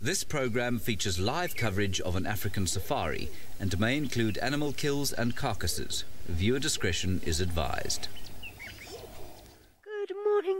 This program features live coverage of an African safari and may include animal kills and carcasses. Viewer discretion is advised.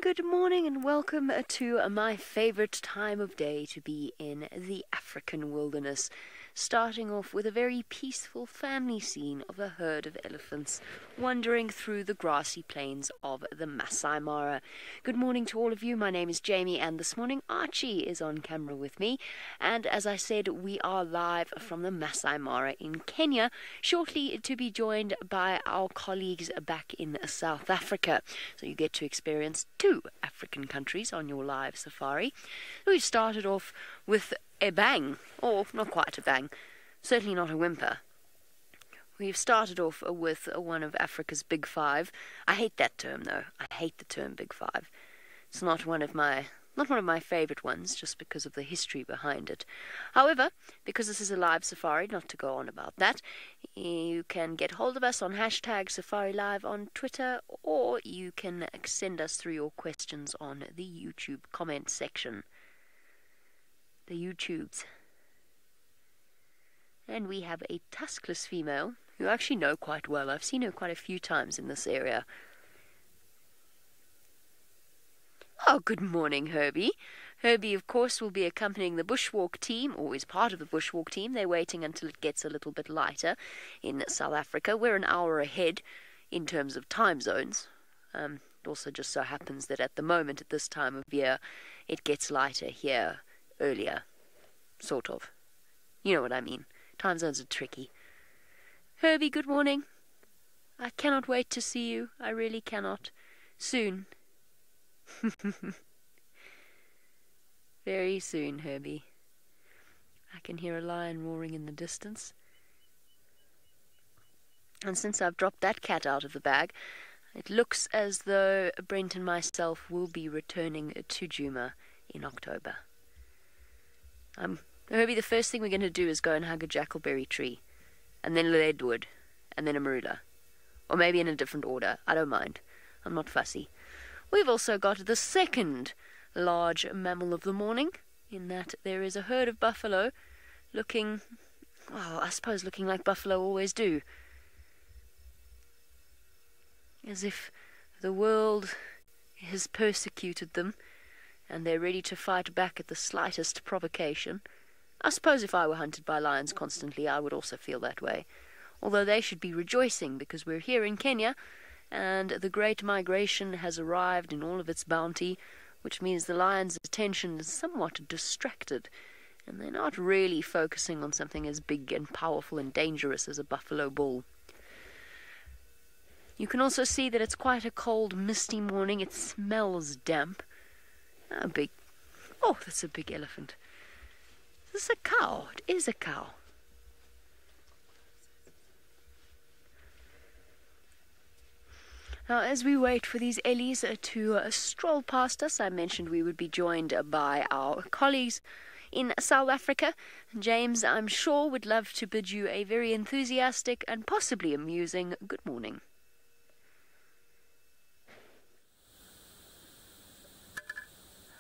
Good morning, and welcome to my favorite time of day to be in the African wilderness. Starting off with a very peaceful family scene of a herd of elephants wandering through the grassy plains of the Masai Mara. Good morning to all of you. My name is Jamie, and this morning Archie is on camera with me. And as I said, we are live from the Masai Mara in Kenya, shortly to be joined by our colleagues back in South Africa. So you get to experience two African countries on your live safari. We've started off with a bang, or not quite a bang, certainly not a whimper. We've started off with one of Africa's Big Five. I hate that term, though. I hate the term Big Five. It's not one of my favorite ones, just because of the history behind it. However, because this is a live safari, not to go on about that, you can get hold of us on hashtag SafariLive on Twitter, or you can send us through your questions on the YouTube comment section. The YouTubes. And we have a tuskless female who I actually know quite well. I've seen her quite a few times in this area. Oh, good morning, Herbie. Herbie, of course, will be accompanying the bushwalk team, or is part of the bushwalk team. They're waiting until it gets a little bit lighter in South Africa. We're an hour ahead in terms of time zones. It also just so happens that at the moment, at this time of year, it gets lighter here earlier, sort of. You know what I mean. Time zones are tricky. Herbie, good morning. I cannot wait to see you. I really cannot. Soon. Very soon, Herbie. I can hear a lion roaring in the distance. And since I've dropped that cat out of the bag, it looks as though Brent and myself will be returning to Djuma in October. Herbie, the first thing we're going to do is go and hug a jackalberry tree, and then a leadwood, and then a marula. Or maybe in a different order. I don't mind. I'm not fussy. We've also got the second large mammal of the morning, in that there is a herd of buffalo looking, well, I suppose looking like buffalo always do. As if the world has persecuted them, and they're ready to fight back at the slightest provocation. I suppose if I were hunted by lions constantly, I would also feel that way. Although they should be rejoicing, because we're here in Kenya, and the Great Migration has arrived in all of its bounty, which means the lion's attention is somewhat distracted, and they're not really focusing on something as big and powerful and dangerous as a buffalo bull. You can also see that it's quite a cold, misty morning. It smells damp. Oh, that's a big elephant. Is this a cow? It is a cow. Now, as we wait for these ellies to stroll past us, I mentioned we would be joined by our colleagues in South Africa. James, I'm sure, would love to bid you a very enthusiastic and possibly amusing good morning.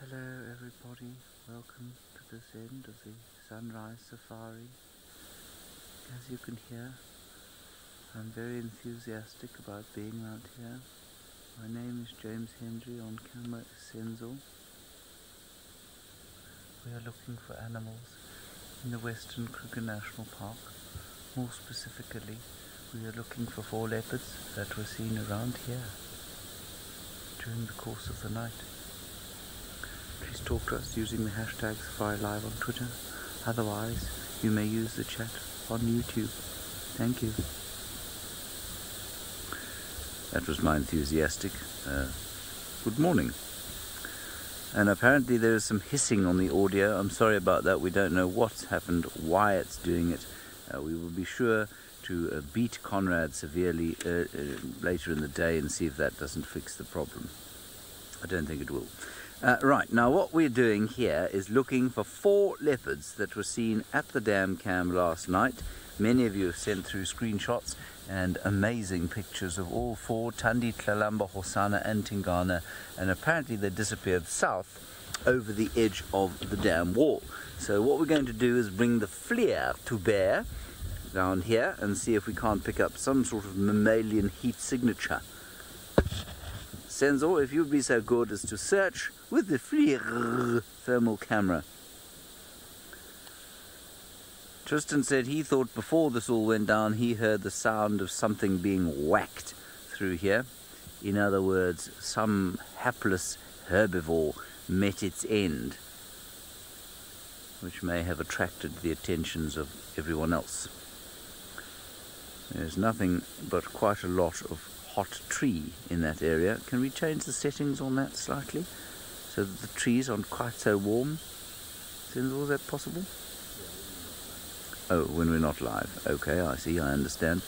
Hello everybody, welcome to this end of the sunrise safari. As you can hear, I'm very enthusiastic about being out here. My name is James Hendry, on camera is Senzo. We are looking for animals in the Western Kruger National Park. More specifically, we are looking for 4 leopards that were seen around here during the course of the night. Please talk to us using the hashtag SafariLive on Twitter. Otherwise, you may use the chat on YouTube. Thank you. That was my enthusiastic good morning. And apparently there is some hissing on the audio. I'm sorry about that. We don't know what's happened, why it's doing it. We will be sure to beat Conrad severely later in the day and see if that doesn't fix the problem. I don't think it will. Right, now what we're doing here is looking for 4 leopards that were seen at the dam cam last night. Many of you have sent through screenshots and amazing pictures of all 4, Tandi, Tlalamba, Hosana and Tingana, and apparently they disappeared south over the edge of the dam wall. So what we're going to do is bring the flare to bear down here and see if we can't pick up some sort of mammalian heat signature. Senzo, if you'd be so good as to search with the flare thermal camera. Tristan said he thought before this all went down he heard the sound of something being whacked through here. In other words, some hapless herbivore met its end, which may have attracted the attentions of everyone else. There's nothing but quite a lot of hot tree in that area. Can we change the settings on that slightly so that the trees aren't quite so warm? Is that possible? Oh, when we're not live. Okay, I see, I understand.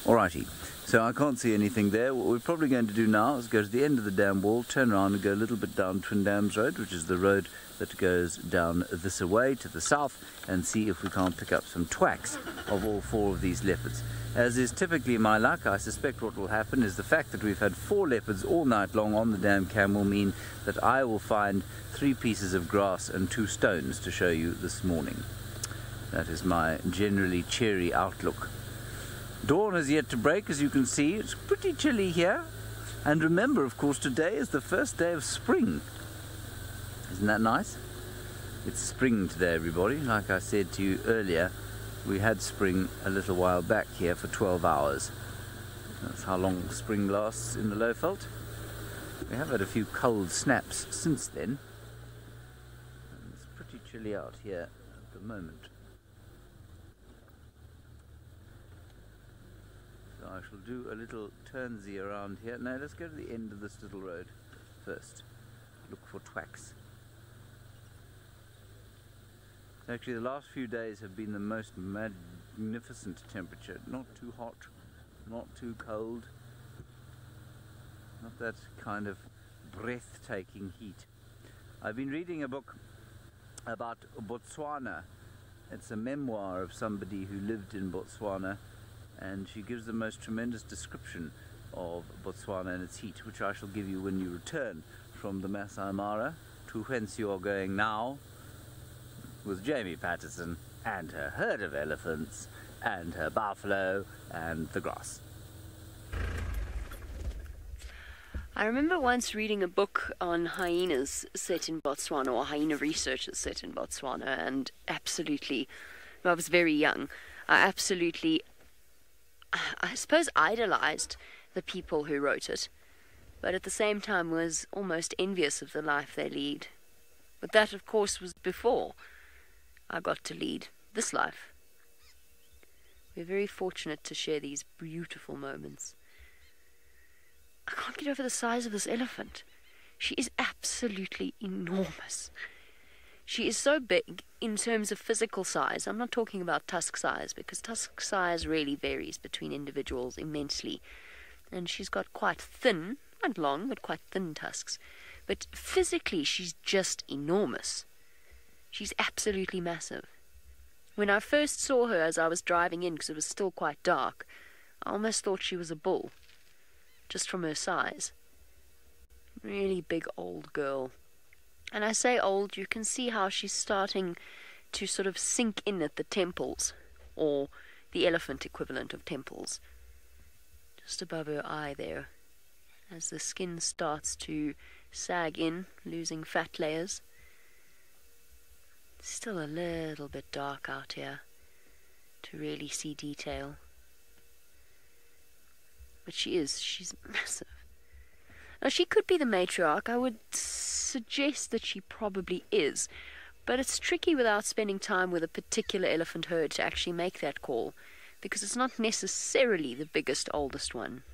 Alrighty, so I can't see anything there. What we're probably going to do now is go to the end of the dam wall, turn around and go a little bit down Twin Dams Road, which is the road that goes down this away to the south, and see if we can't pick up some twacks of all 4 of these leopards. As is typically my luck, I suspect what will happen is the fact that we've had 4 leopards all night long on the dam cam will mean that I will find 3 pieces of grass and 2 stones to show you this morning. That is my generally cheery outlook. Dawn has yet to break, as you can see. It's pretty chilly here. And remember, of course, today is the first day of spring. Isn't that nice? It's spring today, everybody. Like I said to you earlier, we had spring a little while back here for 12 hours. That's how long spring lasts in the Lowveld. We have had a few cold snaps since then. And it's pretty chilly out here at the moment. So I shall do a little turnsy around here. Now let's go to the end of this little road first. Look for twacks. Actually, the last few days have been the most magnificent temperature. Not too hot, not too cold. Not that kind of breathtaking heat. I've been reading a book about Botswana. It's a memoir of somebody who lived in Botswana, and she gives the most tremendous description of Botswana and its heat, which I shall give you when you return from the Masai Mara to whence you are going now, with Jamie Patterson and her herd of elephants and her buffalo and the grass. I remember once reading a book on hyenas set in Botswana, or hyena researchers set in Botswana, and absolutely, I was very young, I suppose idolized the people who wrote it, but at the same time was almost envious of the life they lead. But that, of course, was before I got to lead this life. We're very fortunate to share these beautiful moments. I can't get over the size of this elephant. She is absolutely enormous. She is so big in terms of physical size. I'm not talking about tusk size, because tusk size really varies between individuals immensely. And she's got quite thin, not long, but quite thin tusks. But physically, she's just enormous. She's absolutely massive. When I first saw her as I was driving in, because it was still quite dark, I almost thought she was a bull, just from her size. Really big old girl. And I say old, you can see how she's starting to sort of sink in at the temples, or the elephant equivalent of temples. Just above her eye there, as the skin starts to sag in, losing fat layers. It's still a little bit dark out here to really see detail. But she's massive. Now, she could be the matriarch. I would suggest that she probably is. But it's tricky without spending time with a particular elephant herd to actually make that call, because it's not necessarily the biggest, oldest one.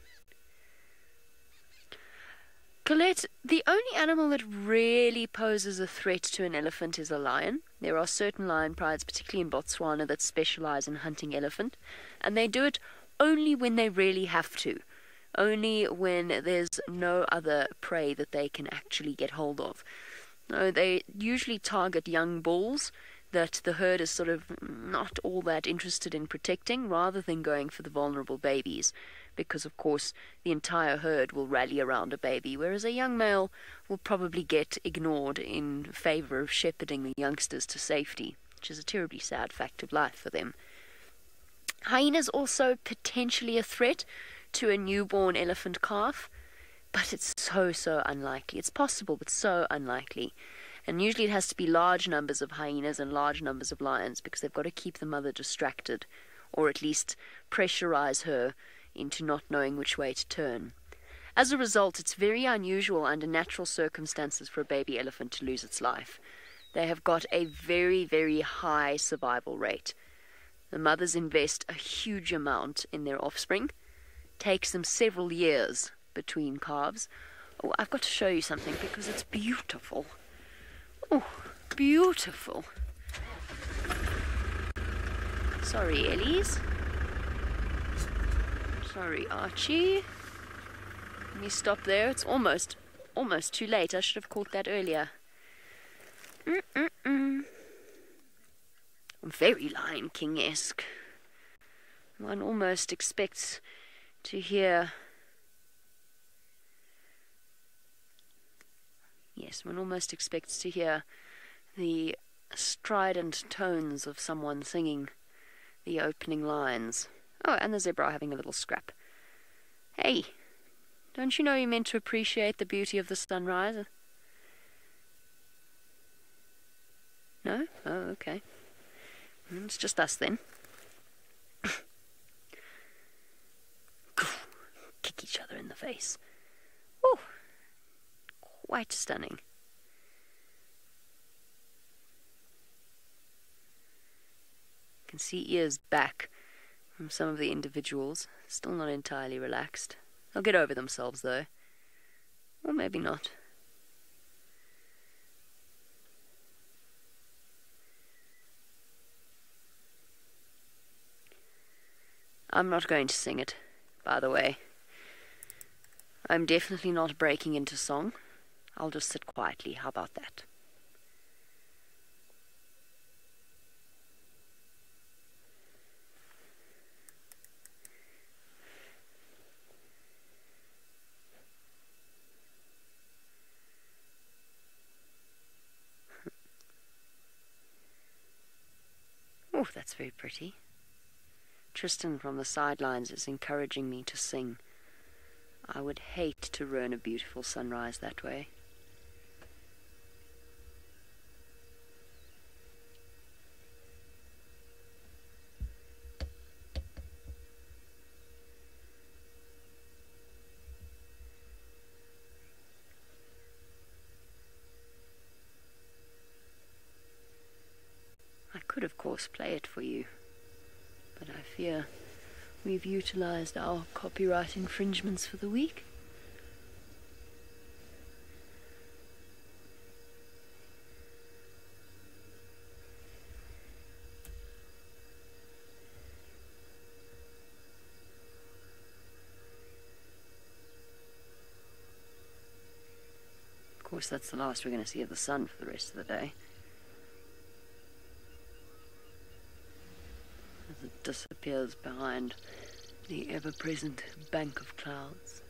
Colette, the only animal that really poses a threat to an elephant is a lion. There are certain lion prides, particularly in Botswana, that specialize in hunting elephant, and they do it only when they really have to, only when there's no other prey that they can actually get hold of. No, they usually target young bulls that the herd is sort of not all that interested in protecting, rather than going for the vulnerable babies, because of course the entire herd will rally around a baby, whereas a young male will probably get ignored in favour of shepherding the youngsters to safety, which is a terribly sad fact of life for them. Hyenas also potentially a threat to a newborn elephant calf, but it's so unlikely. It's possible, but so unlikely. And usually it has to be large numbers of hyenas and large numbers of lions, because they've got to keep the mother distracted, or at least pressurize her into not knowing which way to turn. As a result, it's very unusual under natural circumstances for a baby elephant to lose its life. They have got a very high survival rate. The mothers invest a huge amount in their offspring. Takes them several years between calves. Oh, I've got to show you something because it's beautiful. Oh, beautiful. Sorry, Ellies. Sorry, Archie. Let me stop there. It's almost too late. I should have caught that earlier. Very Lion King-esque. One almost expects to hear... Yes, one almost expects to hear the strident tones of someone singing the opening lines. Oh, and the zebra having a little scrap. Hey, don't you know you're meant to appreciate the beauty of the sunrise? No? Oh, okay. It's just us then. Kick each other in the face. Oh, quite stunning. You can see ears back from some of the individuals. Still not entirely relaxed. They'll get over themselves though. Or maybe not. I'm not going to sing it, by the way. I'm definitely not breaking into song. I'll just sit quietly. How about that? Oh, that's very pretty. Tristan from the sidelines is encouraging me to sing. I would hate to ruin a beautiful sunrise that way. I could, of course, play it for you, but I fear we've utilized our copyright infringements for the week. Of course, that's the last we're going to see of the sun for the rest of the day. As it disappears behind the ever-present bank of clouds.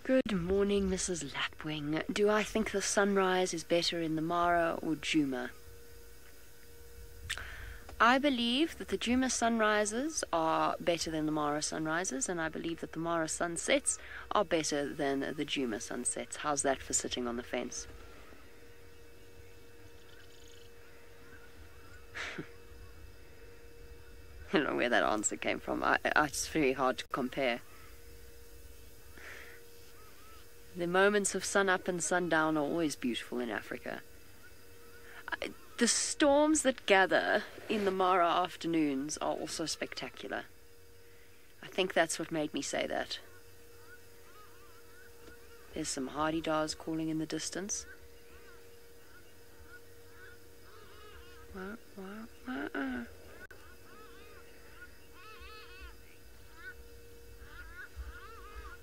Good morning, Mrs. Lapwing. Do I think the sunrise is better in the Mara or Djuma? I believe that the Djuma sunrises are better than the Mara sunrises, and I believe that the Mara sunsets are better than the Djuma sunsets. How's that for sitting on the fence? I don't know where that answer came from. It's very hard to compare. The moments of sun up and sundown are always beautiful in Africa. The storms that gather in the Mara afternoons are also spectacular. I think that's what made me say that. There's some hardy-daws calling in the distance. Wah, wah, wah.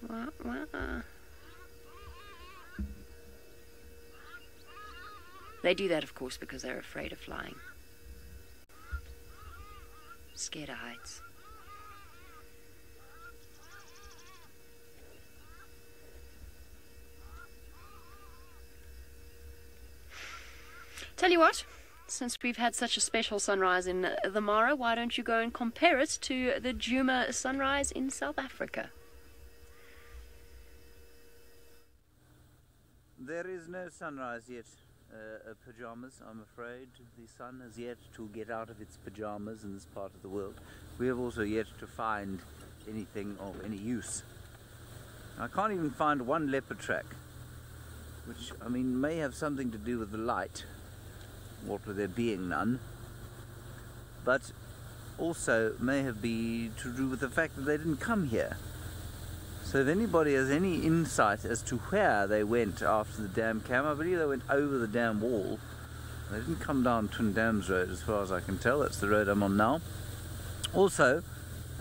Wah, wah. They do that, of course, because they're afraid of flying. Scared of heights. Tell you what, since we've had such a special sunrise in the Mara, why don't you go and compare it to the Djuma sunrise in South Africa? There is no sunrise yet, pajamas, I'm afraid. The sun has yet to get out of its pajamas in this part of the world. We have also yet to find anything of any use. I can't even find one leopard track, which, I mean, may have something to do with the light, what with there being none, but also may have been to do with the fact that they didn't come here. So if anybody has any insight as to where they went after the dam came, I believe they went over the dam wall. They didn't come down Twin Dams Road as far as I can tell. That's the road I'm on now. Also,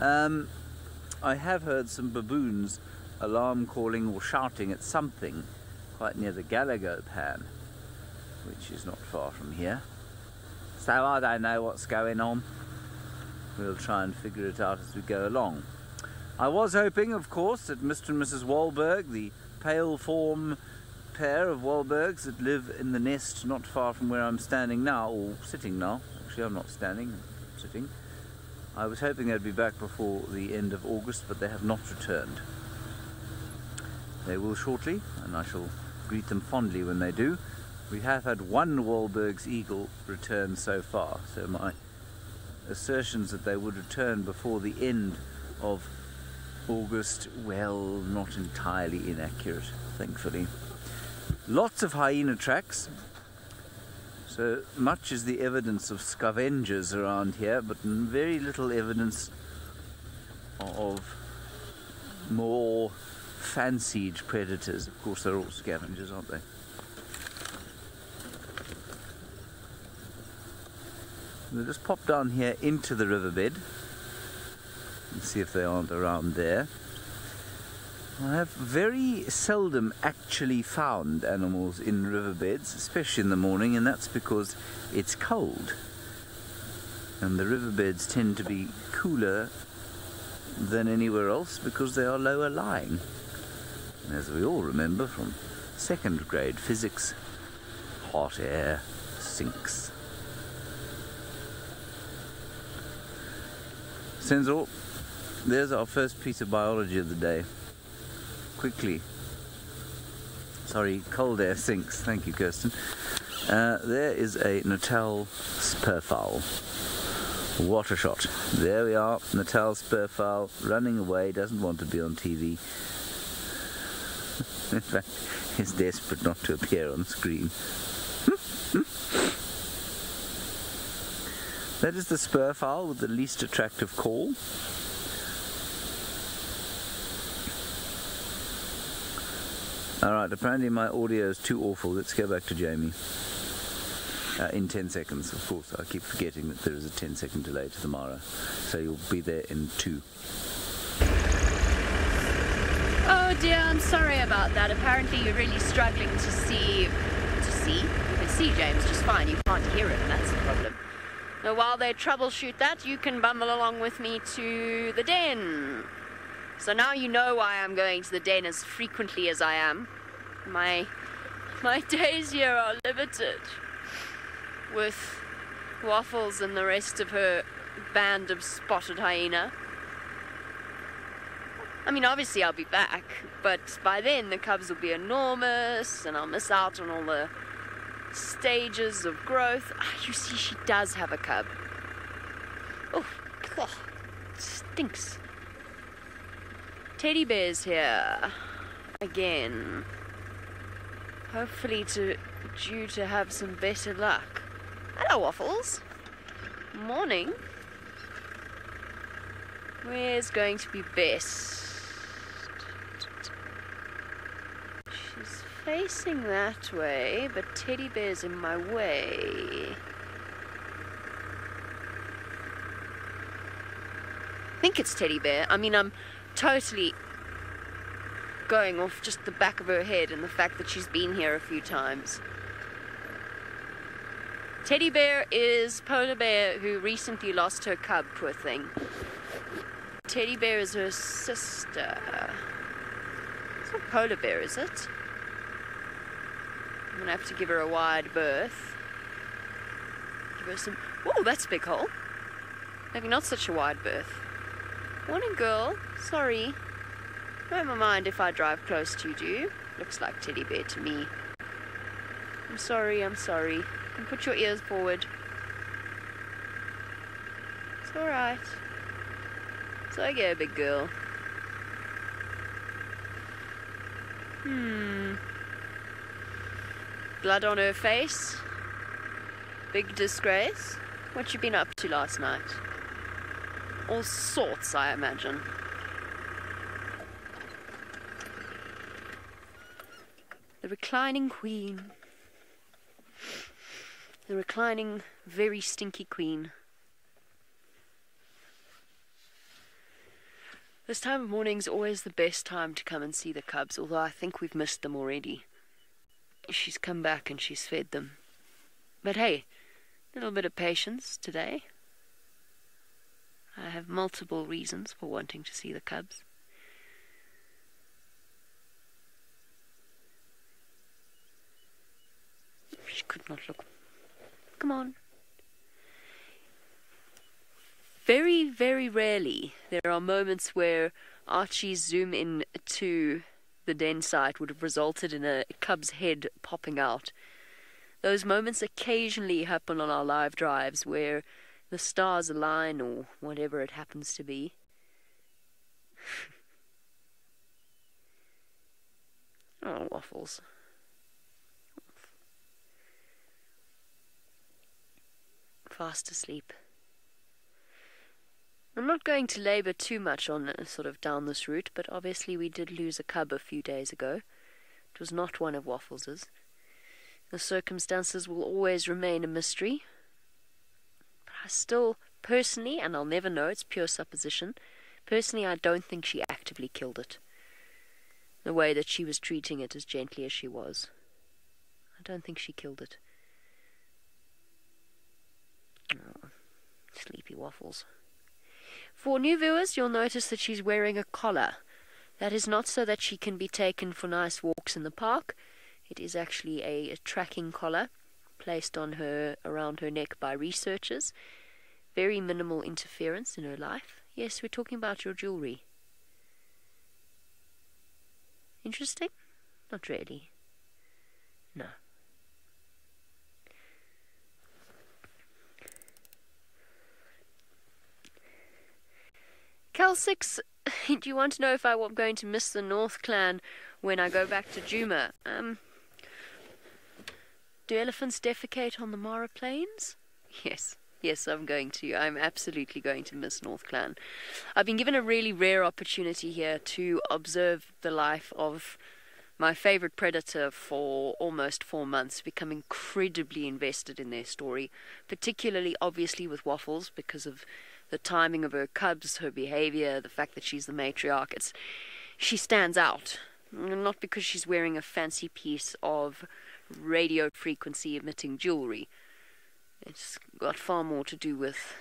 I have heard some baboons alarm calling or shouting at something quite near the Galago Pan, which is not far from here. So I don't know what's going on. We'll try and figure it out as we go along. I was hoping, of course, that Mr. and Mrs. Wahlberg, the pale form pair of Wahlbergs that live in the nest not far from where I'm standing now, or sitting now. Actually, I'm not standing, I'm sitting. I was hoping they'd be back before the end of August, but they have not returned. They will shortly, and I shall greet them fondly when they do. We have had one Wahlberg's eagle return so far, so my assertions that they would return before the end of August, well, not entirely inaccurate, thankfully. Lots of hyena tracks, so much is the evidence of scavengers around here, but very little evidence of more fancied predators. Of course, they're all scavengers, aren't they? We'll just pop down here into the riverbed and see if they aren't around there. I have very seldom actually found animals in riverbeds, especially in the morning, and that's because it's cold. And the riverbeds tend to be cooler than anywhere else because they are lower lying. And as we all remember from second grade physics, hot air sinks. Senzo, there's our first piece of biology of the day. Quickly. Sorry, cold air sinks. Thank you, Kirsten. There is a Natal spurfowl. What a shot. There we are, Natal spurfowl running away, doesn't want to be on TV. In fact, is desperate not to appear on screen. That is the spurfowl with the least attractive call. Alright, apparently my audio is too awful. Let's go back to Jamie. In 10 seconds, of course. I keep forgetting that there is a 10-second delay to the Mara. So you'll be there in 2. Oh dear, I'm sorry about that. Apparently you're really struggling to see. You can see James just fine. You can't hear him. That's the problem. Now, while they troubleshoot that, you can bumble along with me to the den. So now you know why I'm going to the den as frequently as I am. My days here are limited. With Waffles and the rest of her band of spotted hyena. I mean, obviously I'll be back, but by then the cubs will be enormous and I'll miss out on all the stages of growth. You see, she does have a cub. Oh, stinks. Teddy bear's here again. Hopefully due to have some better luck. Hello, Waffles. Morning. Where's going to be best? She's facing that way, but Teddy bear's in my way. I think it's Teddy bear. I mean, I'm totally going off just the back of her head and the fact that she's been here a few times. Teddy Bear is Polar Bear who recently lost her cub, poor thing. Teddy Bear is her sister. It's not Polar Bear, is it? I'm gonna have to give her a wide berth. Give her some... Oh, that's a big hole. Maybe not such a wide berth. Morning, girl. Sorry. Don't mind if I drive close to you, do you? Looks like Teddy Bear to me. I'm sorry, I'm sorry. You can put your ears forward. It's alright. It's okay, big girl. Blood on her face. Big disgrace. What you been up to last night? All sorts, I imagine. The reclining queen. The reclining, very stinky queen. This time of morning's always the best time to come and see the cubs, although I think we've missed them already. She's come back and she's fed them. But hey, a little bit of patience today. I have multiple reasons for wanting to see the cubs. She could not look. Come on. Very, very rarely there are moments where Archie's zoom in to the den site would have resulted in a cub's head popping out. Those moments occasionally happen on our live drives where the stars align or whatever it happens to be. Oh, Waffles. Fast asleep. I'm not going to labour too much on sort of down this route, but obviously we did lose a cub a few days ago. It was not one of Waffles's. The circumstances will always remain a mystery. But I still, personally, and I'll never know, it's pure supposition, personally I don't think she actively killed it. The way that she was treating it as gently as she was. I don't think she killed it. Oh, sleepy Waffles. For new viewers, you'll notice that she's wearing a collar. That is not so that she can be taken for nice walks in the park. It is actually a tracking collar placed on her, around her neck by researchers. Very minimal interference in her life. Yes, we're talking about your jewellery. Interesting? Not really. No. Cal6, do you want to know if I'm going to miss the North Clan when I go back to Djuma? Do elephants defecate on the Mara Plains? Yes, I'm going to. I'm absolutely going to miss North Clan. I've been given a really rare opportunity here to observe the life of my favourite predator for almost 4 months, become incredibly invested in their story, particularly obviously with Waffles because of the timing of her cubs, her behaviour, the fact that she's the matriarch. She stands out, not because she's wearing a fancy piece of radio frequency emitting jewellery. It's got far more to do with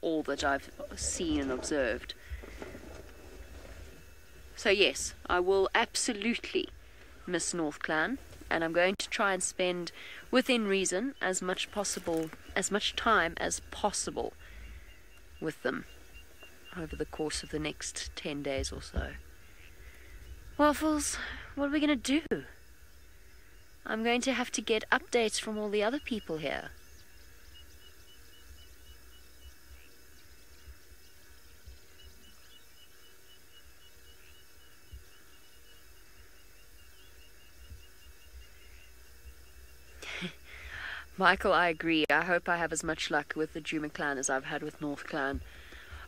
all that I've seen and observed. So yes, I will absolutely miss North Clan, and I'm going to try and spend, within reason, as much time as possible with them over the course of the next 10 days or so. Waffles, what are we going to do? I'm going to have to get updates from all the other people here. Michael, I agree. I hope I have as much luck with the Djuma clan as I've had with North Clan.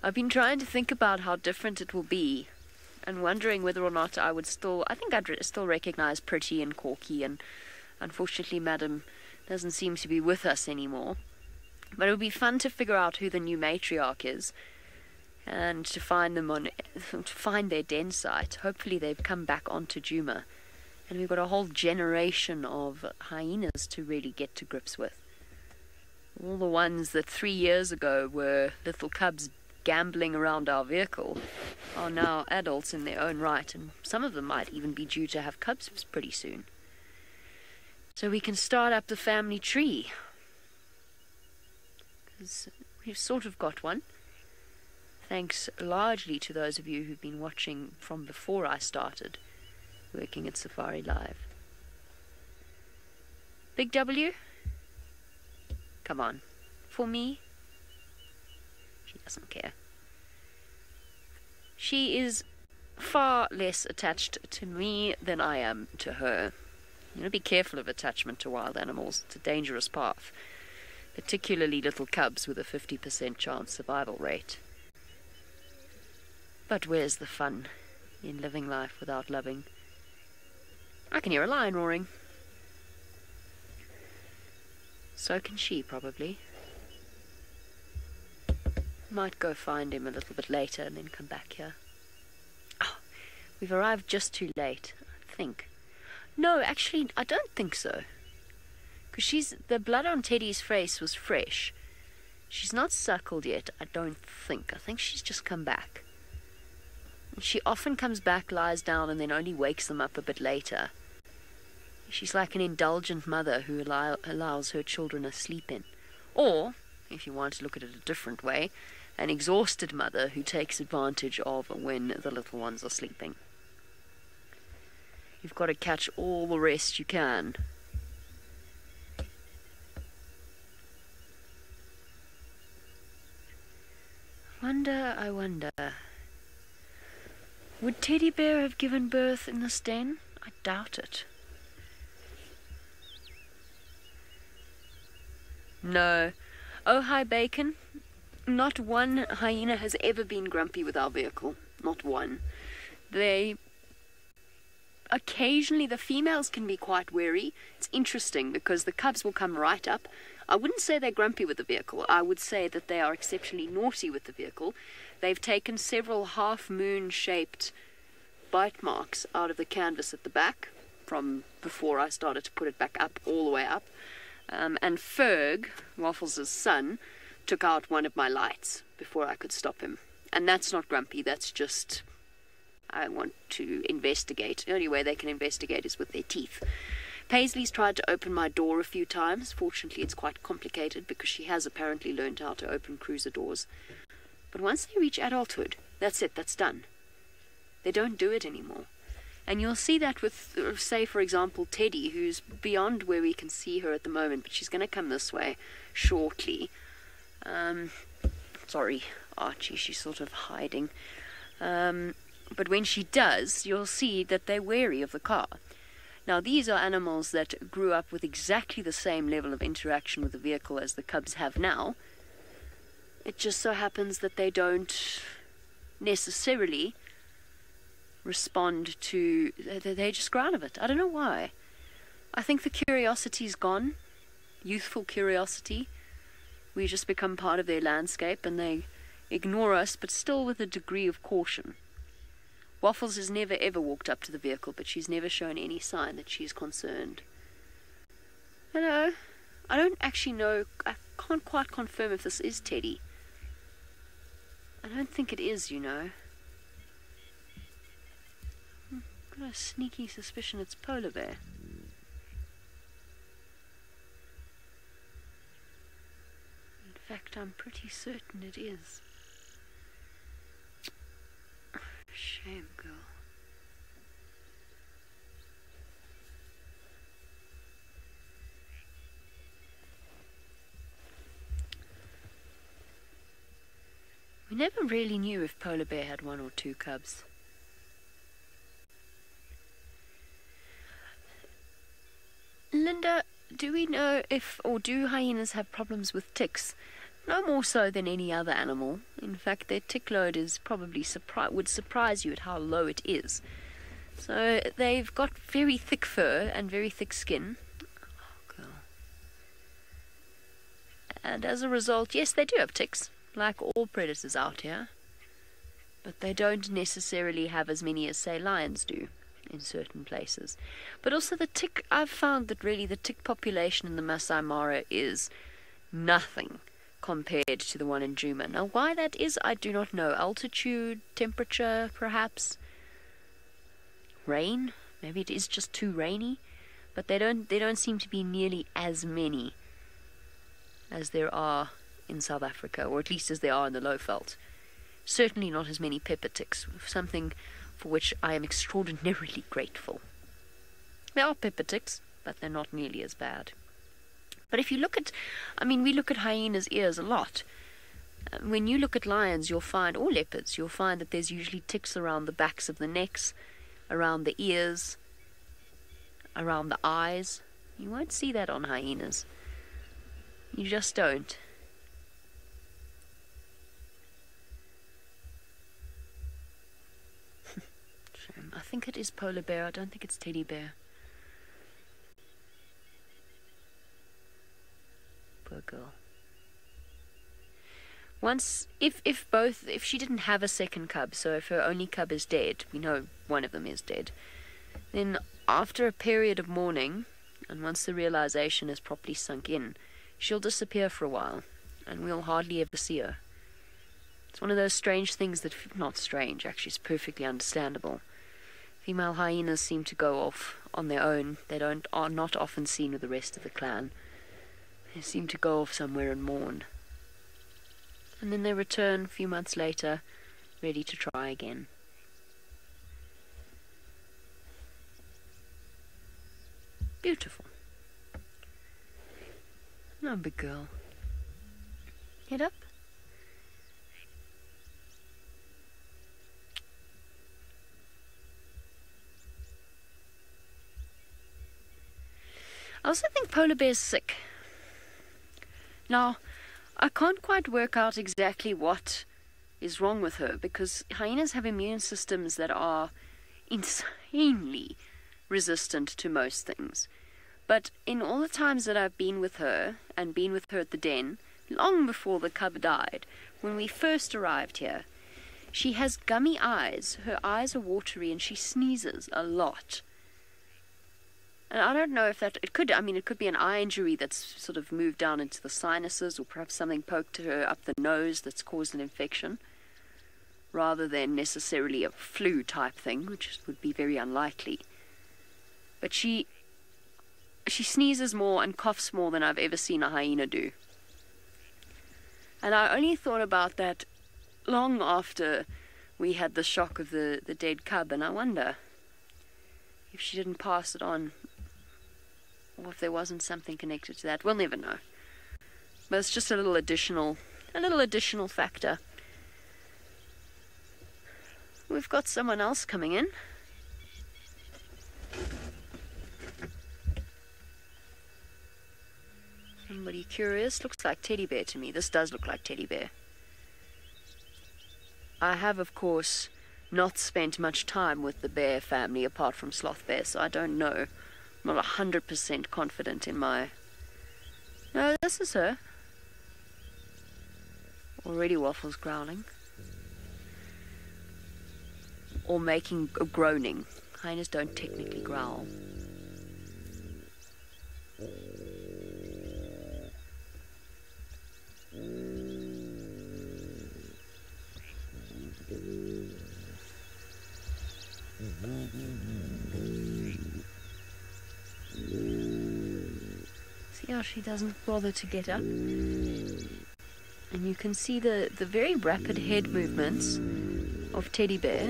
I've been trying to think about how different it will be, and wondering whether or not I would still... I think I'd still recognise Pretty and Corky, and unfortunately Madam doesn't seem to be with us anymore. But it would be fun to figure out who the new matriarch is, and to find them to find their den site. Hopefully they've come back onto Djuma. And we've got a whole generation of hyenas to really get to grips with. All the ones that 3 years ago were little cubs gambling around our vehicle are now adults in their own right, and some of them might even be due to have cubs pretty soon. So we can start up the family tree, because we've sort of got one, thanks largely to those of you who've been watching from before I started working at SafariLive. Big W? Come on. For me? She doesn't care. She is far less attached to me than I am to her. Be careful of attachment to wild animals. It's a dangerous path, particularly little cubs with a 50% chance survival rate. But where's the fun in living life without loving? I can hear a lion roaring. So can she, probably. Might go find him a little bit later and then come back here. Oh, we've arrived just too late, I think. No, actually, I don't think so. Because the blood on Teddy's face was fresh. She's not suckled yet, I don't think. I think she's just come back. She often comes back, lies down, and then only wakes them up a bit later. She's like an indulgent mother who allows her children a sleep in. Or, if you want to look at it a different way, an exhausted mother who takes advantage of when the little ones are sleeping. You've got to catch all the rest you can. I wonder. Would Teddy Bear have given birth in this den? I doubt it. No. Oh, hi, Bacon. Not one hyena has ever been grumpy with our vehicle. Not one. Occasionally the females can be quite wary. It's interesting because the cubs will come right up. I wouldn't say they're grumpy with the vehicle. I would say that they are exceptionally naughty with the vehicle. They've taken several half-moon-shaped bite marks out of the canvas at the back from before I started to put it back up, all the way up. And Ferg, Waffles' son, took out one of my lights before I could stop him. And that's not grumpy, that's just, I want to investigate. The only way they can investigate is with their teeth. Paisley's tried to open my door a few times. Fortunately, it's quite complicated because she has apparently learned how to open cruiser doors. But once they reach adulthood, that's it, that's done. They don't do it anymore. And you'll see that with, say, for example, Teddy, who's beyond where we can see her at the moment, but she's going to come this way shortly. Sorry, Archie, she's sort of hiding. But when she does, you'll see that they're wary of the car. Now, these are animals that grew up with exactly the same level of interaction with the vehicle as the cubs have now. It just so happens that they don't necessarily respond to, they just grow out of it. I don't know why. I think the curiosity's gone, youthful curiosity. We just become part of their landscape and they ignore us, but still with a degree of caution. Waffles has never ever walked up to the vehicle, but she's never shown any sign that she's concerned. Hello. I don't actually know, I can't quite confirm if this is Teddy. I don't think it is, you know. Got a sneaky suspicion it's Polar Bear. In fact, I'm pretty certain it is. Shame, girl. We never really knew if Polar Bear had 1 or 2 cubs. Linda, do we know if, or do hyenas have problems with ticks? No more so than any other animal. In fact, their tick load is probably would surprise you at how low it is. So they've got very thick fur and very thick skin. Oh, girl. And as a result, yes, they do have ticks, like all predators out here. But they don't necessarily have as many as, say, lions do in certain places. But also the tick, I've found that really the tick population in the Masai Mara is nothing compared to the one in Juma. Now, why that is, I do not know. Altitude, temperature, perhaps. Rain, maybe it is just too rainy. But they don't seem to be nearly as many as there are in South Africa, or at least as there are in the Lowveld. Certainly not as many pepper ticks, something for which I am extraordinarily grateful. There are pepper ticks, but they're not nearly as bad. But if you look at, we look at hyenas' ears a lot. When you look at lions, you'll find, or leopards, you'll find that there's usually ticks around the backs of the necks, around the ears, around the eyes. You won't see that on hyenas. You just don't. Shame. I think it is polar bear. I don't think it's teddy bear. Poor girl. Once, if she didn't have a second cub, so if her only cub is dead, we know one of them is dead, then after a period of mourning, and once the realization is properly sunk in, she'll disappear for a while, and we'll hardly ever see her. It's one of those strange things that, not strange, actually it's perfectly understandable. Female hyenas seem to go off on their own. They are not often seen with the rest of the clan. They seem to go off somewhere and mourn. And then they return a few months later, ready to try again. Beautiful. No, big girl. Head up. I also think polar bear's sick. Now, I can't quite work out exactly what is wrong with her, because hyenas have immune systems that are insanely resistant to most things. But in all the times that I've been with her, and been with her at the den, long before the cub died, when we first arrived here, she has gummy eyes. Her eyes are watery and she sneezes a lot. And I don't know if it could be an eye injury that's sort of moved down into the sinuses, or perhaps something poked her up the nose that's caused an infection, rather than necessarily a flu type thing, which would be very unlikely. But she sneezes more and coughs more than I've ever seen a hyena do. And I only thought about that long after we had the shock of the dead cub, and I wonder if she didn't pass it on, or if there wasn't something connected to that. We'll never know. But it's just a little additional factor. We've got someone else coming in. Somebody curious. Looks like teddy bear to me. This does look like teddy bear. I have, of course, not spent much time with the bear family apart from sloth bear, so I don't know. I'm not 100% confident in my... No, this is her. Already Waffles growling. Or making a groaning. Hyenas don't technically growl. See how she doesn't bother to get up? And you can see the very rapid head movements of teddy bear.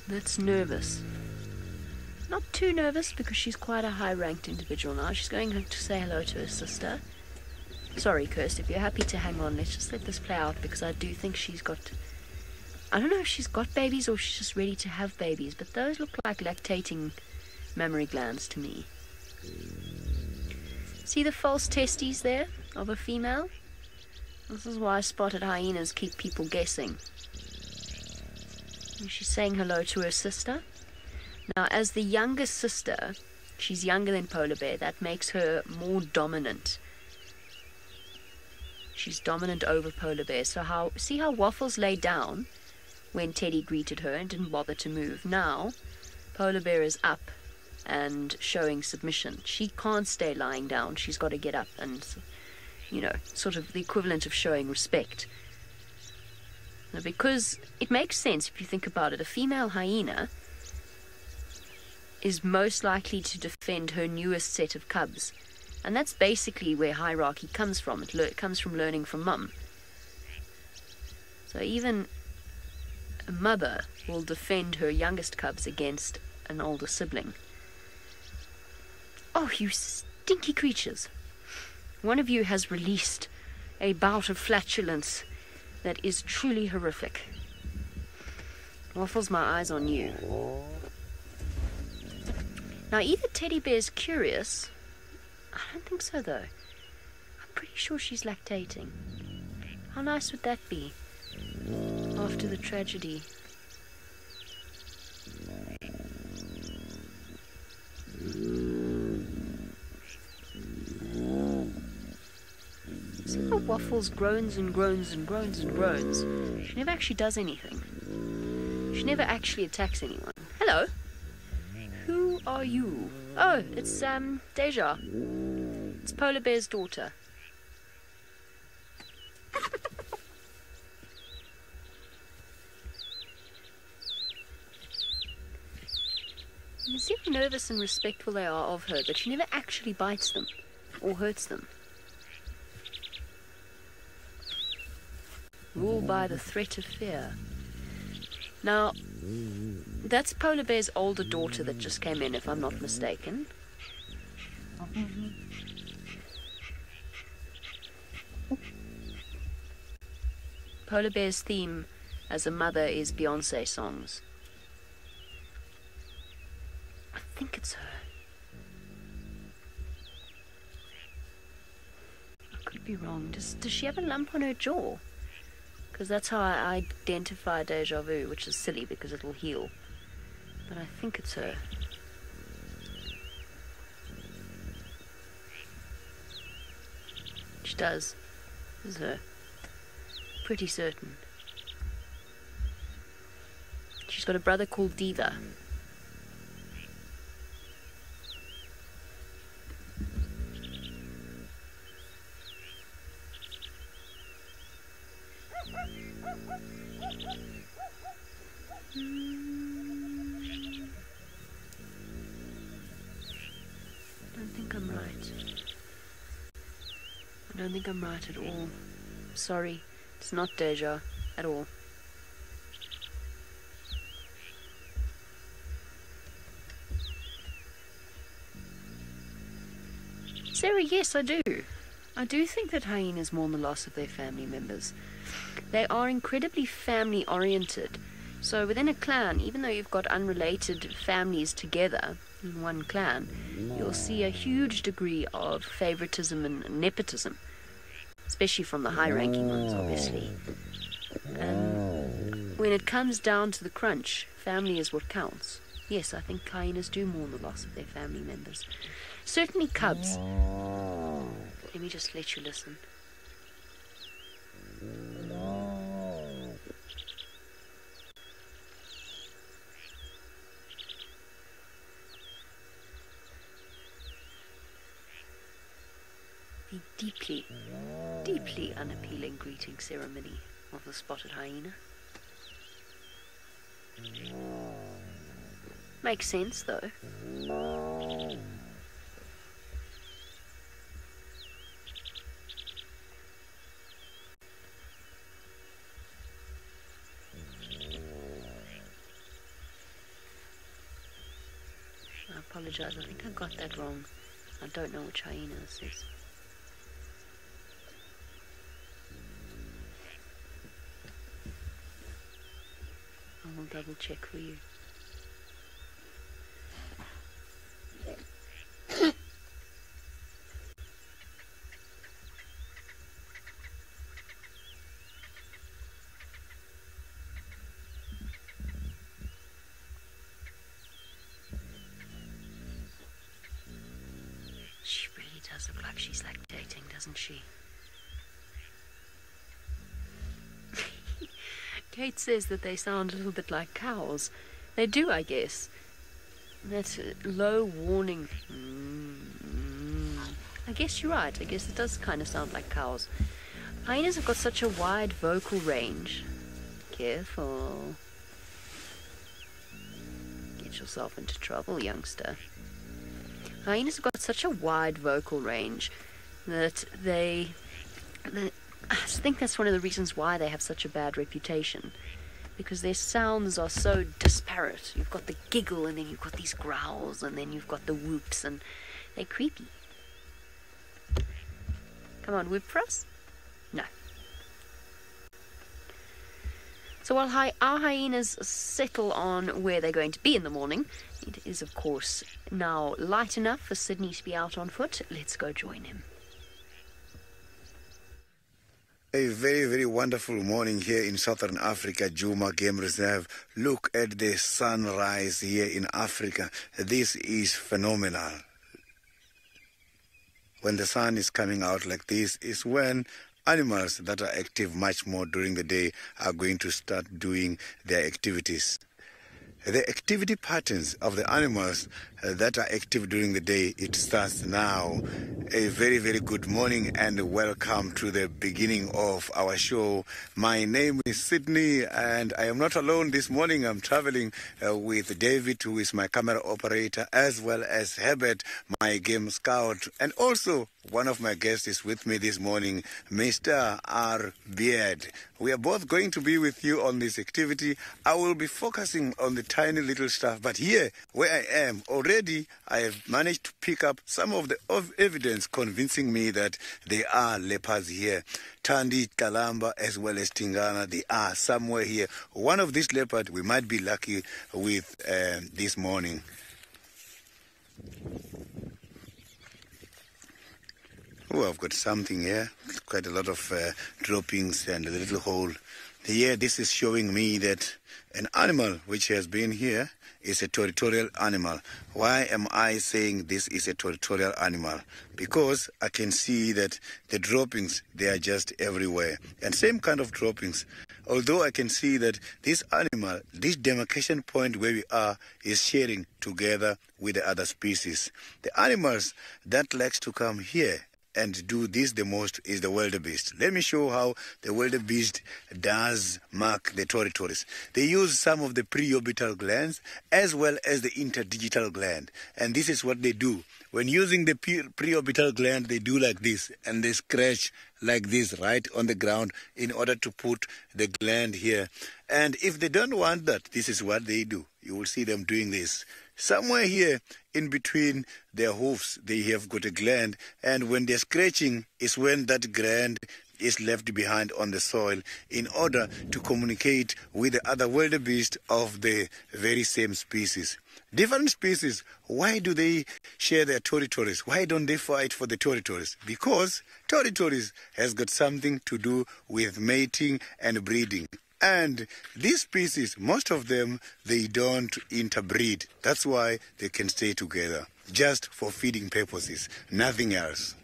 That's nervous. Not too nervous, because she's quite a high-ranked individual now. She's going to say hello to her sister. Sorry, Kirst, if you're happy to hang on, let's just let this play out, because I do think she's got... I don't know if she's got babies or she's just ready to have babies, but those look like lactating mammary glands to me. See the false testes there of a female? This is why spotted hyenas keep people guessing. And she's saying hello to her sister. Now, as the youngest sister, she's younger than polar bear. That makes her more dominant. She's dominant over polar bear. So see how Waffles lay down when Teddy greeted her and didn't bother to move. Now, polar bear is up and showing submission. She can't stay lying down. She's got to get up and, you know, sort of the equivalent of showing respect. Now, because it makes sense if you think about it. A female hyena is most likely to defend her newest set of cubs. And that's basically where hierarchy comes from. It comes from learning from mum. So even a mother will defend her youngest cubs against an older sibling. Oh, you stinky creatures. One of you has released a bout of flatulence that is truly horrific. Waffles, my eyes on you. Now, either Teddy Bear's curious. I don't think so, though. I'm pretty sure she's lactating. How nice would that be? After the tragedy. See how Waffles groans and groans and groans and groans? She never actually does anything. She never actually attacks anyone. Hello? Who are you? Oh, it's, Deja. It's Polar Bear's daughter. You see how nervous and respectful they are of her, but she never actually bites them or hurts them. Ruled by the threat of fear. Now, that's Polar Bear's older daughter that just came in, if I'm not mistaken. Polar Bear's theme as a mother is Beyonce songs. I think it's her. I could be wrong. Does she have a lump on her jaw? Because that's how I identify deja vu, which is silly because it'll heal. But I think it's her. She does. It's her. Pretty certain. She's got a brother called Diva. I don't think I'm right at all. Sorry, it's not Deja at all. Sarah, yes, I do. I do think that hyenas mourn the loss of their family members. They are incredibly family-oriented. So within a clan, even though you've got unrelated families together in one clan, you'll see a huge degree of favoritism and nepotism, especially from the high-ranking ones, obviously. And when it comes down to the crunch, family is what counts. Yes, I think hyenas do mourn the loss of their family members. Certainly cubs. Let me just let you listen. The deeply, deeply unappealing greeting ceremony of the spotted hyena. Makes sense, though. I apologize, I think I got that wrong. I don't know which hyena this is. I will double check for you. She really does look like she's lactating, doesn't she? Kate says that they sound a little bit like cows. They do, I guess. That's a low warning. I guess you're right. I guess it does kind of sound like cows. Hyenas have got such a wide vocal range. Careful. Get yourself into trouble, youngster. Hyenas have got such a wide vocal range that I think that's one of the reasons why they have such a bad reputation. Because their sounds are so disparate. You've got the giggle, and then you've got these growls, and then you've got the whoops, and they're creepy. Come on, whoop for us? No. So while our hyenas settle on where they're going to be in the morning, it is of course now light enough for Sydney to be out on foot. Let's go join him. A very, very wonderful morning here in Southern Africa, Djuma Game Reserve. Look at the sunrise here in Africa. This is phenomenal. When the sun is coming out like this is when animals that are active much more during the day are going to start doing their activities. The activity patterns of the animals that are active during the day, it starts now. A very, very good morning and welcome to the beginning of our show. My name is Sydney and I am not alone this morning. I'm traveling with David, who is my camera operator, as well as Herbert, my game scout. And also one of my guests is with me this morning, Mr. R. Beard. We are both going to be with you on this activity. I will be focusing on the tiny little stuff, but here where I am already, I have managed to pick up some of the evidence convincing me that there are leopards here. Thandi, Kalamba, as well as Tingana, they are somewhere here. One of these leopards we might be lucky with this morning. Oh, I've got something here. Quite a lot of droppings and a little hole. Here, this is showing me that an animal which has been here is a territorial animal. Why am I saying this is a territorial animal? Because I can see that the droppings, they are just everywhere. And same kind of droppings. Although I can see that this animal, this demarcation point where we are, is sharing together with the other species. The animals that likes to come here and do this the most is the wildebeest. Let me show how the wildebeest does mark the territories. They use some of the preorbital glands as well as the interdigital gland. And this is what they do. When using the preorbital gland, they do like this, and they scratch like this right on the ground in order to put the gland here. And if they don't want that, this is what they do. You will see them doing this. Somewhere here in between their hoofs, they have got a gland, and when they're scratching is when that gland is left behind on the soil in order to communicate with the other wildebeest of the very same species. Different species, why do they share their territories? Why don't they fight for the territories? Because territories has got something to do with mating and breeding. And these species, most of them, they don't interbreed. That's why they can stay together, just for feeding purposes, nothing else.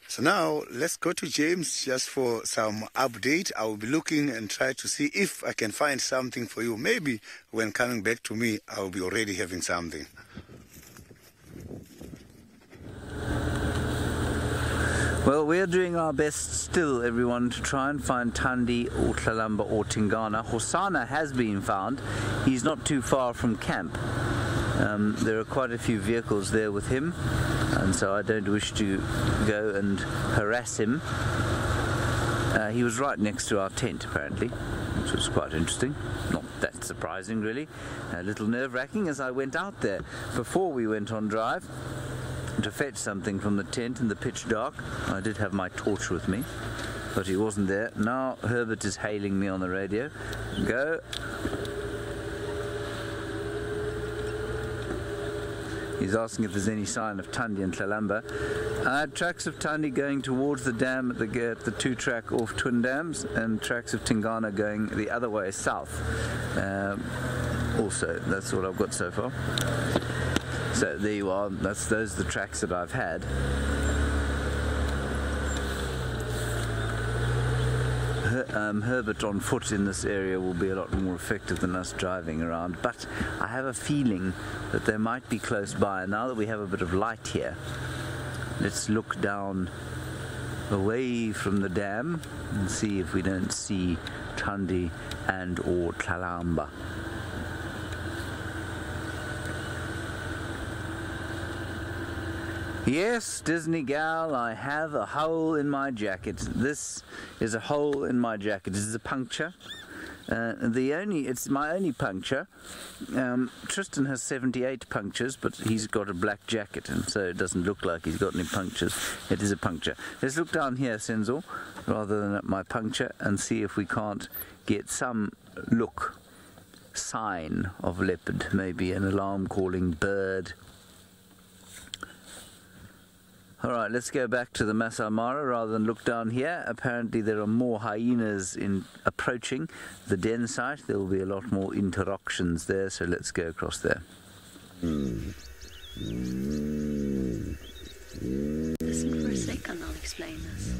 So now, let's go to James just for some update. I will be looking and try to see if I can find something for you. Maybe when coming back to me, I will be already having something. Well, we're doing our best still, everyone, to try and find Thandi or Kalamba or Tingana. Hosana has been found. He's not too far from camp. There are quite a few vehicles there with him, and so I don't wish to go and harass him. He was right next to our tent, apparently, which was quite interesting. Not that surprising, really. A little nerve-wracking as I went out there before we went on drive to fetch something from the tent in the pitch dark. I did have my torch with me, but he wasn't there. Now Herbert is hailing me on the radio. Go. He's asking if there's any sign of Thandi and Kalamba. Tracks of Thandi going towards the dam at the two-track off Twin Dams, and tracks of Tingana going the other way south. Also, that's what I've got so far. So there you are. Those are the tracks that I've had. Herbert on foot in this area will be a lot more effective than us driving around, but I have a feeling that they might be close by. Now that we have a bit of light here, let's look down away from the dam and see if we don't see Thandi and or Tlalamba. Yes, Disney gal, I have a hole in my jacket. This is a hole in my jacket. This is a puncture. It's my only puncture. Tristan has 78 punctures, but he's got a black jacket, and so it doesn't look like he's got any punctures. It is a puncture. Let's look down here, Senzo, rather than at my puncture, and see if we can't get some sign of leopard, maybe an alarm calling bird. Alright, let's go back to the Masai Mara rather than look down here. Apparently there are more hyenas approaching the den site. There will be a lot more interactions there, so let's go across there. Listen for a second, I'll explain this.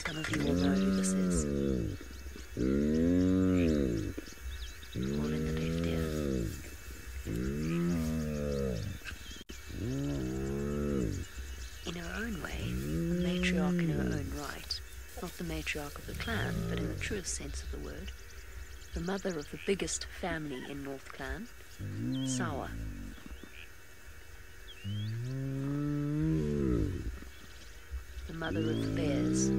Some of you will know who this is. All in the left ear. In her own way, a matriarch in her own right. Not the matriarch of the clan, but in the truest sense of the word. The mother of the biggest family in North Clan, Sawa. The mother of the bears,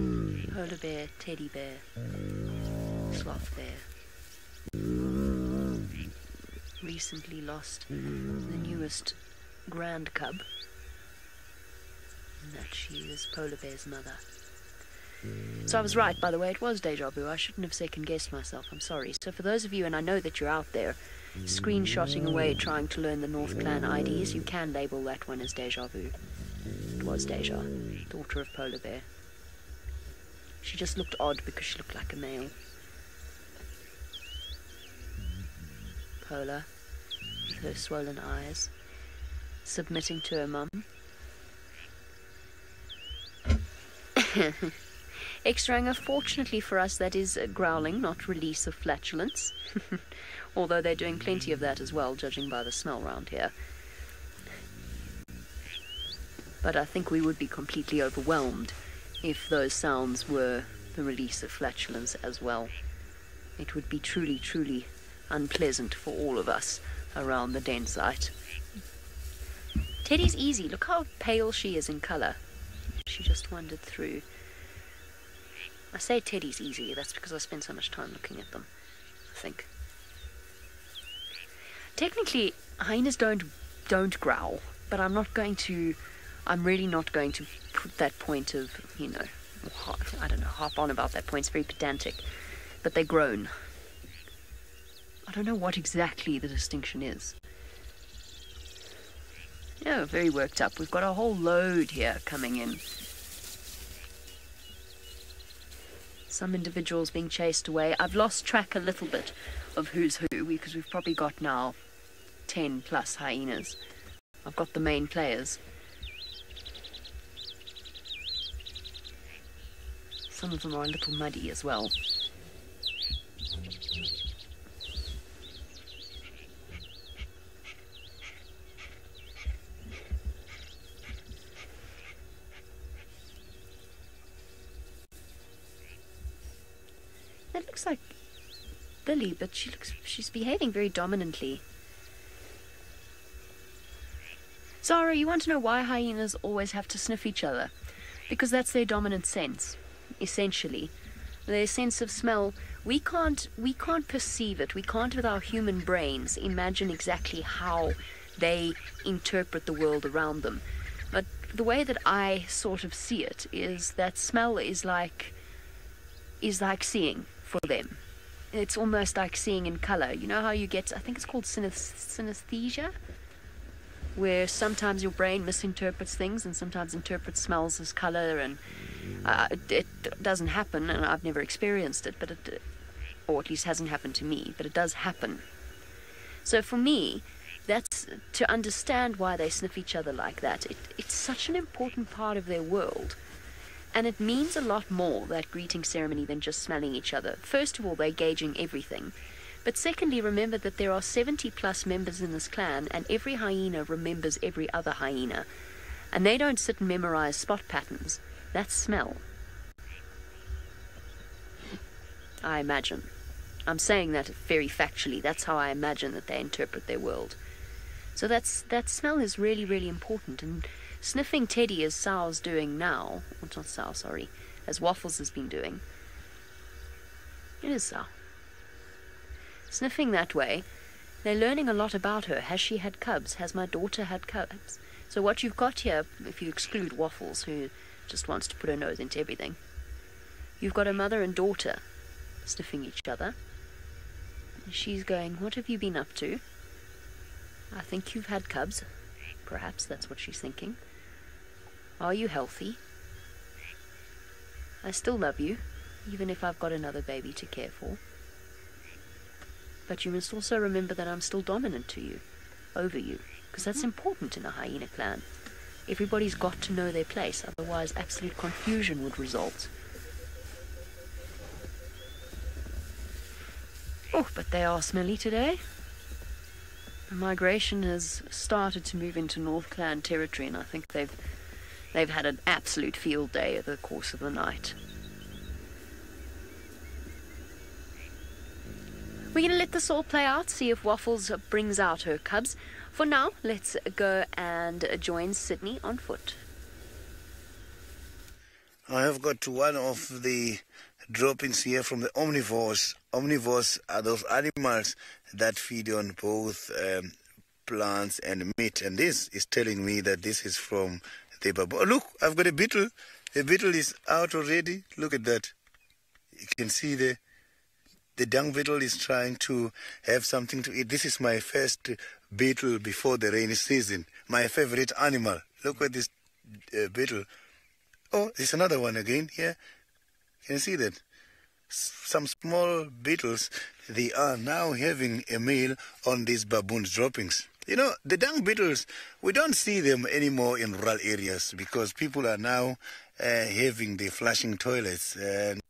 polar bear, teddy bear, sloth bear. Recently lost the newest grand cub, and that she is polar bear's mother. So I was right, by the way, it was deja vu. I shouldn't have second-guessed myself, I'm sorry. So for those of you, and I know that you're out there, screenshotting away trying to learn the North Clan IDs, you can label that one as deja vu. It was Deja, daughter of Polar Bear. She just looked odd because she looked like a male. Polar, with her swollen eyes, submitting to her mum. X-Ranger, fortunately for us, that is growling, not release of flatulence. Although they're doing plenty of that as well, judging by the smell round here. But I think we would be completely overwhelmed if those sounds were the release of flatulence as well. It would be truly, truly unpleasant for all of us around the den site. Teddy's easy. Look how pale she is in colour. She just wandered through. I say Teddy's easy. That's because I spend so much time looking at them, I think. Technically, hyenas don't growl, but I'm really not going to put that point of, I don't know, harp on about that point. It's very pedantic. But they groan. I don't know what exactly the distinction is. Yeah, very worked up. We've got a whole load here coming in. Some individuals being chased away. I've lost track a little bit of who's who, because we've probably got now 10 plus hyenas. I've got the main players. Some of them are a little muddy as well. That looks like Billy, but she's behaving very dominantly. Zara, you want to know why hyenas always have to sniff each other? Because that's their dominant sense, essentially. Their sense of smell, we can't perceive it. We can't, with our human brains, imagine exactly how they interpret the world around them. But the way that I sort of see it is that smell is like seeing for them. It's almost like seeing in color. You know how you get, I think it's called synesthesia, where sometimes your brain misinterprets things and sometimes interprets smells as color, and it doesn't happen, and I've never experienced it, but or at least hasn't happened to me, but it does happen. So for me, that's to understand why they sniff each other like that. It's such an important part of their world. And it means a lot more, that greeting ceremony, than just smelling each other. First of all, they're gauging everything. But secondly, remember that there are 70 plus members in this clan, and every hyena remembers every other hyena. And they don't sit and memorize spot patterns. That's smell. I imagine. I'm saying that very factually. That's how I imagine that they interpret their world. So that smell is really, really important. And sniffing Teddy, as Sal's doing now, or not Sal, sorry, as Waffles has been doing. It is Sal. Sniffing that way, they're learning a lot about her. Has she had cubs? Has my daughter had cubs? So what you've got here, if you exclude Waffles, who just wants to put her nose into everything, you've got a mother and daughter sniffing each other. She's going, what have you been up to? I think you've had cubs. Perhaps that's what she's thinking. Are you healthy? I still love you, even if I've got another baby to care for. But you must also remember that I'm still dominant to you, over you, because that's important in a hyena clan. Everybody's got to know their place, otherwise absolute confusion would result. Oh, but they are smelly today. The migration has started to move into North Clan territory, and I think they've had an absolute field day over the course of the night. We're going to let this all play out, see if Waffles brings out her cubs. For now, let's go and join Sydney on foot. I have got one of the droppings here from the omnivores. Omnivores are those animals that feed on both plants and meat. And this is telling me that this is from the baboon. Oh, look, I've got a beetle. The beetle is out already. Look at that. You can see the dung beetle is trying to have something to eat. This is my first beetle before the rainy season. My favorite animal. Look at this beetle. Oh, there's another one again here. Can you see that? Some small beetles, they are now having a meal on these baboons' droppings. You know, the dung beetles, we don't see them anymore in rural areas because people are now having the flushing toilets, and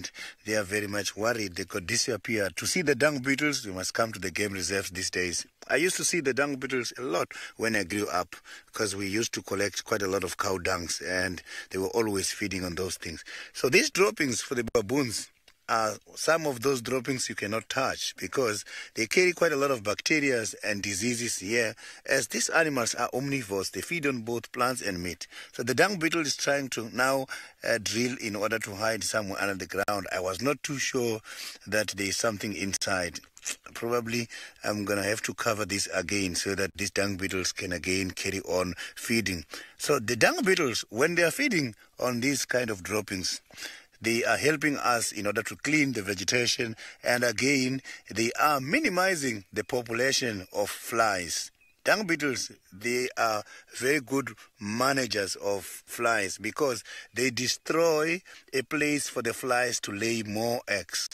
they are very much worried they could disappear. To see the dung beetles, you must come to the game reserves these days. I used to see the dung beetles a lot when I grew up because we used to collect quite a lot of cow dungs, and they were always feeding on those things. So these droppings for the baboons are some of those droppings you cannot touch because they carry quite a lot of bacteria and diseases here. As these animals are omnivores, they feed on both plants and meat. So the dung beetle is trying to now drill in order to hide somewhere under the ground. I was not too sure that there is something inside. Probably I'm going to have to cover this again so that these dung beetles can again carry on feeding. So the dung beetles, when they are feeding on these kind of droppings, they are helping us in order to clean the vegetation, and again, they are minimizing the population of flies. Dung beetles, they are very good managers of flies because they destroy a place for the flies to lay more eggs.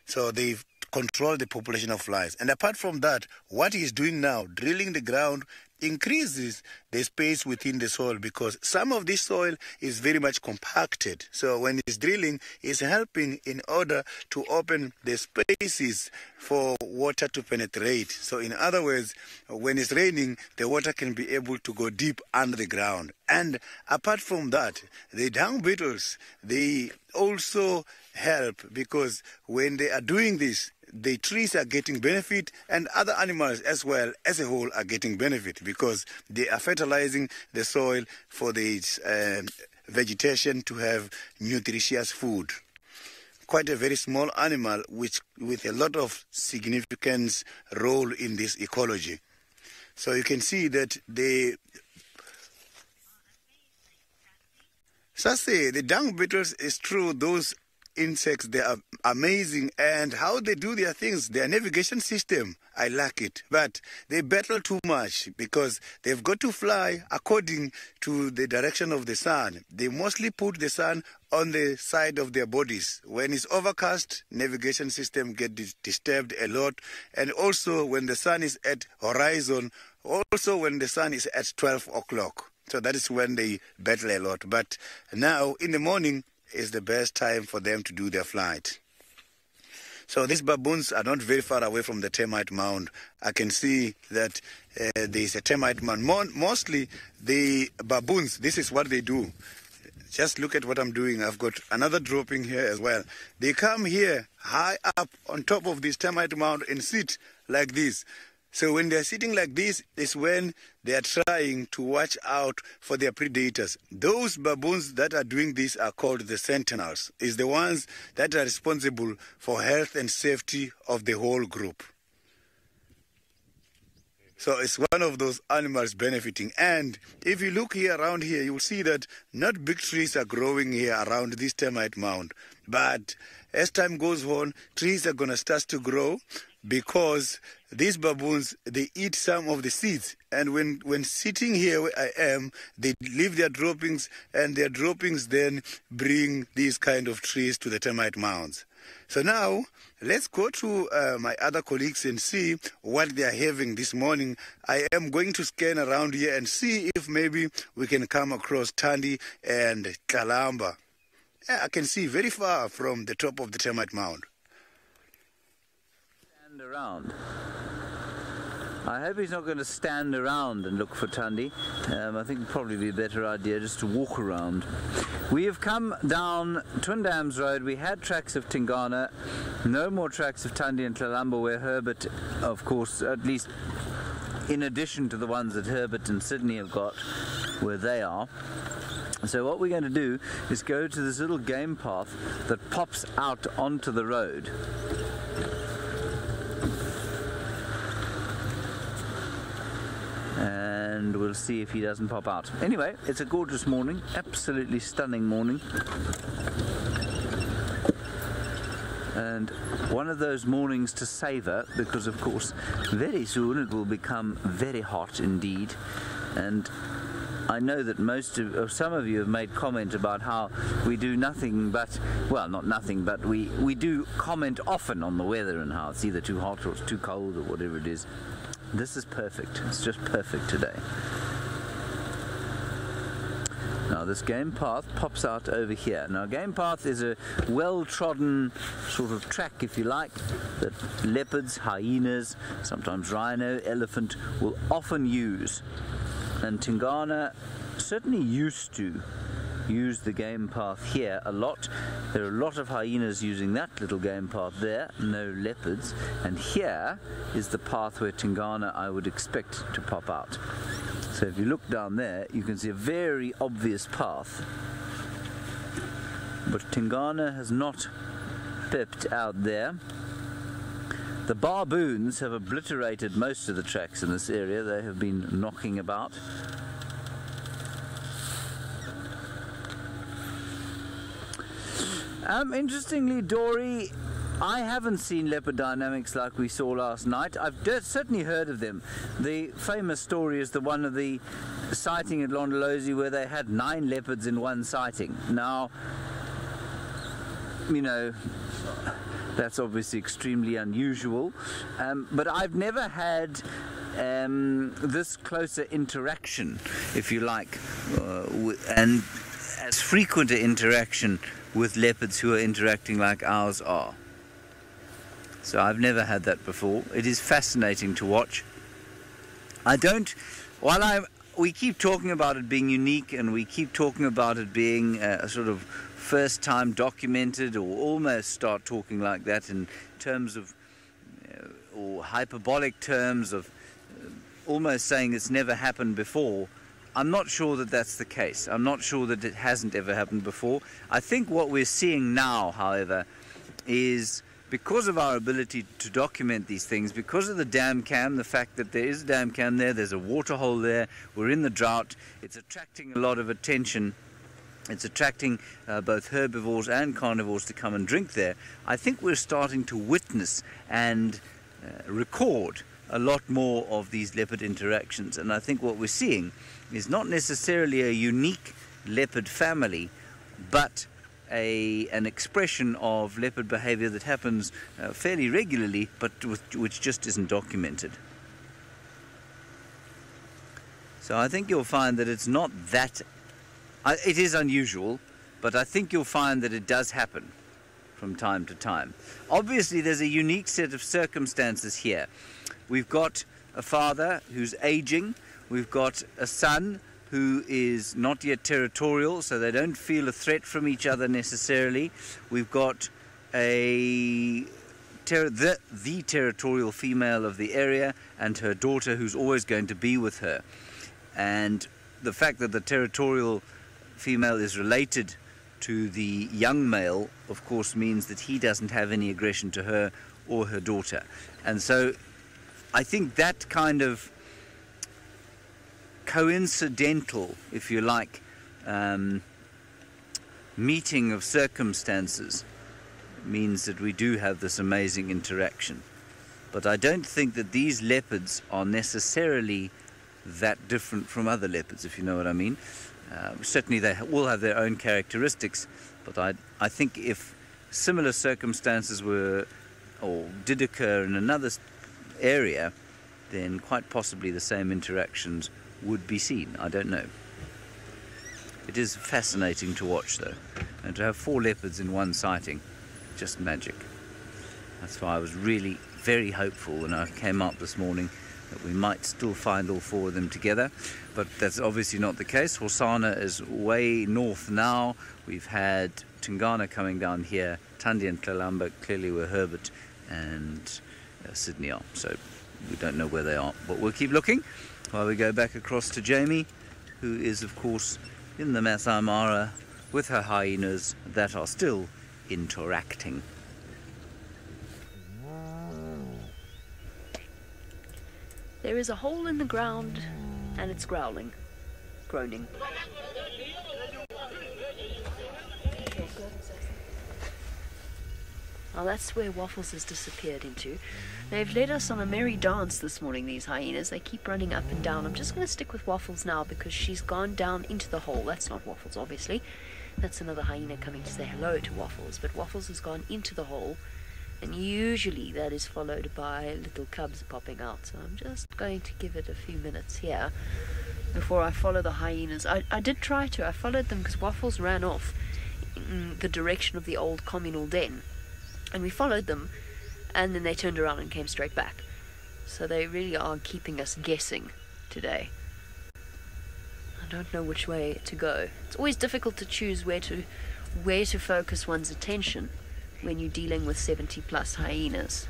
So they control the population of flies. And apart from that, what he is doing now, drilling the ground, increases the space within the soil because some of this soil is very much compacted. So when it's drilling, it's helping in order to open the spaces for water to penetrate. So in other words, when it's raining, the water can be able to go deep under the ground. And apart from that, the dung beetles, they also help because when they are doing this, the trees are getting benefit and other animals as well as a whole are getting benefit because they are fertilizing the soil for the vegetation to have nutritious food. Quite a very small animal which with a lot of significant role in this ecology. So you can see that the dung beetles is true, those insects. They are amazing, and how they do their things, their navigation system, I like it. But they battle too much because they've got to fly according to the direction of the sun. They mostly put the sun on the side of their bodies. When it's overcast, navigation system get disturbed a lot. And also when the sun is at horizon, also when the sun is at 12 o'clock. So that is when they battle a lot. But now in the morning is the best time for them to do their flight. So these baboons are not very far away from the termite mound. I can see that there is a termite mound. Mostly the baboons, this is what they do. Just look at what I'm doing. I've got another dropping here as well. They come here high up on top of this termite mound and sit like this. So when they're sitting like this is when they are trying to watch out for their predators. Those baboons that are doing this are called the sentinels. It's the ones that are responsible for health and safety of the whole group. So it's one of those animals benefiting. And if you look here around here, you'll see that not big trees are growing here around this termite mound. But as time goes on, trees are going to start to grow because these baboons, they eat some of the seeds. And when sitting here where I am, they leave their droppings, and their droppings then bring these kind of trees to the termite mounds. So now, let's go to my other colleagues and see what they are having this morning. I am going to scan around here and see if maybe we can come across Thandi and Kalamba. Yeah, I can see very far from the top of the termite mound. Stand around. I hope he's not going to stand around and look for Thandi. I think it'd probably be a better idea just to walk around. We have come down Twin Dams Road. We had tracks of Tingana, no more tracks of Thandi and Kalamba, where Herbert, of course, at least in addition to the ones that Herbert and Sydney have got, where they are. So what we're going to do is go to this little game path that pops out onto the road. And we'll see if he doesn't pop out. Anyway, it's a gorgeous morning, absolutely stunning morning. And one of those mornings to savour, because of course very soon it will become very hot indeed. And I know that some of you have made comment about how we do nothing but, well, not nothing, but we do comment often on the weather and how it's either too hot or it's too cold or whatever it is. This is perfect. It's just perfect today. Now this game path pops out over here. Now game path is a well-trodden sort of track, if you like, that leopards, hyenas, sometimes rhino, elephant will often use. And Tingana certainly used to use the game path here a lot. There are a lot of hyenas using that little game path there, no leopards. And here is the path where Tingana I would expect to pop out. So if you look down there, you can see a very obvious path. But Tingana has not pepped out there. The baboons have obliterated most of the tracks in this area. They have been knocking about. Interestingly, Dory, I haven't seen leopard dynamics like we saw last night. I've certainly heard of them. The famous story is the one of the sighting at Londolozi where they had 9 leopards in one sighting. Now, you know, that's obviously extremely unusual, but I've never had this closer interaction, if you like, and as frequent an interaction with leopards who are interacting like ours are. So I've never had that before. It is fascinating to watch. We keep talking about it being unique, and we keep talking about it being a sort of first time documented, or almost start talking like that in terms of, or hyperbolic terms of almost saying it's never happened before. I'm not sure that that's the case. I'm not sure that it hasn't ever happened before. I think what we're seeing now, however, is because of our ability to document these things, because of the dam cam, the fact that there is a dam cam there, there's a water hole there, we're in the drought, it's attracting a lot of attention. It's attracting both herbivores and carnivores to come and drink there. I think we're starting to witness and record a lot more of these leopard interactions, and I think what we're seeing is not necessarily a unique leopard family, but an expression of leopard behavior that happens fairly regularly, but which just isn't documented. So I think you'll find that it's not that, it is unusual, but I think you'll find that it does happen from time to time. Obviously there's a unique set of circumstances here. We've got a father who's aging, we've got a son who is not yet territorial, so they don't feel a threat from each other necessarily. We've got the territorial female of the area and her daughter who's always going to be with her. And the fact that the territorial female is related to the young male, of course, means that he doesn't have any aggression to her or her daughter. And so I think that kind of coincidental, if you like, meeting of circumstances means that we do have this amazing interaction. But I don't think that these leopards are necessarily that different from other leopards, if you know what I mean. Certainly they all have their own characteristics, but I think if similar circumstances were or did occur in another area, then quite possibly the same interactions would be seen. I don't know. It is fascinating to watch though, and to have 4 leopards in one sighting, just magic. That's why I was really very hopeful when I came up this morning that we might still find all 4 of them together, but that's obviously not the case. Horsana is way north now. We've had Tungana coming down here. Tandi and Tlalamba clearly were Herbert and Sydney are, so we don't know where they are, but we'll keep looking while we go back across to Jamie, who is of course in the Masai Mara with her hyenas that are still interacting. There is a hole in the ground and it's growling, groaning. Well, that's where Waffles has disappeared into. They've led us on a merry dance this morning, these hyenas. They keep running up and down. I'm just going to stick with Waffles now because she's gone down into the hole. That's not Waffles, obviously. That's another hyena coming to say hello to Waffles. But Waffles has gone into the hole, and usually that is followed by little cubs popping out. So I'm just going to give it a few minutes here before I follow the hyenas. I did try to. I followed them because Waffles ran off in the direction of the old communal den. And we followed them, and then they turned around and came straight back. So they really are keeping us guessing today. I don't know which way to go. It's always difficult to choose where to focus one's attention when you're dealing with 70 plus hyenas.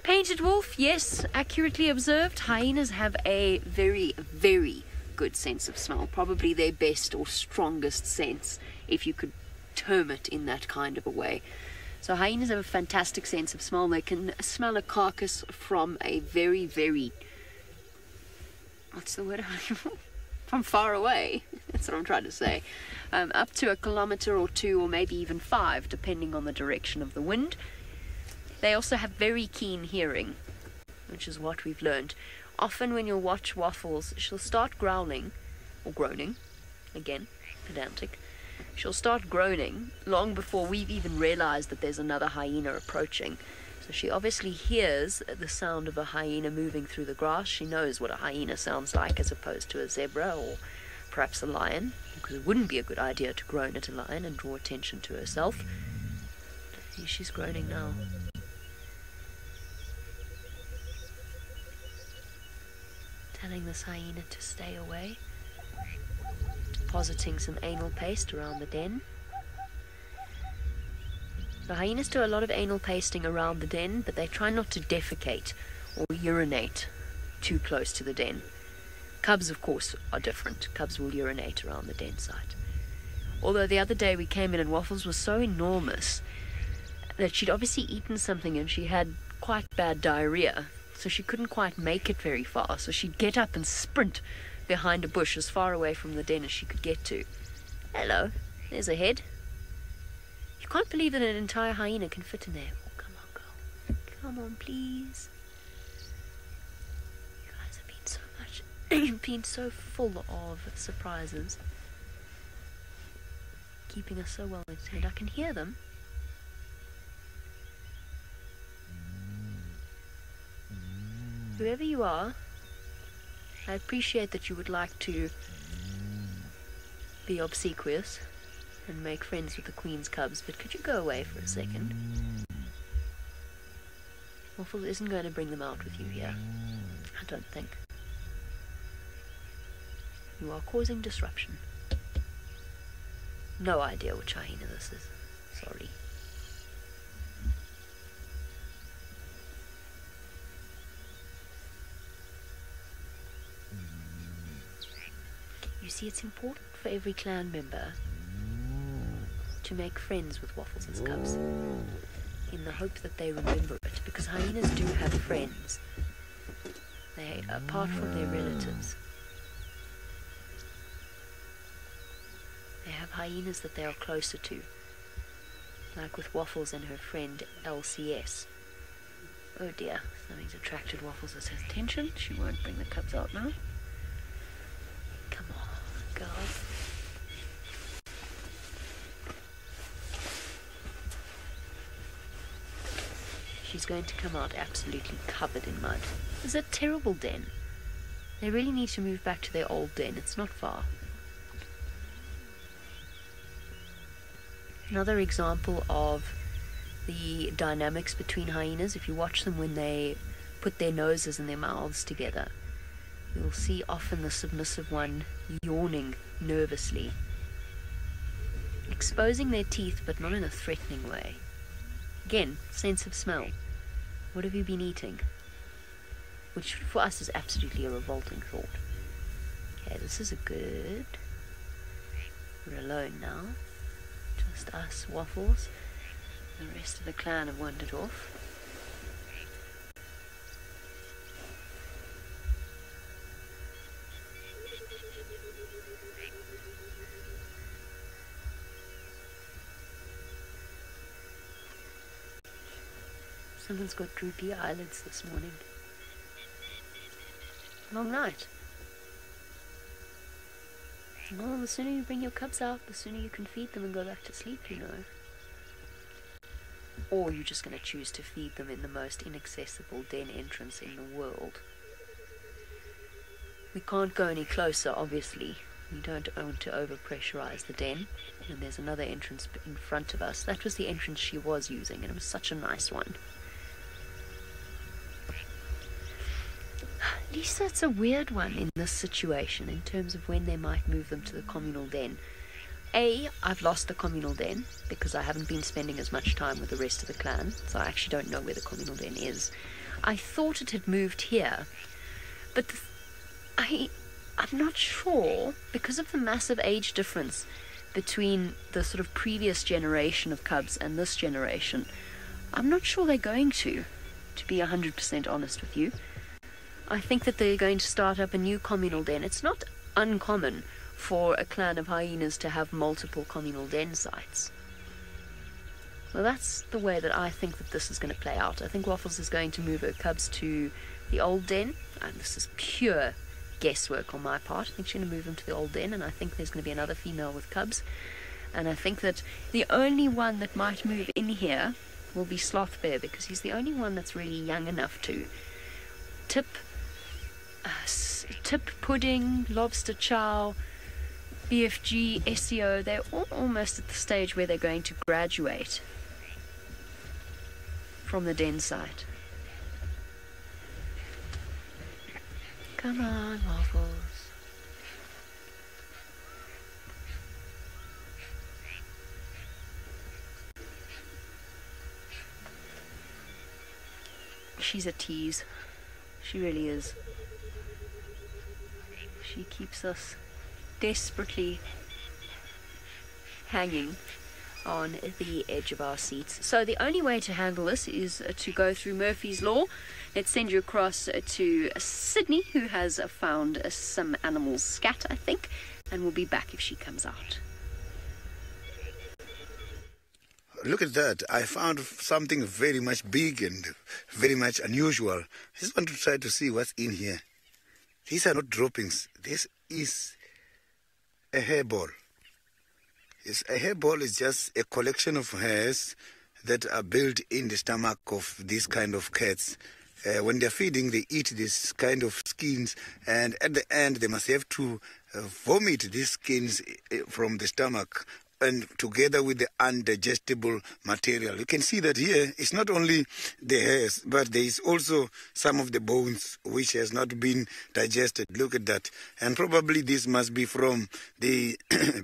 Painted wolf, yes, accurately observed. Hyenas have a very, very good sense of smell, probably their best or strongest sense, if you could term it in that kind of a way. So hyenas have a fantastic sense of smell. They can smell a carcass from a very, very, what's the word? From far away. That's what I'm trying to say. Up to 1 kilometer or 2, or maybe even 5, depending on the direction of the wind. They also have very keen hearing, which is what we've learned. Often when you'll watch Waffles, she'll start growling, or groaning, again, pedantic. She'll start groaning long before we've even realized that there's another hyena approaching. So she obviously hears the sound of a hyena moving through the grass. She knows what a hyena sounds like as opposed to a zebra or perhaps a lion, because it wouldn't be a good idea to groan at a lion and draw attention to herself. Here she's groaning now. Telling this hyena to stay away. Depositing some anal paste around the den. The hyenas do a lot of anal pasting around the den, but they try not to defecate or urinate too close to the den. Cubs, of course, are different. Cubs will urinate around the den site. Although the other day we came in and Waffles was so enormous that she'd obviously eaten something and she had quite bad diarrhea. so she couldn't quite make it very far. So she'd get up and sprint behind a bush as far away from the den as she could get to. Hello, there's a head. You can't believe that an entire hyena can fit in there. Oh, come on, girl. Come on, please. You guys have been so much, you've been so full of surprises. Keeping us so well entertained. I can hear them. Whoever you are, I appreciate that you would like to be obsequious and make friends with the Queen's cubs, but could you go away for a second? Waffles isn't going to bring them out with you here. I don't think. You are causing disruption. No idea which hyena this is. Sorry. You see, it's important for every clan member to make friends with Waffles and cubs in the hope that they remember it, because hyenas do have friends. They, apart from their relatives, they have hyenas that they are closer to, like with Waffles and her friend LCS. Oh dear, something's attracted Waffles' attention. She won't bring the cubs out now. Come on, girl. She's going to come out absolutely covered in mud. It's a terrible den. They really need to move back to their old den. It's not far. Another example of the dynamics between hyenas, if you watch them when they put their noses and their mouths together, you'll see often the submissive one yawning nervously, exposing their teeth, but not in a threatening way. Again, sense of smell. What have you been eating? Which for us is absolutely a revolting thought. Okay, this is a good. We're alone now. Just us, Waffles. The rest of the clan have wandered off. Someone's got droopy eyelids this morning. Long night. Well, the sooner you bring your cubs out, the sooner you can feed them and go back to sleep, you know. Or you're just going to choose to feed them in the most inaccessible den entrance in the world. We can't go any closer, obviously. We don't want to overpressurize the den. And there's another entrance in front of us. That was the entrance she was using, and it was such a nice one. Lisa, it's a weird one in this situation in terms of when they might move them to the communal den. I've lost the communal den because I haven't been spending as much time with the rest of the clan, so I actually don't know where the communal den is. I thought it had moved here, but I'm not sure, because of the massive age difference between the sort of previous generation of cubs and this generation. I'm not sure they're going to be 100% honest with you. I think that they're going to start up a new communal den. It's not uncommon for a clan of hyenas to have multiple communal den sites. Well, that's the way that I think that this is going to play out. I think Waffles is going to move her cubs to the old den, and this is pure guesswork on my part. I think she's going to move them to the old den, and I think there's going to be another female with cubs. And I think that the only one that might move in here will be Sloth Bear, because he's the only one that's really young enough to. Tip, Pudding, Lobster Chow, BFG, SEO, they're all almost at the stage where they're going to graduate from the den site. Come on, Waffles. She's a tease. She really is. She keeps us desperately hanging on the edge of our seats. So the only way to handle this is to go through Murphy's Law. Let's send you across to Sydney, who has found some animals scat, I think, and we'll be back if she comes out. Look at that. I found something very much big and very much unusual. I just want to try to see what's in here. These are not droppings. This is a hairball. Yes, a hairball is just a collection of hairs that are built in the stomach of these kind of cats. When they're feeding, they eat this kind of skins, and at the end they must have to vomit these skins from the stomach, and together with the undigestible material. You can see that here it's not only the hairs, but there is also some of the bones which has not been digested. Look at that. And probably this must be from the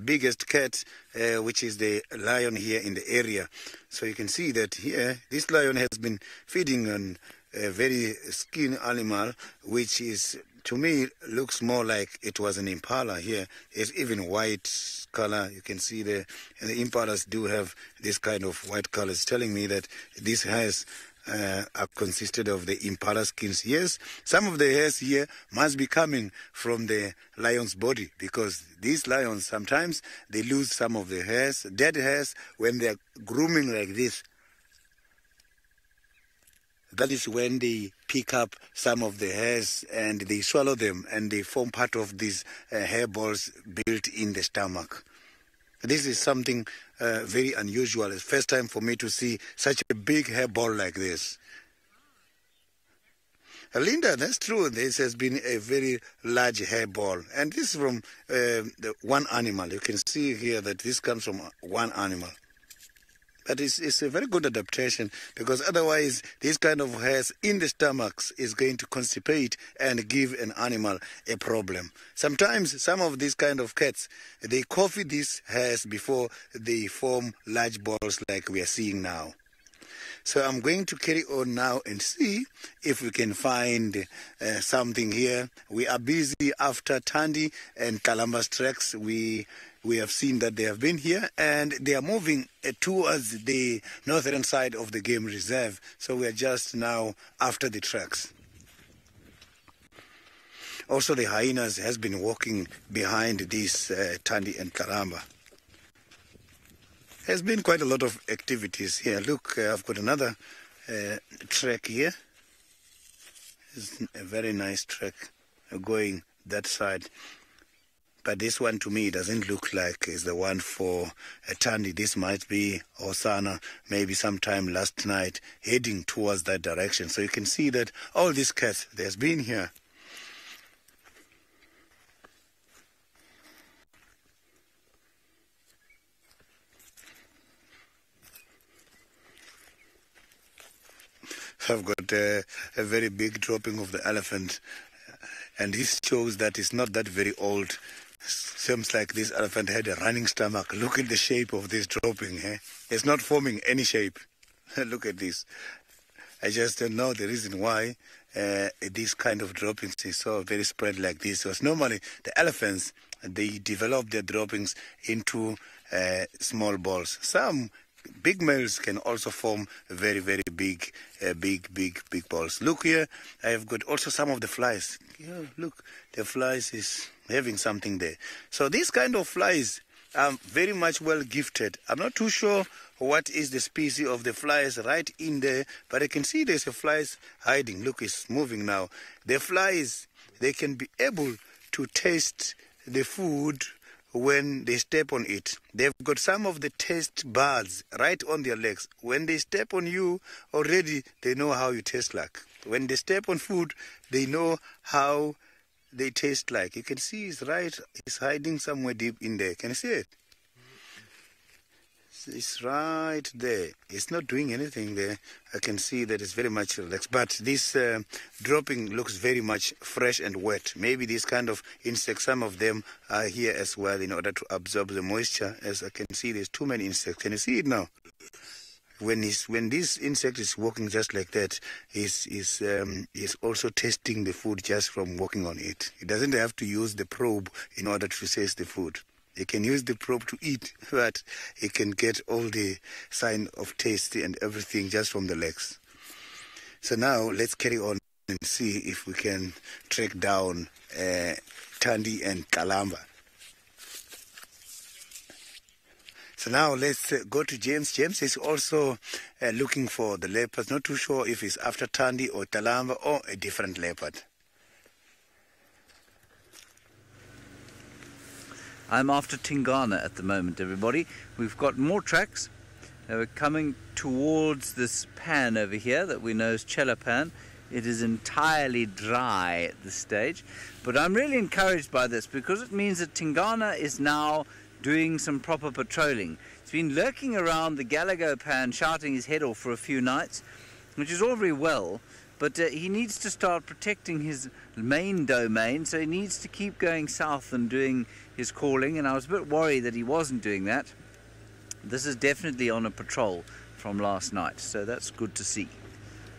biggest cat, which is the lion here in the area. So you can see that here this lion has been feeding on a very skin animal, which is, to me, looks more like it was an impala here. It's even white color. You can see and the impalas do have this kind of white color. It's telling me that these hairs are consisted of the impala skins. Yes, some of the hairs here must be coming from the lion's body, because these lions, sometimes they lose some of the hairs, dead hairs, when they're grooming like this. That is when they pick up some of the hairs and they swallow them, and they form part of these hairballs built in the stomach. This is something very unusual. It's the first time for me to see such a big hairball like this. Linda, that's true. This has been a very large hairball. And this is from the one animal. You can see here that this comes from one animal. But it's a very good adaptation, because otherwise this kind of hairs in the stomachs is going to constipate and give an animal a problem. Sometimes some of these kind of cats, they coffee these hairs before they form large balls like we are seeing now. So I'm going to carry on now and see if we can find something here. We are busy after Tandy and Kalamba's tracks. We have seen that they have been here, and they are moving towards the northern side of the game reserve. So we are just now after the tracks. Also, the hyenas has been walking behind this Tandy and Kalamba. There's been quite a lot of activities here. Look, I've got another track here. It's a very nice track going that side. But this one, to me, doesn't look like is the one for Tandy. This might be Osana, maybe sometime last night, heading towards that direction. So you can see that all these cats, there's been here. I've got a very big dropping of the elephant, and this shows that it's not that very old. Seems like this elephant had a running stomach. Look at the shape of this dropping. It's not forming any shape. Look at this. I just don't know the reason why these kind of droppings is so very spread like this. Because normally the elephants, they develop their droppings into small balls. Some big males can also form very, very big balls. Look here, I have got also some of the flies. Yeah, look, the flies is having something there. So these kind of flies are very much well gifted. I'm not too sure what is the species of the flies right in there, but I can see there's a flies hiding. Look, it's moving now. The flies, they can be able to taste the food when they step on it. They've got some of the taste buds right on their legs. When they step on you, already they know how you taste like. When they step on food, they know how they taste like. You can see it's hiding somewhere deep in there. Can you see it? It's right there. It's not doing anything there. I can see that it's very much relaxed. But this dropping looks very much fresh and wet. Maybe these kind of insects, some of them are here as well in order to absorb the moisture. As I can see, there's too many insects. Can you see it now? When this insect is walking just like that, he's also tasting the food just from walking on it. He doesn't have to use the probe in order to taste the food. You can use the probe to eat, but you can get all the sign of taste and everything just from the legs. So now let's carry on and see if we can track down Thandi and Kalamba. So now let's go to James. James is also looking for the leopards. Not too sure if it's after Thandi or Kalamba or a different leopard. I'm after Tingana at the moment, everybody. We've got more tracks. We're coming towards this pan over here that we know is Chelapan. It is entirely dry at this stage. But I'm really encouraged by this because it means that Tingana is now doing some proper patrolling. He's been lurking around the Galago pan, shouting his head off for a few nights, which is all very well. But he needs to start protecting his main domain, so he needs to keep going south and doing his calling, and I was a bit worried that he wasn't doing that. This is definitely on a patrol from last night, so that's good to see.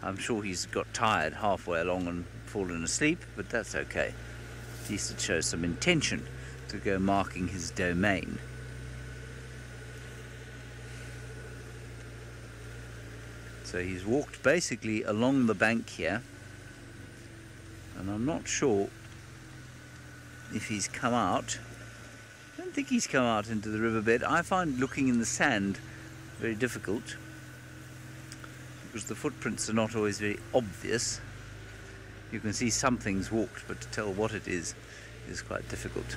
I'm sure he's got tired halfway along and fallen asleep, but that's okay. At least it shows some intention to go marking his domain. So he's walked basically along the bank here, and I'm not sure if he's come out. I don't think he's come out into the riverbed. I find looking in the sand very difficult because the footprints are not always very obvious. You can see something's walked, but to tell what it is quite difficult.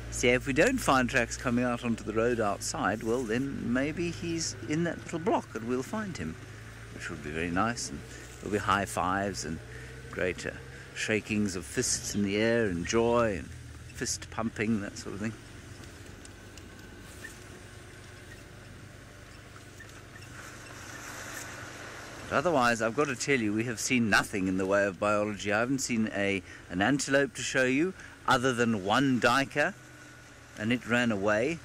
So if we don't find tracks coming out onto the road outside, well then maybe he's in that little block and we'll find him, which would be very nice, and there'll be high fives and great shakings of fists in the air and joy and fist pumping, that sort of thing. But otherwise, I've got to tell you, we have seen nothing in the way of biology. I haven't seen an antelope to show you, other than one duiker, and it ran away.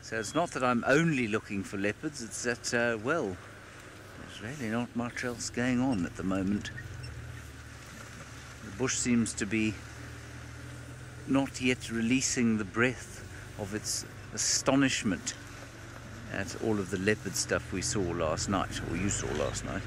So it's not that I'm only looking for leopards, it's that, well, there's really not much else going on at the moment. The bush seems to be not yet releasing the breath of its astonishment at all of the leopard stuff we saw last night, or you saw last night.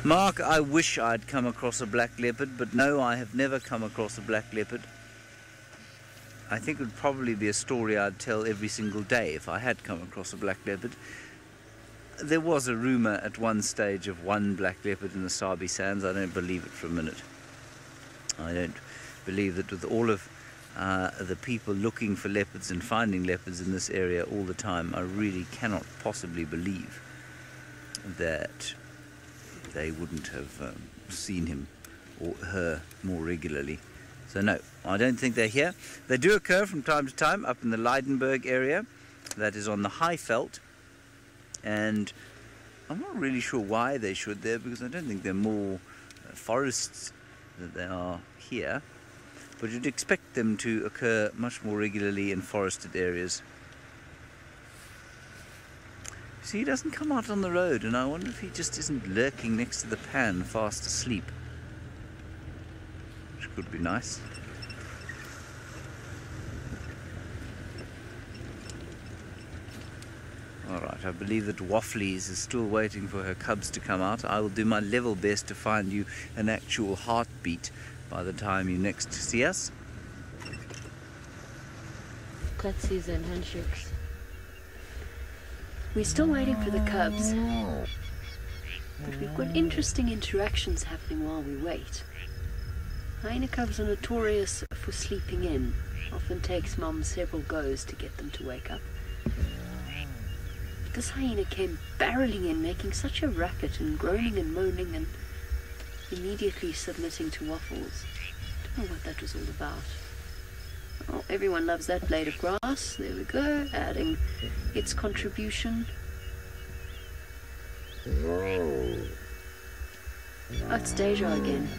Mark, I wish I'd come across a black leopard, but no, I have never come across a black leopard. I think it would probably be a story I'd tell every single day if I had come across a black leopard. There was a rumour at one stage of one black leopard in the Sabi Sands. I don't believe it for a minute. I don't believe that with all of the people looking for leopards and finding leopards in this area all the time, I really cannot possibly believe that they wouldn't have seen him or her more regularly. So no, I don't think they're here. They do occur from time to time up in the Leidenberg area, that is on the Highveld, and I'm not really sure why they should there, because I don't think they're more forests than they are here, but you'd expect them to occur much more regularly in forested areas. See, he doesn't come out on the road, and I wonder if he just isn't lurking next to the pan fast asleep, which could be nice. Alright, I believe that Wafflies is still waiting for her cubs to come out. I will do my level best to find you an actual heartbeat by the time you next see us. Cutsies and handshakes. We're still waiting for the cubs, but we've got interesting interactions happening while we wait. Hyena cubs are notorious for sleeping in. Often takes mum several goes to get them to wake up. This hyena came barreling in, making such a racket and groaning and moaning and immediately submitting to Waffles. Don't know what that was all about. Oh, everyone loves that blade of grass. There we go, adding its contribution. Oh, it's Deja again.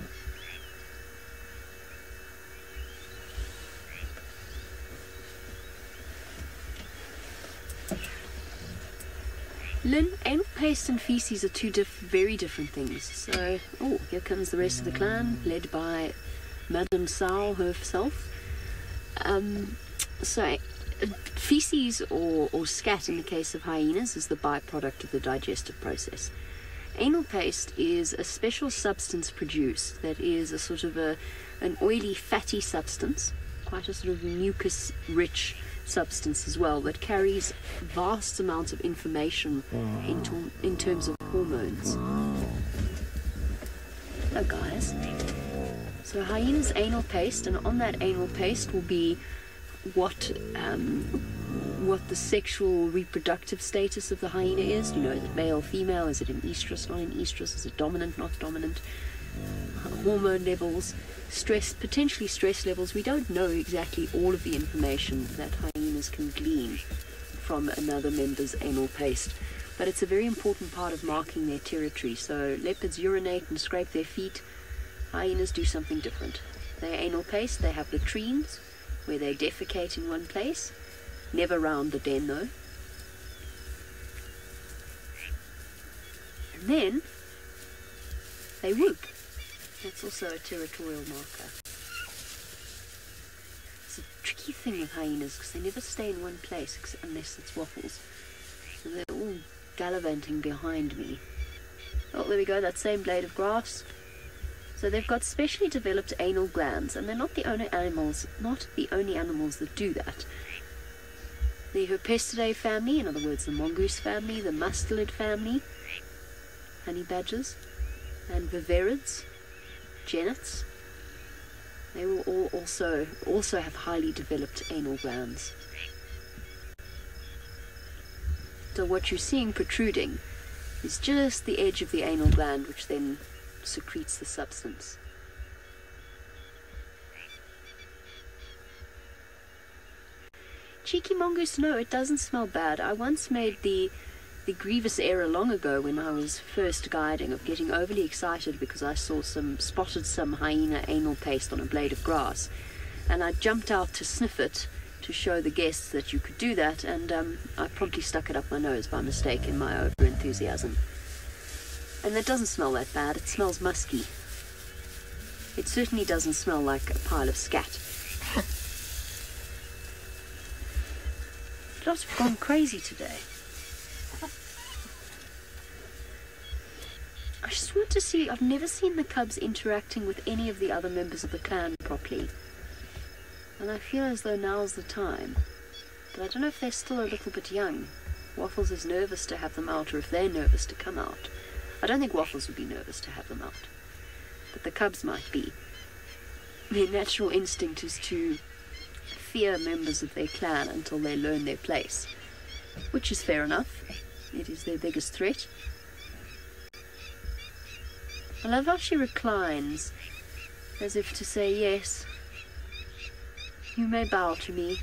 Lynn, anal paste and feces are two very different things. So, oh, here comes the rest of the clan, led by Madame Sow herself. Feces or scat in the case of hyenas is the byproduct of the digestive process. Anal paste is a special substance produced that is a sort of an oily, fatty substance, quite a sort of mucus-rich substance as well, that carries vast amounts of information in terms of hormones. Hello guys. So hyena's anal paste, and on that anal paste will be what the sexual reproductive status of the hyena is. You know, is it male, female, is it in estrus, not in estrus, is it dominant, not dominant, hormone levels, potentially stress levels. We don't know exactly all of the information that hyenas can glean from another member's anal paste, but it's a very important part of marking their territory. So leopards urinate and scrape their feet. Hyenas do something different. Their anal paste, they have latrines where they defecate in one place, never round the den though. And then they whoop. That's also a territorial marker. It's a tricky thing with hyenas because they never stay in one place unless it's Waffles. So they're all gallivanting behind me. Oh, there we go, that same blade of grass. So they've got specially developed anal glands, and they're not the only animals that do that. The Herpestidae family, in other words the mongoose family, the mustelid family, honey badgers, and viverids, genets, they will all also have highly developed anal glands. So what you're seeing protruding is just the edge of the anal gland, which then secretes the substance. Cheeky mongoose, no, it doesn't smell bad. I once made the grievous error long ago when I was first guiding of getting overly excited because I spotted some hyena anal paste on a blade of grass, and I jumped out to sniff it to show the guests that you could do that, and I promptly stuck it up my nose by mistake in my over-enthusiasm. And it doesn't smell that bad, it smells musky. It certainly doesn't smell like a pile of scat. Lots have gone crazy today. I just want to see, I've never seen the cubs interacting with any of the other members of the clan properly. And I feel as though now's the time. But I don't know if they're still a little bit young. Waffles is nervous to have them out, or if they're nervous to come out. I don't think Waffles would be nervous to have them out. But the cubs might be. Their natural instinct is to fear members of their clan until they learn their place. Which is fair enough. It is their biggest threat. I love how she reclines, as if to say, yes, you may bow to me.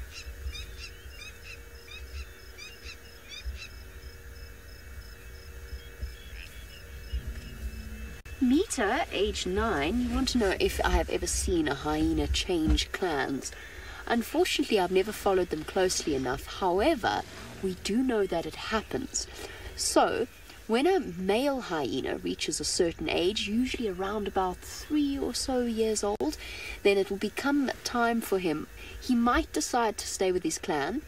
Mita, age 9, you want to know if I have ever seen a hyena change clans. Unfortunately, I've never followed them closely enough. However, we do know that it happens. So, when a male hyena reaches a certain age, usually around about 3 or so years old, then it will become time for him. He might decide to stay with his clan,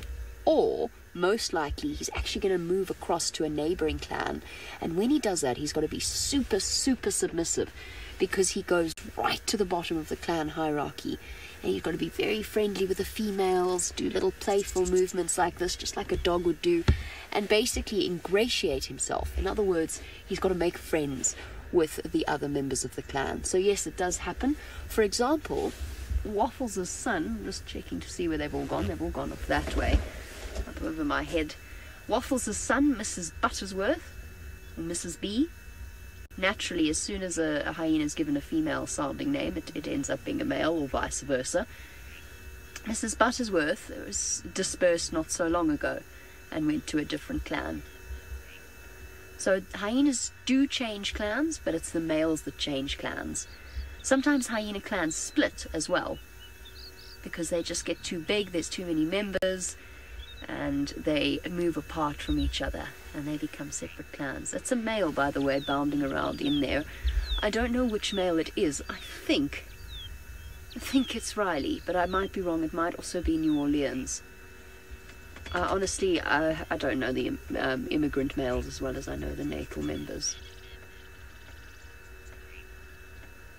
or most likely he's actually going to move across to a neighboring clan. And when he does that, he's got to be super, super submissive, because he goes right to the bottom of the clan hierarchy. And you've got to be very friendly with the females, do little playful movements like this, just like a dog would do, and basically ingratiate himself. In other words, he's got to make friends with the other members of the clan. So yes, it does happen. For example, Waffles' son, just checking to see where they've all gone off that way, up over my head. Waffles' son, Mrs. Buttersworth, or Mrs. B, naturally, as soon as a hyena is given a female-sounding name, it ends up being a male, or vice versa. Mrs. Buttersworth was dispersed not so long ago and went to a different clan. So hyenas do change clans, but it's the males that change clans. Sometimes hyena clans split as well, because they just get too big, there's too many members, and they move apart from each other. and they become separate clans. That's a male, by the way, bounding around in there. I don't know which male it is. I think it's Riley, but I might be wrong. It might also be New Orleans. Honestly, I don't know the immigrant males as well as I know the natal members.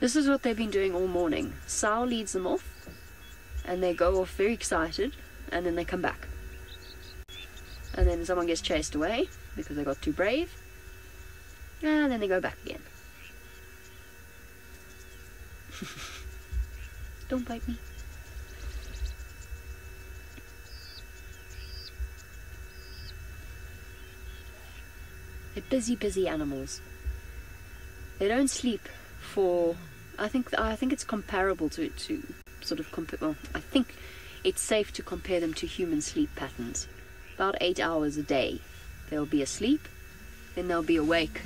This is what they've been doing all morning. Sal leads them off, and they go off very excited, and then they come back. And then someone gets chased away because they got too brave, and then they go back again. Don't bite me. They're busy, busy animals. They don't sleep for... I think it's comparable to sort of compare. Well, I think it's safe to compare them to human sleep patterns. About 8 hours a day. They'll be asleep, then they'll be awake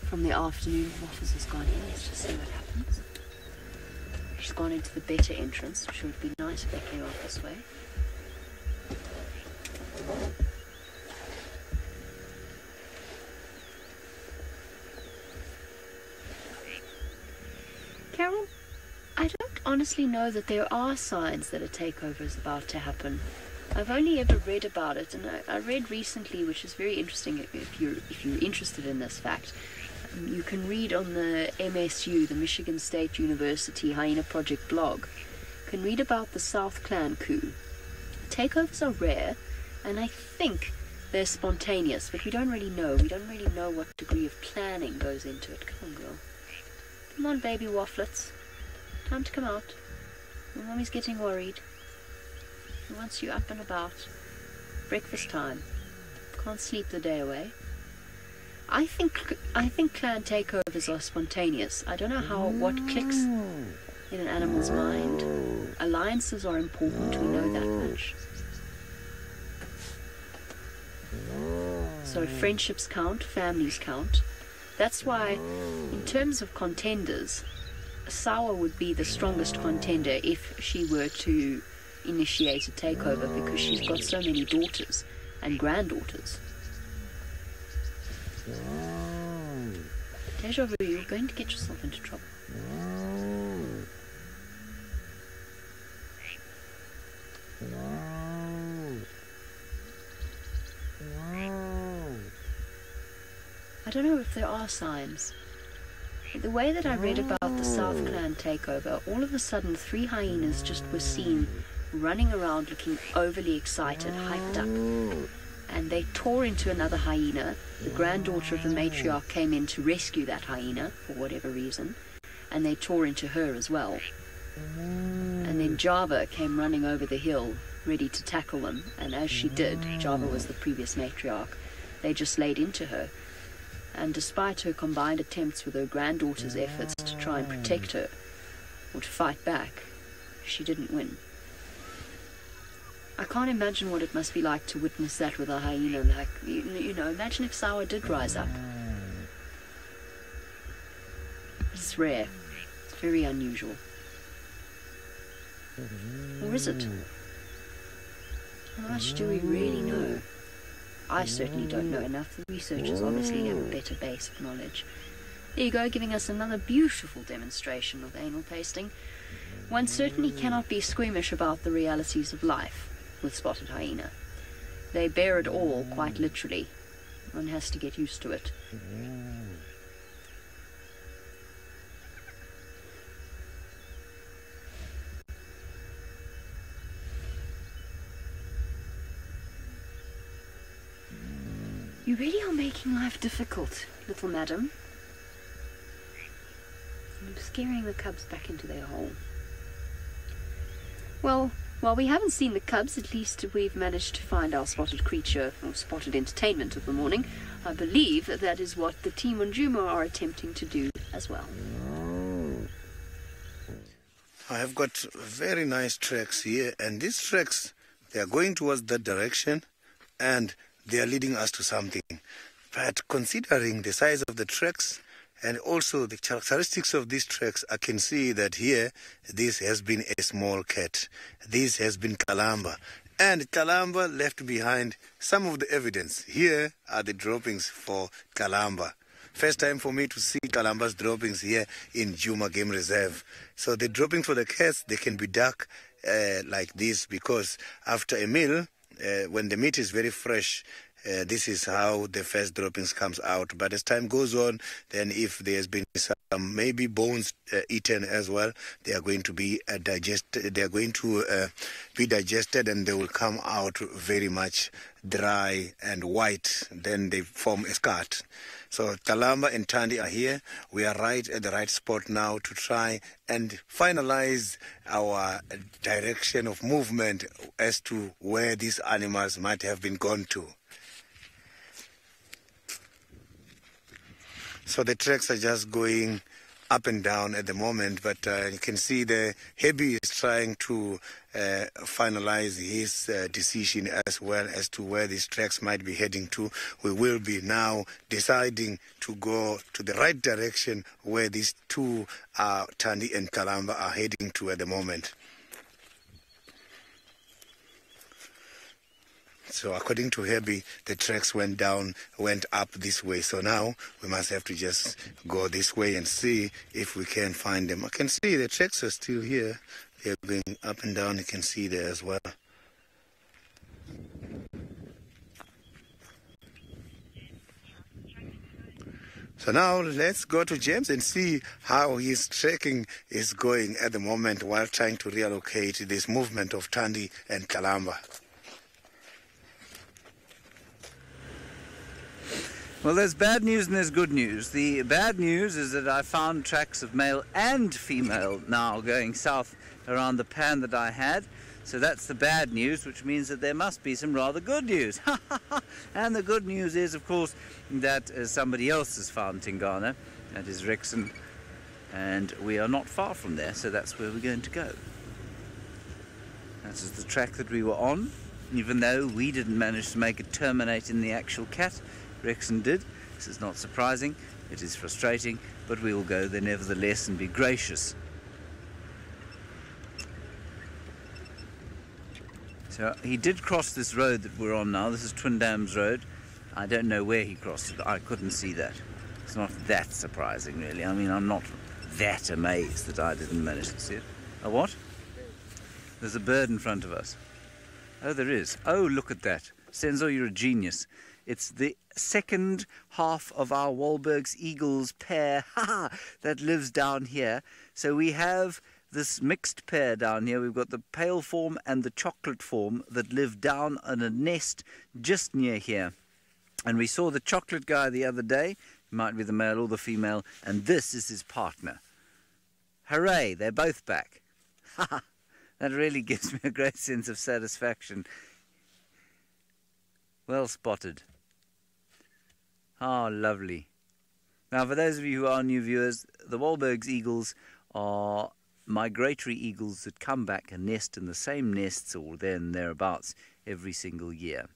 from the afternoon. Waffles has gone in. Let's just see what happens. She's gone into the better entrance. I'm sure it'd be nice if they came out this way. Carol, I don't honestly know that there are signs that a takeover is about to happen. I've only ever read about it, and I read recently, which is very interesting if you're interested in this fact. You can read on the MSU, the Michigan State University Hyena Project blog. You can read about the South Clan coup. Takeovers are rare, and I think they're spontaneous, but we don't really know. We don't really know what degree of planning goes into it. Come on, girl. Come on, baby wafflets. Time to come out. Your mommy's getting worried. She wants you up and about. Breakfast time. Can't sleep the day away. I think clan takeovers are spontaneous. I don't know what clicks in an animal's mind. Alliances are important, we know that much. So friendships count, families count. That's why, in terms of contenders, Sawa would be the strongest contender if she were to initiate a takeover, because she's got so many daughters and granddaughters. Deja vu, you're going to get yourself into trouble. I don't know if there are signs. The way that I read about the South Clan takeover, all of a sudden 3 hyenas just were seen running around looking overly excited, hyped up. And they tore into another hyena. The granddaughter of the matriarch came in to rescue that hyena, for whatever reason. And they tore into her as well. And then Java came running over the hill, ready to tackle them. And as she did, Java was the previous matriarch, they just laid into her. And despite her combined attempts with her granddaughter's efforts to try and protect her, or to fight back, she didn't win. I can't imagine what it must be like to witness that with a hyena. Like, you know, imagine if Sawa did rise up. It's rare. It's very unusual. Or is it? How much do we really know? I certainly don't know enough. The researchers obviously have a better base of knowledge. There you go, giving us another beautiful demonstration of anal pasting. One certainly cannot be squeamish about the realities of life with spotted hyena. They bear it all, quite literally. One has to get used to it. You really are making life difficult, little madam. You're scaring the cubs back into their hole. Well, while we haven't seen the cubs, at least we've managed to find our spotted creature, or spotted entertainment of the morning. I believe that is what the team on Jumo are attempting to do as well. I have got very nice tracks here, and these tracks, they are going towards that direction, and they are leading us to something. But considering the size of the tracks and also the characteristics of these tracks, I can see that here this has been a small cat. This has been Kalamba. And Kalamba left behind some of the evidence. Here are the droppings for Kalamba. First time for me to see Kalamba's droppings here in Juma Game Reserve. So the dropping for the cats, they can be dark like this, because after a meal, when the meat is very fresh, this is how the first droppings comes out. But as time goes on, then if there's been some maybe bones eaten as well, they are going to be digested. They are going to be digested, and they will come out very much dry and white. Then they form a scut. So Kalamba and Tandi are here. We are right at the right spot now to try and finalize our direction of movement as to where these animals might have been gone to. So the tracks are just going up and down at the moment, but you can see the Hebi is trying to finalize his decision as well as to where these tracks might be heading to. We will be now deciding to go to the right direction where these two, Tandi and Kalamba, are heading to at the moment. So according to Hebi, the tracks went up this way. So now we must have to just go this way and see if we can find them. I can see the tracks are still here. They're going up and down. You can see there as well. So now let's go to James and see how his trekking is going at the moment while trying to reallocate this movement of Tandi and Kalamba. Well, there's bad news and there's good news. The bad news is that I found tracks of male and female now going south around the pan that I had. So that's the bad news, which means that there must be some rather good news. And the good news is, of course, that somebody else has found Tingana, that is Rexon, and we are not far from there, so that's where we're going to go. That is the track that we were on, even though we didn't manage to make it terminate in the actual cat. Rexon did. This is not surprising. It is frustrating, but we will go there nevertheless and be gracious. So he did cross this road that we're on now. This is Twin Dams Road. I don't know where he crossed it. I couldn't see that. It's not that surprising, really. I mean, I'm not that amazed that I didn't manage to see it. A what? There's a bird in front of us. Oh, there is. Oh, look at that. Senzo, you're a genius. It's the second half of our Wahlberg's Eagles pair that lives down here. So we have this mixed pair down here. We've got the pale form and the chocolate form that live down in a nest just near here. And we saw the chocolate guy the other day. It might be the male or the female. And this is his partner. Hooray, they're both back. That really gives me a great sense of satisfaction. Well spotted. Ah, lovely. Now, for those of you who are new viewers, the Wahlberg's eagles are migratory eagles that come back and nest in the same nests or thereabouts every single year.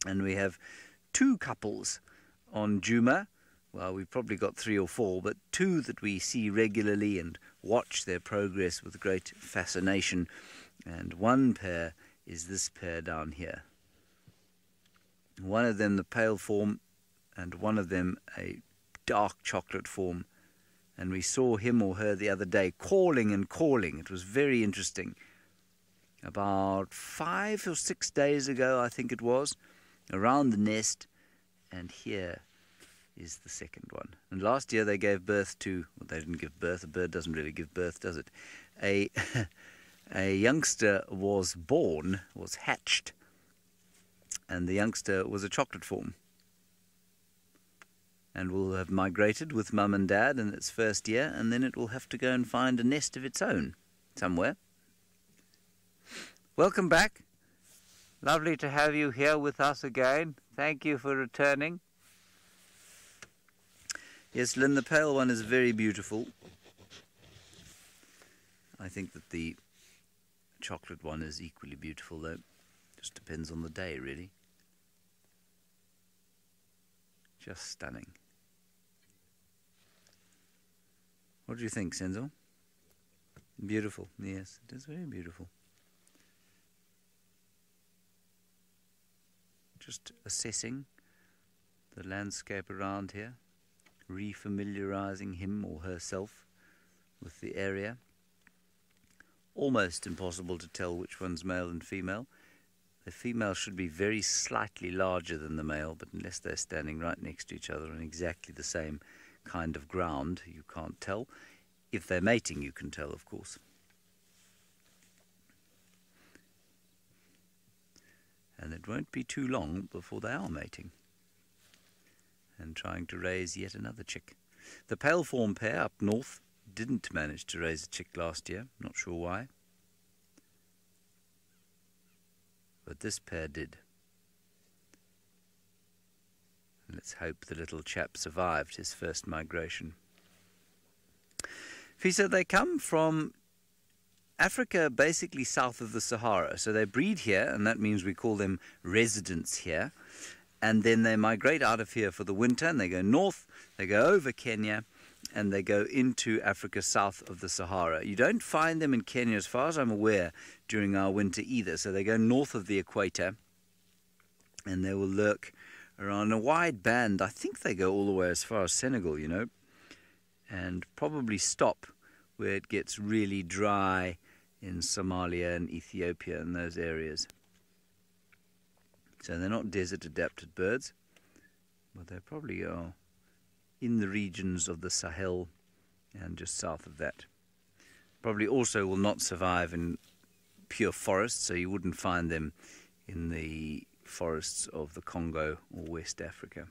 And we have two couples on Juma. Well, we've probably got 3 or 4, but 2 that we see regularly and watch their progress with great fascination. And one pair is this pair down here. One of them the pale form and one of them a dark chocolate form. And we saw him or her the other day calling and calling. It was very interesting. About 5 or 6 days ago, I think it was, around the nest. And here is the second one. And last year they gave birth to, well, they didn't give birth. A bird doesn't really give birth, does it? A youngster was born, was hatched. And the youngster was a chocolate form. And will have migrated with mum and dad in its first year, and then it will have to go and find a nest of its own somewhere. Welcome back. Lovely to have you here with us again. Thank you for returning. Yes, Lynn, the pale one is very beautiful. I think that the chocolate one is equally beautiful, though. Just depends on the day, really. Just stunning. What do you think, Senzo? Beautiful. Yes, it is very beautiful. just assessing the landscape around here, refamiliarizing him or herself with the area. Almost impossible to tell which one's male and female. The female should be very slightly larger than the male, but unless they're standing right next to each other on exactly the same kind of ground, you can't tell. If they're mating, you can tell, of course. And it won't be too long before they are mating and trying to raise yet another chick. The pale fawn pair up north didn't manage to raise a chick last year, not sure why. But this pair did. Let's hope the little chap survived his first migration. Fisa, they come from Africa, basically south of the Sahara. So they breed here, and that means we call them residents here. And then they migrate out of here for the winter, and they go north, they go over Kenya, and they go into Africa south of the Sahara. You don't find them in Kenya, as far as I'm aware, during our winter either. So they go north of the equator, and they will lurk around a wide band. I think they go all the way as far as Senegal, you know, and probably stop where it gets really dry in Somalia and Ethiopia and those areas. So they're not desert-adapted birds, but they probably are in the regions of the Sahel and just south of that. Probably also will not survive in pure forests, so you wouldn't find them in the forests of the Congo or West Africa.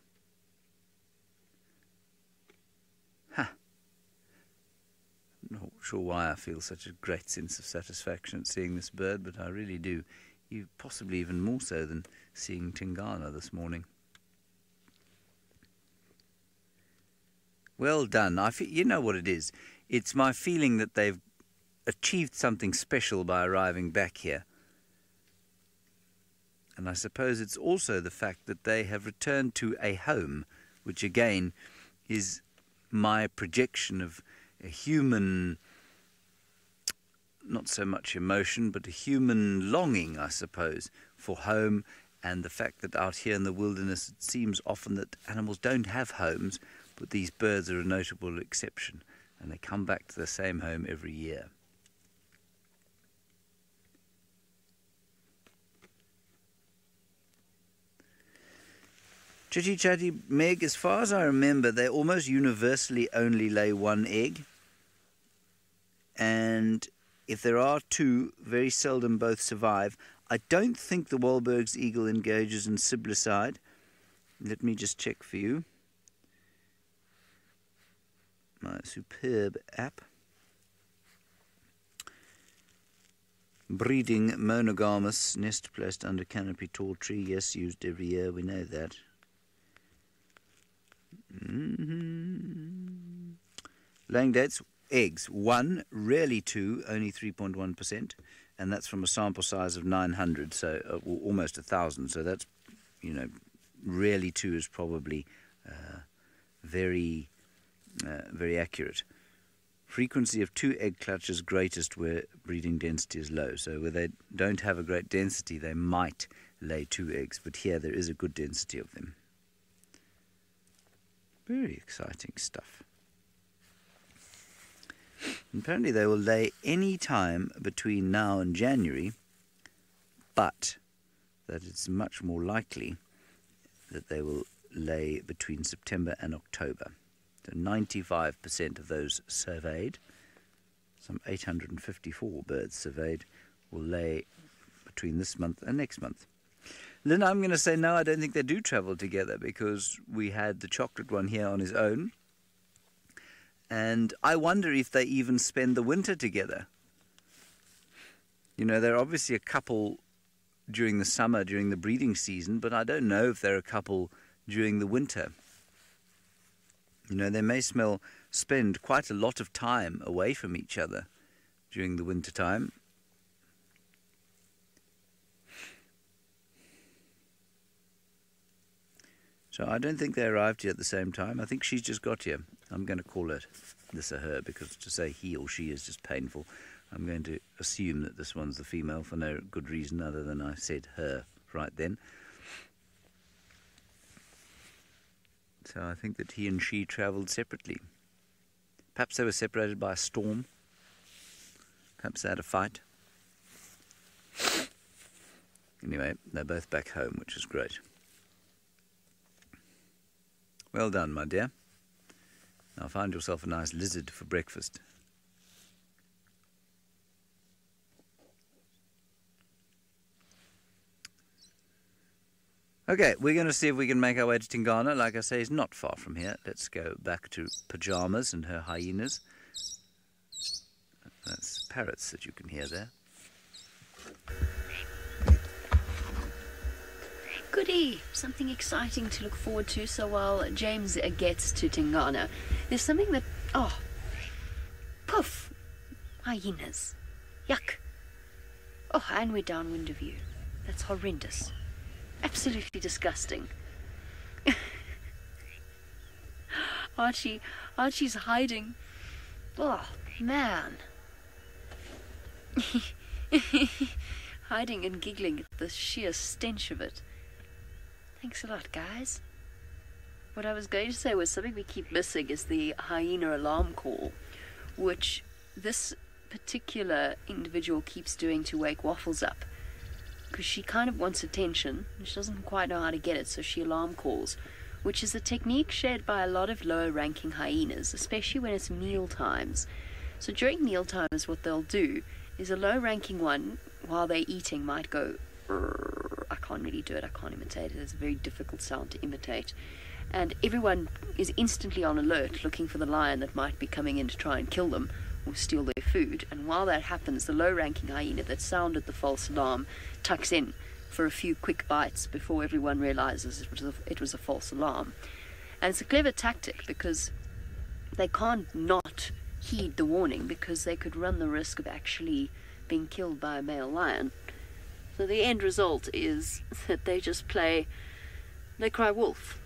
Not sure why I feel such a great sense of satisfaction at seeing this bird, but I really do. Possibly even more so than seeing Tingana this morning. Well done. You know what it is. It's my feeling that they've achieved something special by arriving back here. And I suppose it's also the fact that they have returned to a home, which again is my projection of a human, not so much emotion, but a human longing, I suppose, for home, and the fact that out here in the wilderness it seems often that animals don't have homes, but these birds are a notable exception, and they come back to the same home every year. Chitty Chatty Meg, as far as I remember, they almost universally only lay one egg. And if there are two, very seldom both survive. I don't think the Wahlberg's eagle engages in siblicide. Let me just check for you. My superb app. Breeding monogamous, nest placed under canopy tall tree. Yes, used every year, we know that. Laying dates, eggs, 1, rarely 2, only 3.1%, and that's from a sample size of 900, so almost 1,000. So that's, you know, rarely 2 is probably very accurate. Frequency of 2 egg clutches greatest where breeding density is low. So where they don't have a great density, they might lay 2 eggs, but here there is a good density of them. Very exciting stuff. Apparently they will lay any time between now and January, but that it's much more likely that they will lay between September and October. So 95% of those surveyed, some 854 birds surveyed, will lay between this month and next month. Lynn, I'm going to say no, I don't think they do travel together, because we had the chocolate one here on his own. And I wonder if they even spend the winter together. You know, they're obviously a couple during the summer, during the breeding season, but I don't know if they're a couple during the winter. You know, they may spend quite a lot of time away from each other during the winter time. So I don't think they arrived here at the same time. I think she's just got here. I'm going to call it this a her, because to say he or she is just painful. I'm going to assume that this one's the female for no good reason other than I said her right then. So I think that he and she travelled separately. Perhaps they were separated by a storm. Perhaps they had a fight. Anyway, they're both back home, which is great. Well done, my dear. Now find yourself a nice lizard for breakfast. Okay, we're going to see if we can make our way to Tingana. Like I say, it's not far from here. Let's go back to Pyjamas and her hyenas. That's parrots that you can hear there. Goody! Something exciting to look forward to. So while James gets to Tingana, there's something that... Oh! Poof! Hyenas. Yuck! Oh, and we're downwind of you. That's horrendous. Absolutely disgusting. Archie's hiding. Oh, man. Hiding and giggling at the sheer stench of it. Thanks a lot, guys. What I was going to say was something we keep missing is the hyena alarm call, which this particular individual keeps doing to wake Waffles up. Because she kind of wants attention, and she doesn't quite know how to get it, so she alarm calls, which is a technique shared by a lot of lower-ranking hyenas, especially when it's meal times. So during meal times, what they'll do is a low-ranking one, while they're eating, might go, I can't really do it, I can't imitate it, it's a very difficult sound to imitate. And everyone is instantly on alert, looking for the lion that might be coming in to try and kill them, or steal their food, and while that happens, the low-ranking hyena that sounded the false alarm tucks in for a few quick bites before everyone realizes it was a false alarm. And it's a clever tactic because they can't not heed the warning, because they could run the risk of actually being killed by a male lion. So the end result is that they just cry wolf,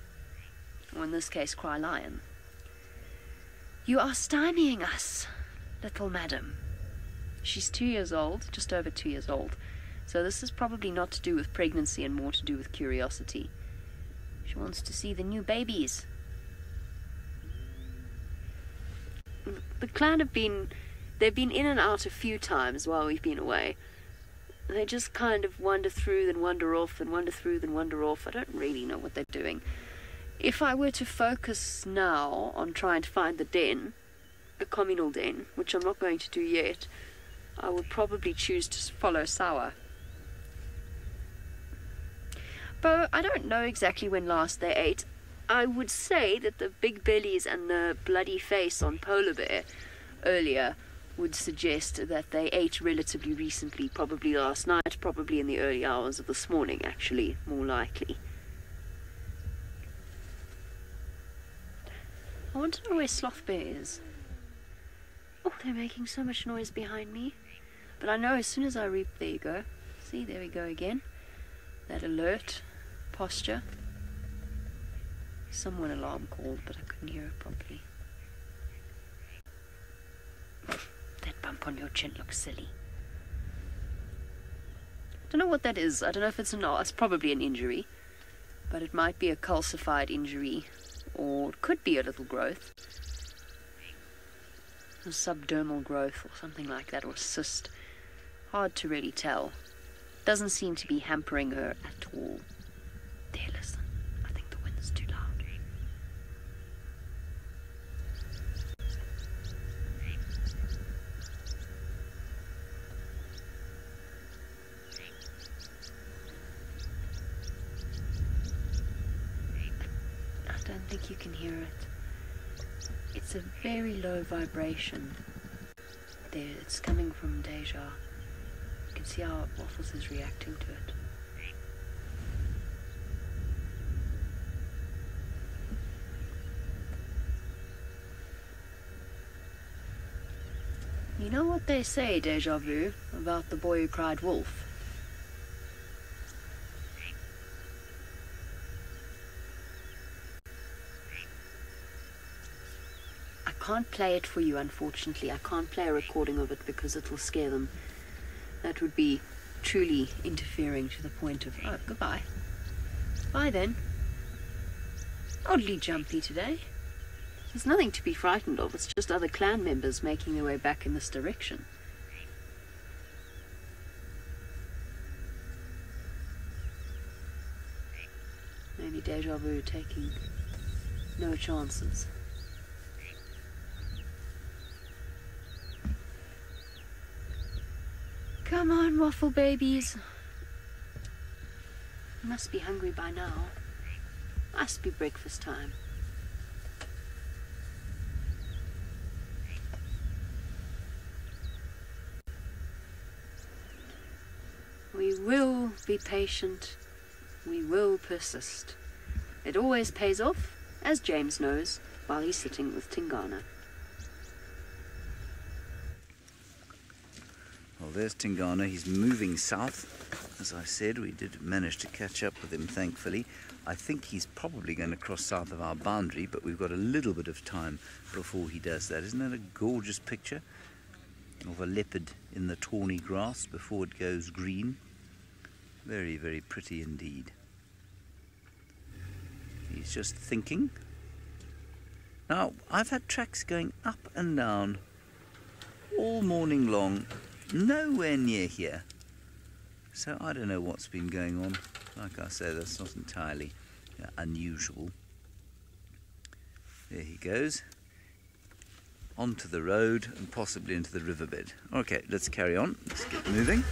or in this case cry lion. You are stymieing us, little madam. She's 2 years old, just over 2 years old. So this is probably not to do with pregnancy and more to do with curiosity. She wants to see the new babies. The clan they've been in and out a few times while we've been away. They just kind of wander through, then wander off, then wander through, then wander off. I don't really know what they're doing. If I were to focus now on trying to find the den, the communal den, which I'm not going to do yet, I would probably choose to follow Sour. But I don't know exactly when last they ate. I would say that the big bellies and the bloody face on Polar Bear earlier would suggest that they ate relatively recently, probably last night, probably in the early hours of this morning, actually, more likely. I want to know where Sloth Bear is. Oh, they're making so much noise behind me. But I know as soon as I reap... There you go. See, there we go again. That alert posture. Someone alarm called, but I couldn't hear it properly. That bump on your chin looks silly. I don't know what that is. I don't know if it's it's probably an injury. But it might be a calcified injury. Or it could be a little growth. A subdermal growth or something like that, or a cyst. Hard to really tell. Doesn't seem to be hampering her at all. There, listen. I think the wind's too loud. I don't think you can hear it. It's a very low vibration. There, it's coming from Deja. You can see how Waffles is reacting to it. You know what they say, Deja Vu, about the boy who cried wolf? I can't play it for you, unfortunately. I can't play a recording of it because it will scare them. That would be truly interfering to the point of... Oh, goodbye. Bye then. oddly jumpy today. There's nothing to be frightened of, it's just other clan members making their way back in this direction. Maybe deja vu, taking no chances. Come on, waffle babies. You must be hungry by now. Must be breakfast time. We will be patient. We will persist. It always pays off, as James knows, while he's sitting with Tingana. Well, there's Tingana. He's moving south. As I said, we did manage to catch up with him, thankfully. I think he's probably going to cross south of our boundary, but we've got a little bit of time before he does that. Isn't that a gorgeous picture of a leopard in the tawny grass before it goes green? Very, very pretty indeed. He's just thinking. Now, I've had tracks going up and down all morning long, nowhere near here. So I don't know what's been going on. Like I say, that's not entirely unusual. There he goes. Onto the road and possibly into the riverbed. Okay, let's carry on. Let's get moving.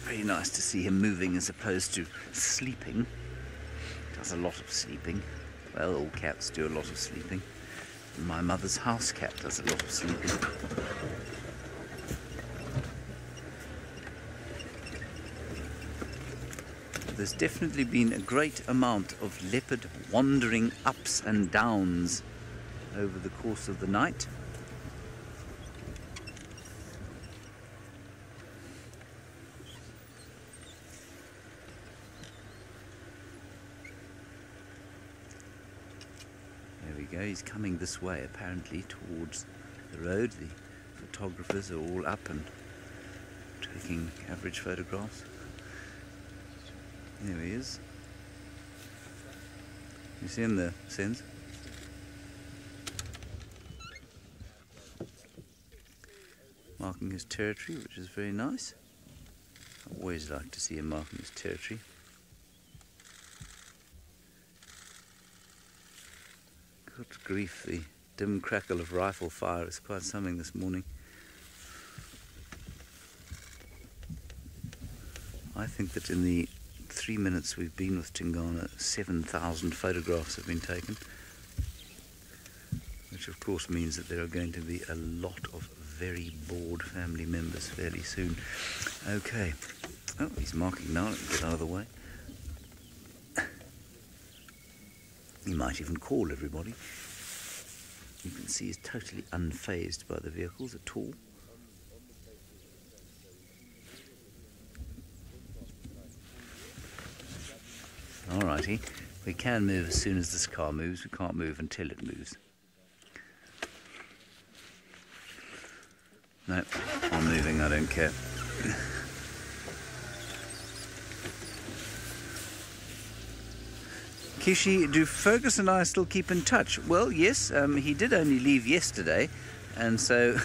Very nice to see him moving as opposed to sleeping. Does a lot of sleeping. Well, all cats do a lot of sleeping. My mother's house cat does a lot of sleeping. There's definitely been a great amount of leopard wandering ups and downs over the course of the night. There we go, he's coming this way apparently towards the road. The photographers are all up and taking average photographs. There he is. You see him there, Sens? Marking his territory, which is very nice. I always like to see him marking his territory. Good grief, the dim crackle of rifle fire is quite something this morning. I think that in the 3 minutes we've been with Tingana, 7,000 photographs have been taken, which of course means that there are going to be a lot of very bored family members fairly soon. Okay. Oh, he's marking now. Let me get out of the way. He might even call everybody. You can see he's totally unfazed by the vehicles at all. Alrighty, we can move as soon as this car moves. We can't move until it moves. No, I'm moving, I don't care. Kishi, do Fergus and I still keep in touch? Well, yes, he did only leave yesterday, and so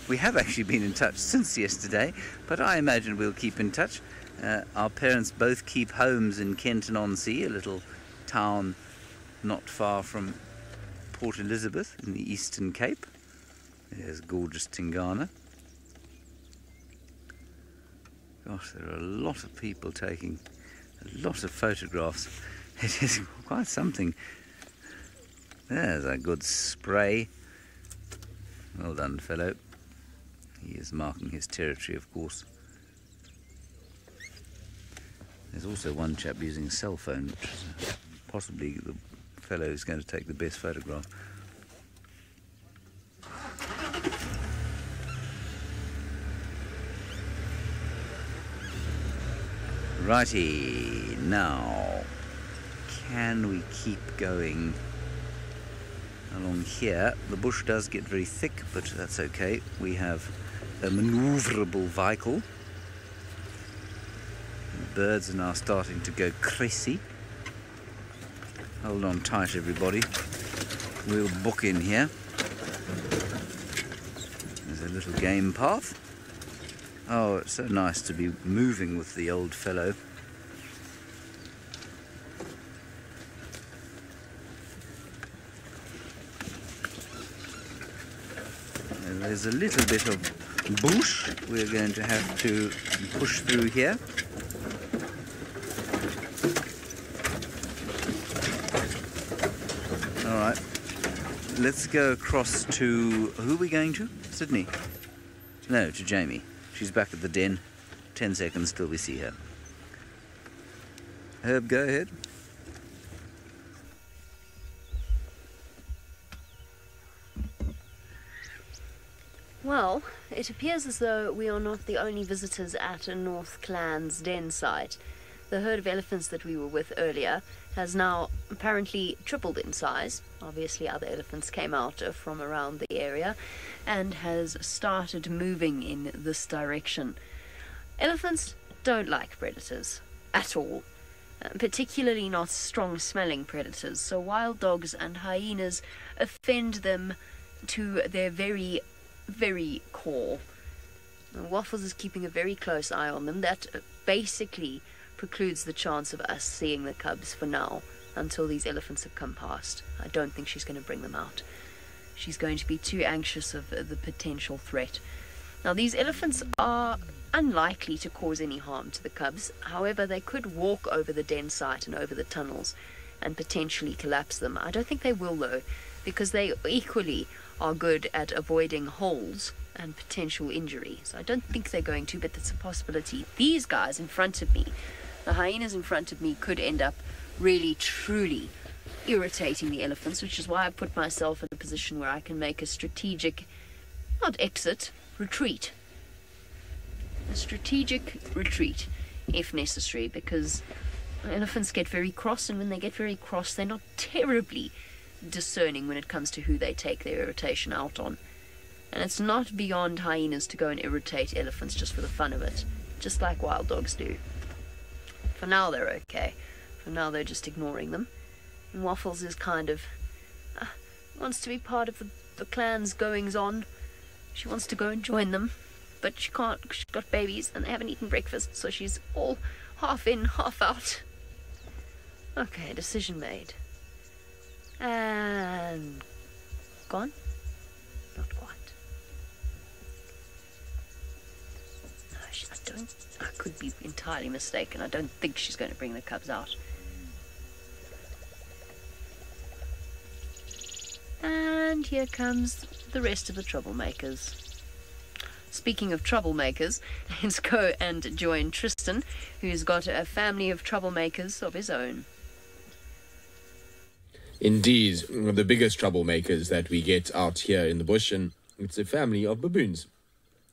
we have actually been in touch since yesterday, but I imagine we'll keep in touch. Our parents both keep homes in Kenton-on-Sea, a little town not far from Port Elizabeth in the Eastern Cape. There's gorgeous Tingana. Gosh, there are a lot of people taking a lot of photographs. It is quite something. There's a good spray. Well done, fellow. He is marking his territory, of course. There's also one chap using a cell phone, which is possibly the fellow who's going to take the best photograph. Righty, now, can we keep going along here? The bush does get very thick, but that's okay. We have a manoeuvrable vehicle. The birds are now starting to go crazy. Hold on tight, everybody. We'll book in here. There's a little game path. Oh, it's so nice to be moving with the old fellow. And there's a little bit of bush we're going to have to push through here. Alright, let's go across to... Who are we going to? Sydney? No, to Jamie. She's back at the den. 10 seconds till we see her. Herb, go ahead. Well, it appears as though we are not the only visitors at a North Clan's den site. The herd of elephants that we were with earlier has now apparently tripled in size. Obviously other elephants came out from around the area and has started moving in this direction. Elephants don't like predators at all, particularly not strong-smelling predators, so wild dogs and hyenas offend them to their very, very core. Waffles is keeping a very close eye on them. That basically precludes the chance of us seeing the cubs for now, until these elephants have come past. I don't think she's going to bring them out. She's going to be too anxious of the potential threat. Now, these elephants are unlikely to cause any harm to the cubs. However, they could walk over the den site and over the tunnels and potentially collapse them. I don't think they will, though, because they equally are good at avoiding holes and potential injury. So I don't think they're going to, but that's a possibility. These guys in front of me, the hyenas in front of me, could end up really, truly irritating the elephants, which is why I put myself in a position where I can make a strategic, not exit, retreat. A strategic retreat, if necessary, because elephants get very cross, and when they get very cross, they're not terribly discerning when it comes to who they take their irritation out on. And it's not beyond hyenas to go and irritate elephants just for the fun of it, just like wild dogs do. For now they're okay. For now they're just ignoring them. And Waffles is kind of wants to be part of the clan's goings on. She wants to go and join them, but she can't because she's got babies and they haven't eaten breakfast, so she's all half in, half out. Okay, decision made. And gone? Not quite. No, I could be entirely mistaken. I don't think she's going to bring the cubs out. And here comes the rest of the troublemakers. Speaking of troublemakers, let's go and join Tristan, who's got a family of troublemakers of his own. Indeed, the biggest troublemakers that we get out here in the bush, and it's a family of baboons,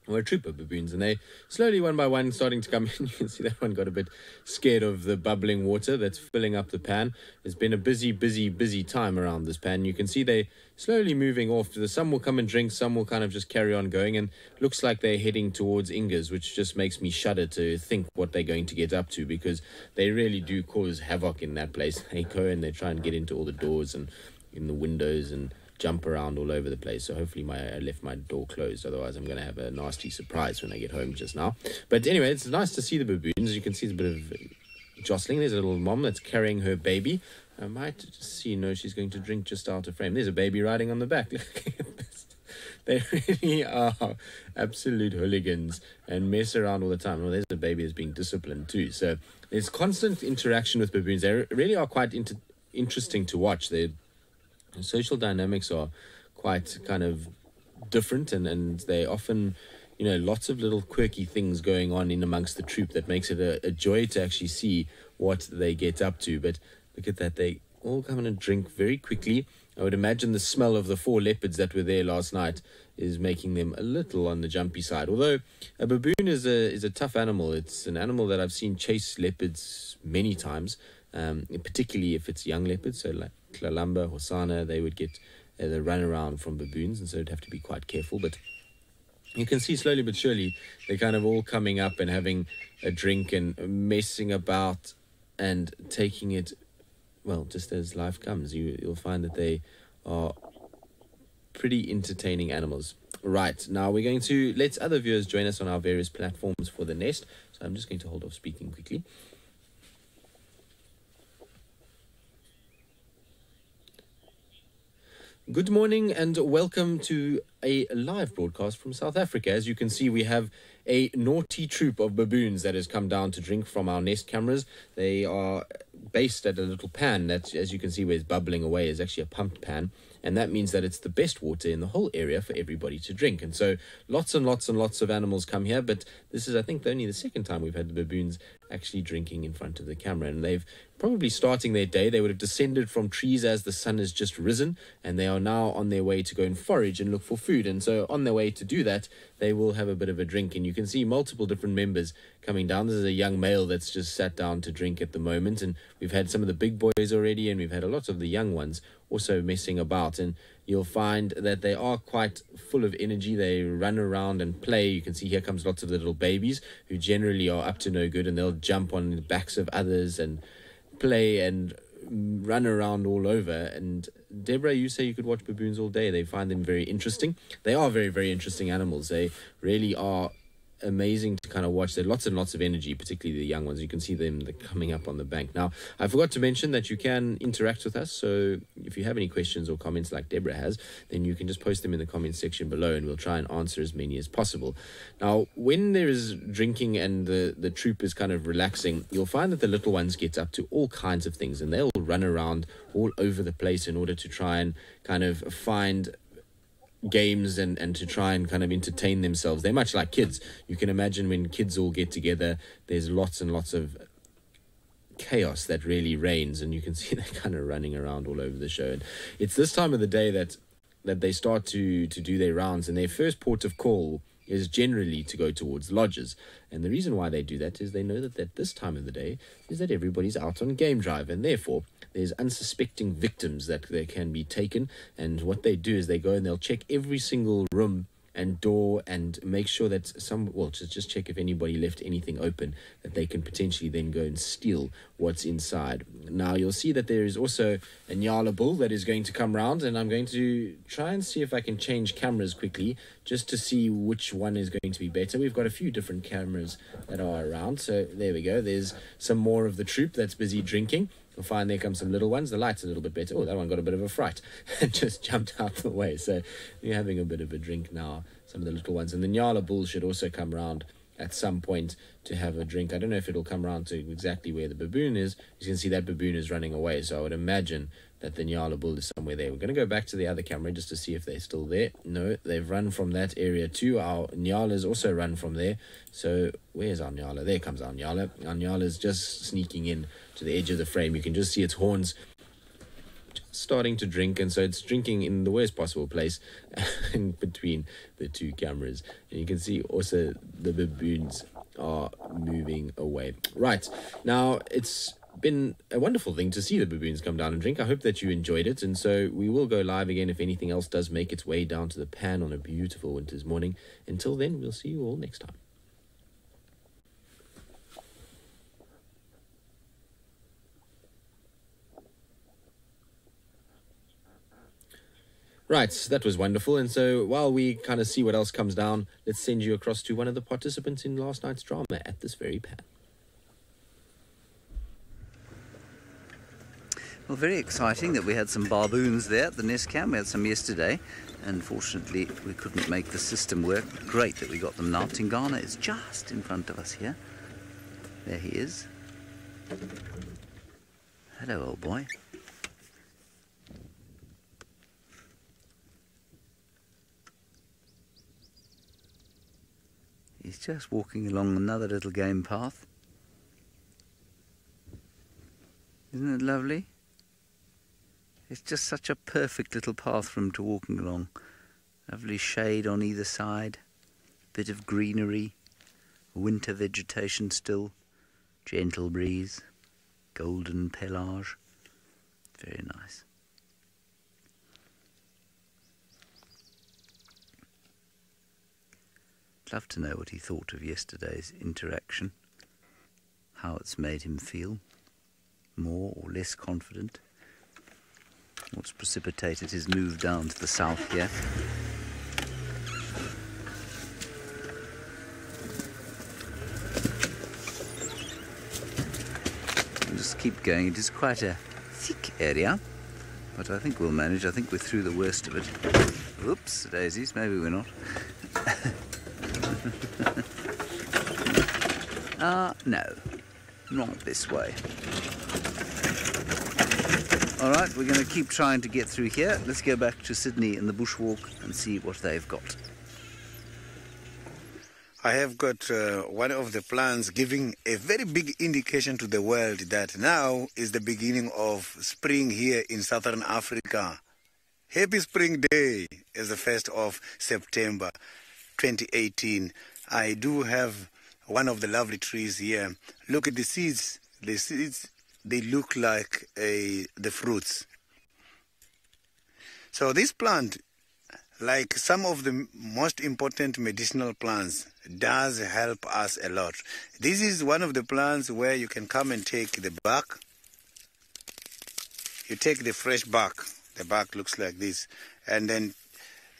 or a troop of baboons, and they slowly, one by one, starting to come in. You can see that one got a bit scared of the bubbling water that's filling up the pan. It's been a busy, busy, busy time around this pan. You can see they slowly moving off. Some will come and drink, some will kind of just carry on going, and looks like they're heading towards Inga's, which just makes me shudder to think what they're going to get up to, because they really do cause havoc in that place. They go and they try and get into all the doors and in the windows and jump around all over the place. So hopefully I left my door closed, otherwise I'm going to have a nasty surprise when I get home just now. But anyway, it's nice to see the baboons. You can see there's a bit of jostling. There's a little mom that's carrying her baby. I might just see, she's going to drink just out of frame. There's a baby riding on the back. Look at this. They really are absolute hooligans and mess around all the time. Well, there's a baby that's being disciplined too. So there's constant interaction with baboons. They really are quite interesting to watch. Their social dynamics are quite kind of different, and they often, lots of little quirky things going on in amongst the troop that makes it a joy to actually see what they get up to. But look at that, they all come in and drink very quickly. I would imagine the smell of the 4 leopards that were there last night is making them a little on the jumpy side. Although a baboon is a tough animal. It's an animal that I've seen chase leopards many times, particularly if it's young leopards. So like Klalamba, Hosanna, they would get the run around from baboons, and so you'd have to be quite careful. But you can see slowly but surely they're kind of all coming up and having a drink and messing about and taking it well, just as life comes, you'll find that they are pretty entertaining animals. Right, now we're going to let other viewers join us on our various platforms for the nest. So I'm just going to hold off speaking quickly. Good morning and welcome to a live broadcast from South Africa. As you can see, we have a naughty troop of baboons that has come down to drink from our nest cameras. They are based at a little pan that, as you can see, where it's bubbling away is actually a pumped pan. And that means that it's the best water in the whole area for everybody to drink. And so lots and lots and lots of animals come here. But this is, I think, only the second time we've had the baboons actually drinking in front of the camera. And they've probably starting their day. They would have descended from trees as the sun has just risen. And they are now on their way to go and forage and look for food. And so on their way to do that, they will have a bit of a drink. And you can see multiple different members coming down. This is a young male that's just sat down to drink at the moment. And we've had some of the big boys already. And we've had a lot of the young ones also messing about, and you'll find that they are quite full of energy. They run around and play. You can see here comes lots of the little babies who generally are up to no good, and they'll jump on the backs of others and play and run around all over. And Deborah, you say you could watch baboons all day. They find them very interesting. They are very, very interesting animals. They really are amazing to kind of watch. There are lots and lots of energy, particularly the young ones. You can see them coming up on the bank. Now, I forgot to mention that you can interact with us. So if you have any questions or comments like Deborah has, then you can just post them in the comments section below and we'll try and answer as many as possible. Now, when there is drinking and the troop is kind of relaxing, you'll find that the little ones get up to all kinds of things, and they'll run around all over the place in order to try and kind of find games and to try and kind of entertain themselves. They're much like kids. You can imagine when kids all get together, there's lots and lots of chaos that really reigns, and you can see they're kind of running around all over the show. And it's this time of the day that they start to do their rounds, and their first port of call is generally to go towards lodges. And the reason why they do that is they know that at this time of the day is that everybody's out on game drive, and therefore there's unsuspecting victims that they can be taken. And what they do is they go and they'll check every single room and door and make sure that just check if anybody left anything open that they can potentially then go and steal what's inside. Now you'll see that there is also a Nyala bull that is going to come round, and I'm going to try and see if I can change cameras quickly just to see which one is going to be better. We've got a few different cameras that are around, so there we go. There's some more of the troop that's busy drinking. You'll find there come some little ones. The light's a little bit better. Oh, that one got a bit of a fright and just jumped out the way. So you're having a bit of a drink now, some of the little ones. And the Nyala bull should also come round at some point to have a drink. I don't know if it'll come round to exactly where the baboon is. You can see that baboon is running away. So I would imagine that the Nyala bull is somewhere there. We're going to go back to the other camera just to see if they're still there. No, they've run from that area too. Our Nyala's also run from there. So where's our Nyala? There comes our Nyala. Our Nyala's just sneaking in to the edge of the frame. You can just see its horns starting to drink, and so it's drinking in the worst possible place in between the two cameras. And you can see also the baboons are moving away. Right, now it's been a wonderful thing to see the baboons come down and drink. I hope that you enjoyed it, and so we will go live again if anything else does make its way down to the pan on a beautiful winter's morning. Until then, we'll see you all next time. Right, that was wonderful. And so while we kind of see what else comes down, let's send you across to one of the participants in last night's drama at this very pan. Well, very exciting that we had some baboons there at the nest cam. We had some yesterday. Unfortunately, we couldn't make the system work. Great that we got them now. Tingana is just in front of us here. There he is. Hello, old boy. He's just walking along another little game path. Isn't it lovely? It's just such a perfect little path for him to walking along. Lovely shade on either side, bit of greenery, winter vegetation still, gentle breeze, golden pelage. Very nice. I'd love to know what he thought of yesterday's interaction, how it's made him feel. more or less confident. What's precipitated his move down to the south here. We'll just keep going. It is quite a thick area, but I think we'll manage. I think we're through the worst of it. Oops, daisies, maybe we're not. No, not this way. All right, we're going to keep trying to get through here. Let's go back to Sydney in the bushwalk and see what they've got. I have got one of the plants giving a very big indication to the world that now is the beginning of spring here in Southern Africa. Happy Spring Day is the 1st of September 2018. I do have one of the lovely trees here. Look at the seeds. The seeds, they look like the fruits. So this plant, like some of the most important medicinal plants, does help us a lot. This is one of the plants where you can come and take the bark. You take the fresh bark. The bark looks like this. And then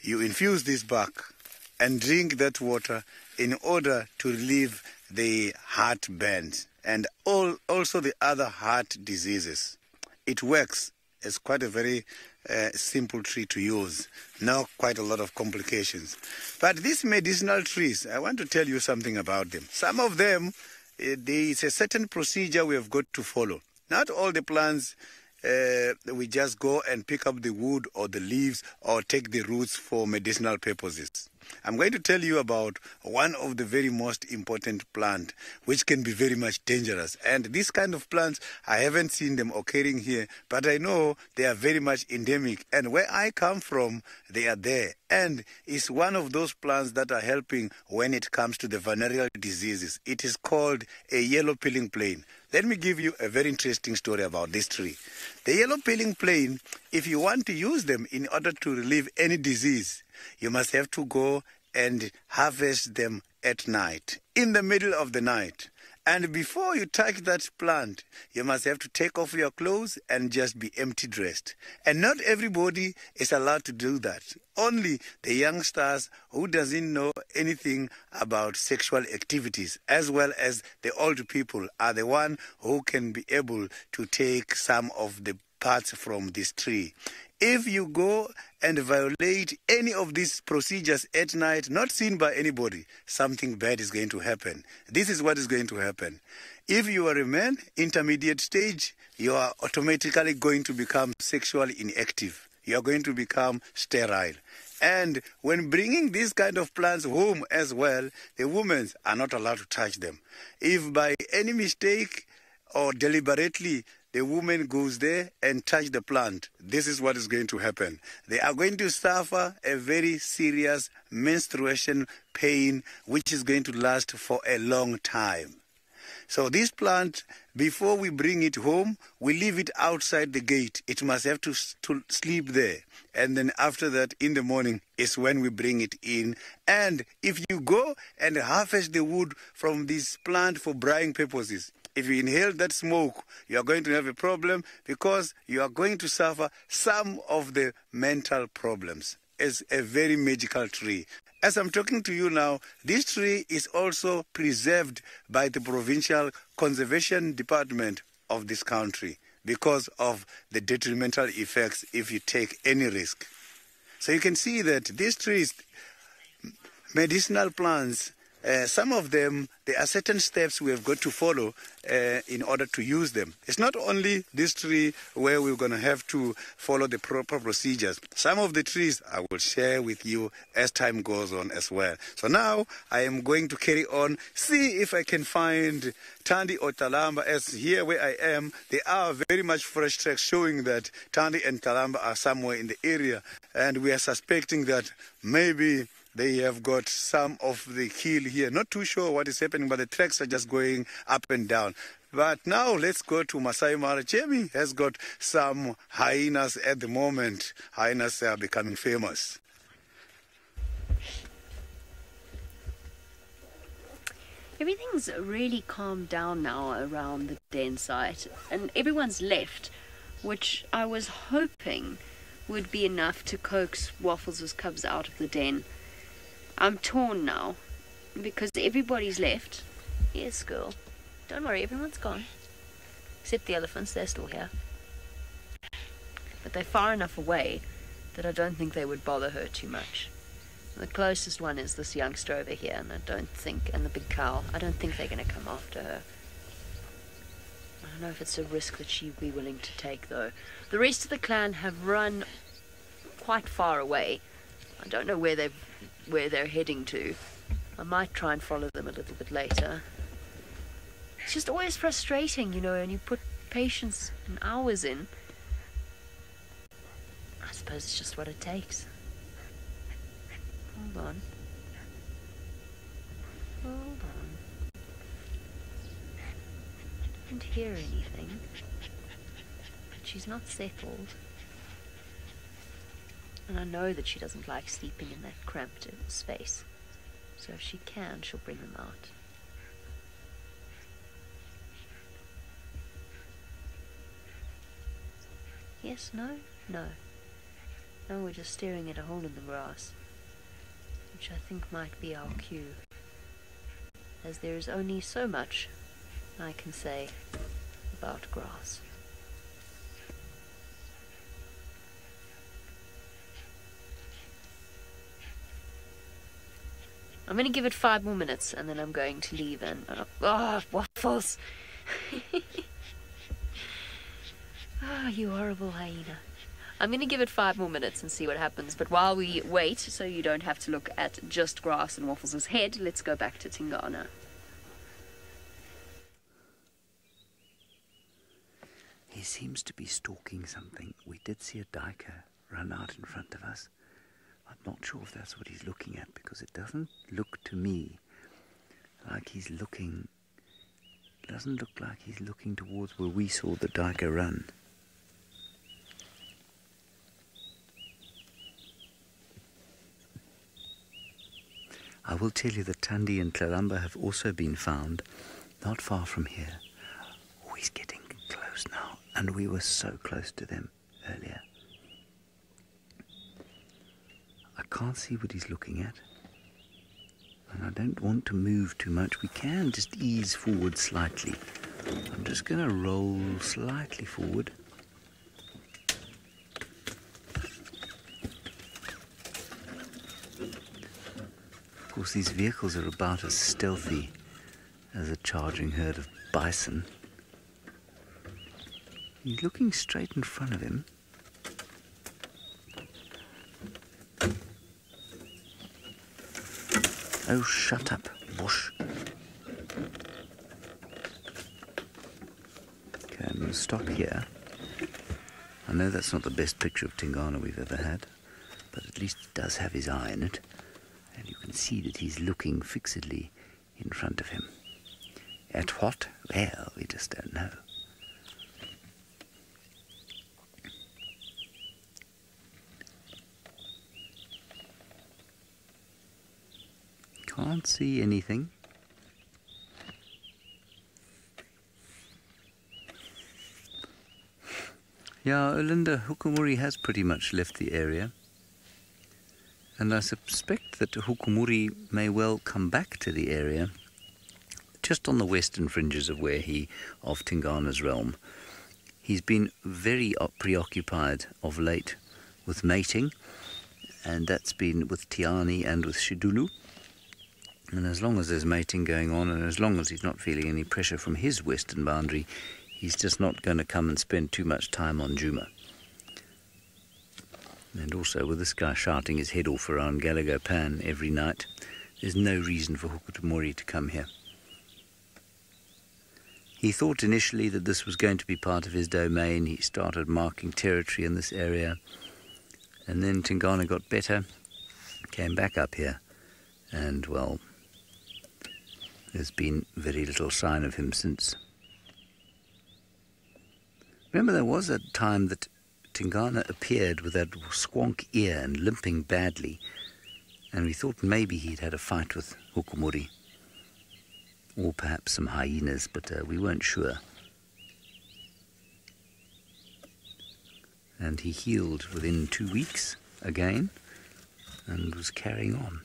you infuse this bark and drink that water in order to relieve the heartburn and also the other heart diseases. It works. It's quite a very simple tree to use. Not quite a lot of complications. But these medicinal trees, I want to tell you something about them. Some of them, it's a certain procedure we have got to follow. Not all the plants we just go and pick up the wood or the leaves or take the roots for medicinal purposes. I'm going to tell you about one of the very most important plants, which can be very much dangerous. And this kind of plants, I haven't seen them occurring here, but I know they are very much endemic. And where I come from, they are there. And it's one of those plants that are helping when it comes to the venereal diseases. It is called a yellow peeling plane. Let me give you a very interesting story about this tree. The yellow peeling plane, if you want to use them in order to relieve any disease, you must have to go and harvest them at night, in the middle of the night. And before you touch that plant, you must have to take off your clothes and just be empty dressed. And not everybody is allowed to do that. Only the youngsters who doesn't know anything about sexual activities, as well as the old people, are the one who can be able to take some of the parts from this tree. If you go and violate any of these procedures at night, not seen by anybody, something bad is going to happen. This is what is going to happen. If you are a man, intermediate stage, you are automatically going to become sexually inactive. You are going to become sterile. And when bringing these kind of plants home as well, the women are not allowed to touch them. If by any mistake or deliberately the woman goes there and touch the plant, this is what is going to happen. They are going to suffer a very serious menstruation pain, which is going to last for a long time. So this plant, before we bring it home, we leave it outside the gate. It must have to sleep there. And then after that, in the morning, is when we bring it in. And if you go and harvest the wood from this plant for drying purposes, if you inhale that smoke, you are going to have a problem because you are going to suffer some of the mental problems. It's a very magical tree. As I'm talking to you now, this tree is also preserved by the Provincial Conservation Department of this country because of the detrimental effects if you take any risk. So you can see that these trees, medicinal plants, some of them, there are certain steps we have got to follow in order to use them. It's not only this tree where we're going to have to follow the proper procedures. Some of the trees I will share with you as time goes on as well. So now I am going to carry on, see if I can find Tandi or Talamba. As here where I am, there are very much fresh tracks showing that Tandi and Talamba are somewhere in the area. And we are suspecting that maybe they have got some of the kill here. Not too sure what is happening, but the tracks are just going up and down. But now let's go to Masai Mara. Jamie has got some hyenas at the moment. Hyenas are becoming famous. Everything's really calmed down now around the den site, and everyone's left, which I was hoping would be enough to coax Waffles' cubs out of the den. I'm torn now, because everybody's left. Yes, girl. Don't worry, everyone's gone. Except the elephants, they're still here. But they're far enough away that I don't think they would bother her too much. The closest one is this youngster over here, and and the big cow, I don't think they're going to come after her. I don't know if it's a risk that she'd be willing to take, though. The rest of the clan have run quite far away. I don't know where they're heading to. I might try and follow them a little bit later. It's just always frustrating, you know, and you put patience and hours in. I suppose it's just what it takes. Hold on. Hold on. I don't hear anything. But she's not settled. And I know that she doesn't like sleeping in that cramped space. So if she can, she'll bring them out. Yes, no, no. No, we're just staring at a hole in the grass, which I think might be our cue, as there is only so much I can say about grass. I'm going to give it 5 more minutes, and then I'm going to leave and... Waffles! You horrible hyena. I'm going to give it 5 more minutes and see what happens, but while we wait, so you don't have to look at just grass and Waffles' head, let's go back to Tingana. He seems to be stalking something. We did see a duiker run out in front of us. I'm not sure if that's what he's looking at, because it doesn't look to me like he's looking... It doesn't look like he's looking towards where we saw the duiker run. I will tell you that Thandi and Claramba have also been found not far from here. Oh, he's getting close now, and we were so close to them earlier. I can't see what he's looking at, and I don't want to move too much. We can just ease forward slightly. I'm just going to roll slightly forward. Of course, these vehicles are about as stealthy as a charging herd of bison. He's looking straight in front of him. Oh, shut up, bush. Okay, I'm going to stop here. I know that's not the best picture of Tingana we've ever had, but at least it does have his eye in it. And you can see that he's looking fixedly in front of him. At what? Well, we just don't know. Can't see anything. Yeah, Olinda, Hukumuri has pretty much left the area. And I suspect that Hukumuri may well come back to the area, just on the western fringes of Tingana's realm. He's been very preoccupied of late with mating, and that's been with Tiani and with Shidulu. And as long as there's mating going on, and as long as he's not feeling any pressure from his western boundary, he's just not going to come and spend too much time on Juma. And also, with this guy shouting his head off around Galago Pan every night, there's no reason for Hukutumori to come here. He thought initially that this was going to be part of his domain. He started marking territory in this area. And then Tingana got better, came back up here, and, well, there's been very little sign of him since. Remember, there was a time that Tingana appeared with that squonk ear and limping badly, and we thought maybe he'd had a fight with Hukumuri. or perhaps some hyenas, but we weren't sure. And he healed within 2 weeks again and was carrying on.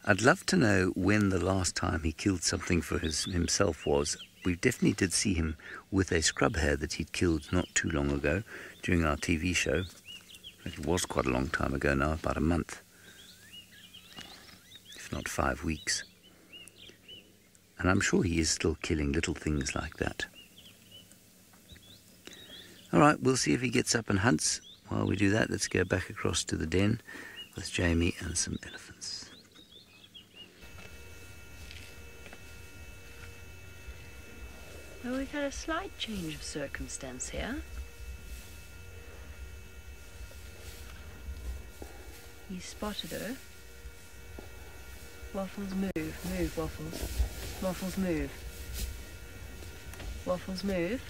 I'd love to know when the last time he killed something for himself was. We definitely did see him with a scrub hare that he'd killed not too long ago during our TV show. It was quite a long time ago now, about a month, if not 5 weeks. And I'm sure he is still killing little things like that. All right, we'll see if he gets up and hunts. While we do that, let's go back across to the den with Jamie and some elephants. Well, we've had a slight change of circumstance here. He spotted her. Waffles, move. Move, Waffles. Waffles, move. Waffles, move.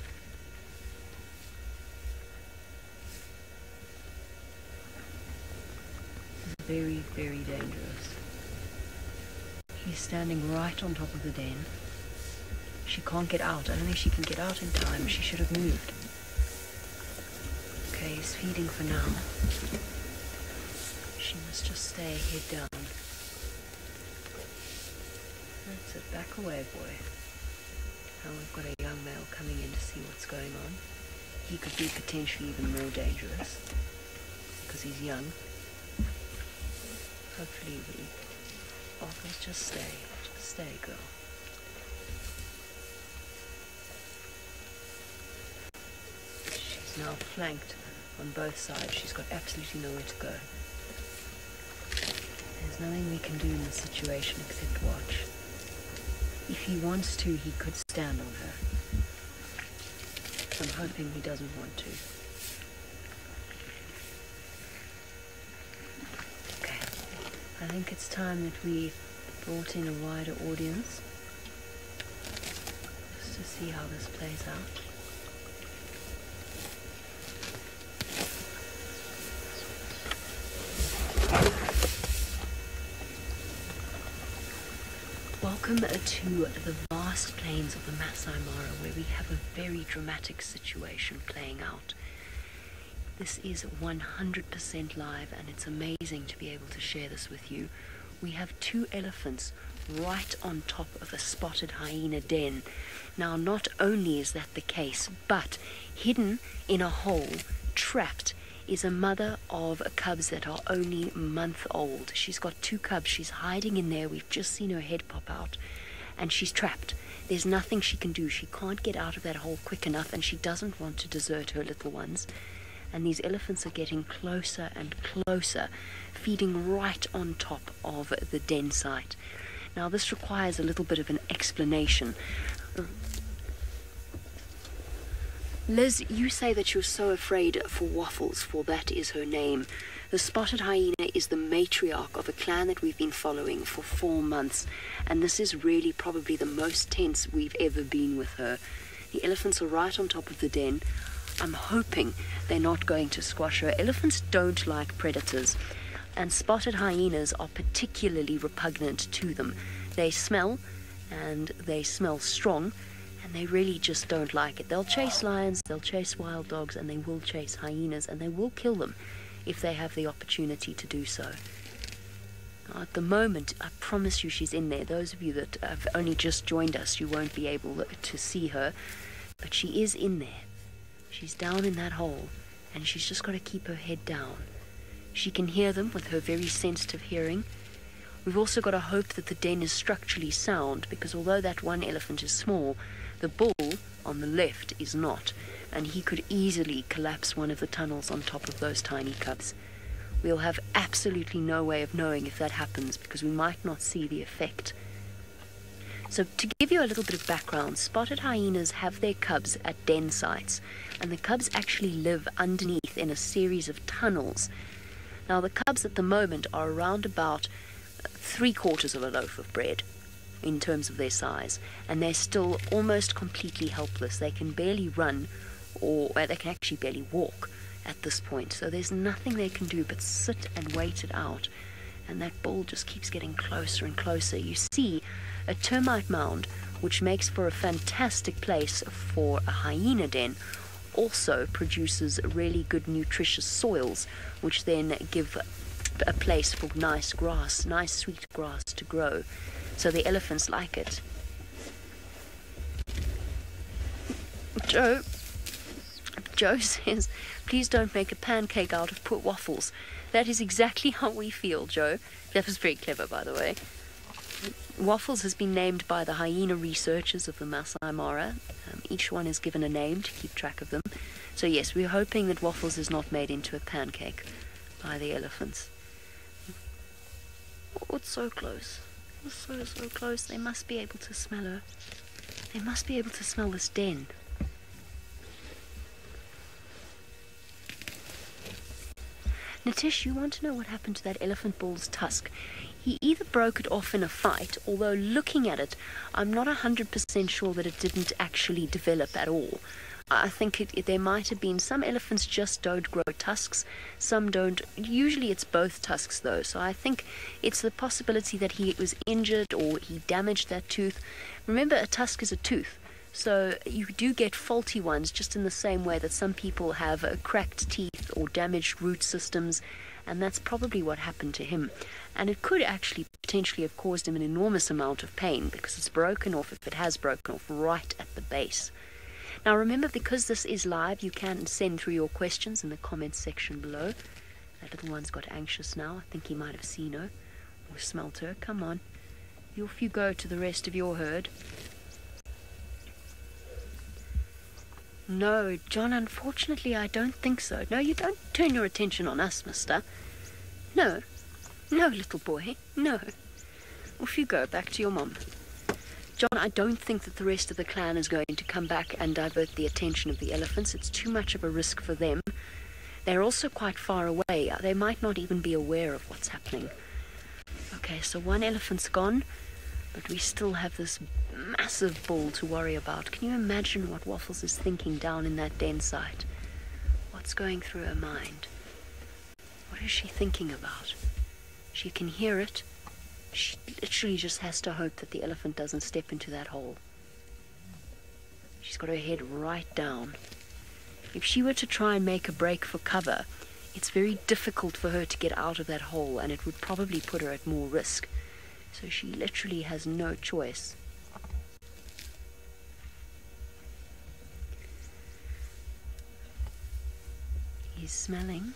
Very, very dangerous. He's standing right on top of the den. She can't get out. I don't think she can get out in time. She should have moved. Okay, he's feeding for now. She must just stay head down. That's it. Back away, boy. Now we've got a young male coming in to see what's going on. He could be potentially even more dangerous because he's young. Hopefully Waffles, just stay. Just stay, girl. Now flanked on both sides. She's got absolutely nowhere to go. There's nothing we can do in this situation except watch. If he wants to, he could stand on her. I'm hoping he doesn't want to. Okay. I think it's time that we brought in a wider audience just to see how this plays out. Welcome to the vast plains of the Masai Mara, where we have a very dramatic situation playing out. This is 100% live, and it's amazing to be able to share this with you. We have 2 elephants right on top of a spotted hyena den. Now, not only is that the case, but hidden in a hole, trapped, is a mother of cubs that are only a month old. She's got 2 cubs. She's hiding in there. We've just seen her head pop out, and she's trapped. There's nothing she can do. She can't get out of that hole quick enough, and she doesn't want to desert her little ones. And these elephants are getting closer and closer, feeding right on top of the den site. Now, this requires a little bit of an explanation. Liz, you say that you're so afraid for Waffles, for that is her name. The spotted hyena is the matriarch of a clan that we've been following for 4 months, and this is really probably the most tense we've ever been with her. The elephants are right on top of the den. I'm hoping they're not going to squash her. Elephants don't like predators, and spotted hyenas are particularly repugnant to them. They smell, and they smell strong, and they really just don't like it. They'll chase lions, they'll chase wild dogs, and they will chase hyenas, and they will kill them if they have the opportunity to do so. Now, at the moment, I promise you she's in there. Those of you that have only just joined us, you won't be able to see her, but she is in there. She's down in that hole, and she's just got to keep her head down. She can hear them with her very sensitive hearing. We've also got to hope that the den is structurally sound, because although that one elephant is small, the bull on the left is not, and he could easily collapse one of the tunnels on top of those tiny cubs. We'll have absolutely no way of knowing if that happens, because we might not see the effect. So to give you a little bit of background, spotted hyenas have their cubs at den sites, and the cubs actually live underneath in a series of tunnels. Now, the cubs at the moment are around about 3/4 of a loaf of bread in terms of their size, and they're still almost completely helpless. They can barely run, or they can actually barely walk at this point, so there's nothing they can do but sit and wait it out. and that bull just keeps getting closer and closer. You see, a termite mound, which makes for a fantastic place for a hyena den, also produces really good nutritious soils, which then give a place for nice grass, nice sweet grass to grow. So the elephants like it. Joe says, please don't make a pancake out of poor Waffles. That is exactly how we feel, Joe. That was very clever, by the way. Waffles has been named by the hyena researchers of the Masai Mara. Each one is given a name to keep track of them. So yes, we're hoping that Waffles is not made into a pancake by the elephants. Oh, it's so close. It's so close. They must be able to smell her. They must be able to smell this den. Nitish, you want to know what happened to that elephant bull's tusk? He either broke it off in a fight, although looking at it, I'm not 100% sure that it didn't actually develop at all. I think there might have been, some elephants just don't grow tusks, some don't. Usually it's both tusks though, so I think it's the possibility that he was injured or he damaged that tooth. Remember, a tusk is a tooth. So you do get faulty ones just in the same way that some people have cracked teeth or damaged root systems, and that's probably what happened to him. And it could actually potentially have caused him an enormous amount of pain because it's broken off, if it has broken off, right at the base. Now remember, because this is live, you can send through your questions in the comments section below. That little one's got anxious now. I think he might have seen her or smelt her. Come on. Off you go to the rest of your herd. No, John, unfortunately I don't think so. No, you don't turn your attention on us, mister. No, little boy, no. Off you go, back to your mum. John, I don't think that the rest of the clan is going to come back and divert the attention of the elephants. It's too much of a risk for them. They're also quite far away. They might not even be aware of what's happening. Okay, so one elephant's gone, but we still have this massive bull to worry about. Can you imagine what Waffles is thinking down in that den site? What's going through her mind? What is she thinking about? She can hear it. She literally just has to hope that the elephant doesn't step into that hole. She's got her head right down. If she were to try and make a break for cover, it's very difficult for her to get out of that hole, and it would probably put her at more risk. So she literally has no choice. He's smelling.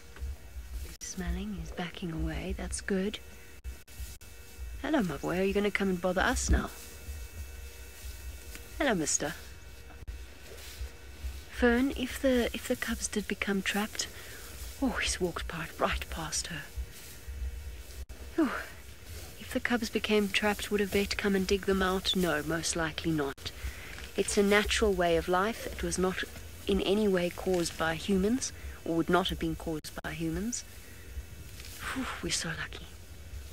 He's backing away. That's good. Hello, my boy. Are you going to come and bother us now? Hello, mister. Fern, if the cubs did become trapped... Oh, he's walked right past her. Oh, if the cubs became trapped, would a vet come and dig them out? No, most likely not. It's a natural way of life. It was not in any way caused by humans, or would not have been caused by humans. Whew, we're so lucky.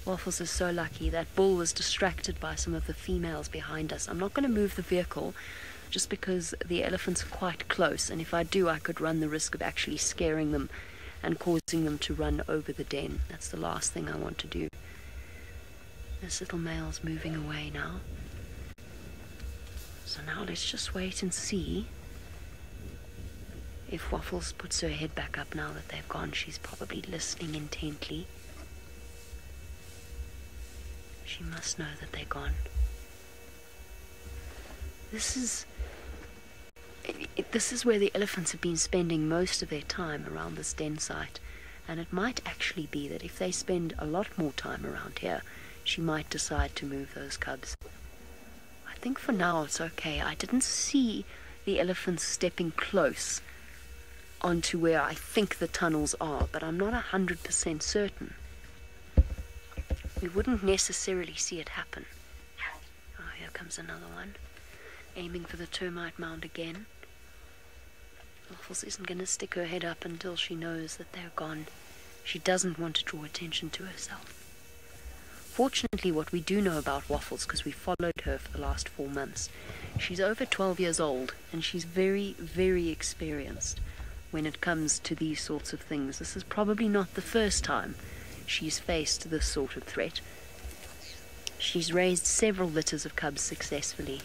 Waffles is so lucky. That bull was distracted by some of the females behind us. I'm not going to move the vehicle just because the elephants are quite close, and if I do, I could run the risk of actually scaring them and causing them to run over the den. That's the last thing I want to do. This little male's moving away now. So now let's just wait and see if Waffles puts her head back up now that they've gone. She's probably listening intently. She must know that they're gone. This is where the elephants have been spending most of their time, around this den site. And it might actually be that if they spend a lot more time around here, she might decide to move those cubs. I think for now it's okay. I didn't see the elephants stepping close onto where I think the tunnels are, but I'm not 100% certain. We wouldn't necessarily see it happen. Oh, here comes another one, aiming for the termite mound again. Waffles isn't going to stick her head up until she knows that they're gone. She doesn't want to draw attention to herself. Fortunately, what we do know about Waffles, because we followed her for the last 4 months, she's over 12 years old, and she's very, very experienced when it comes to these sorts of things. This is probably not the first time she's faced this sort of threat. She's raised several litters of cubs successfully.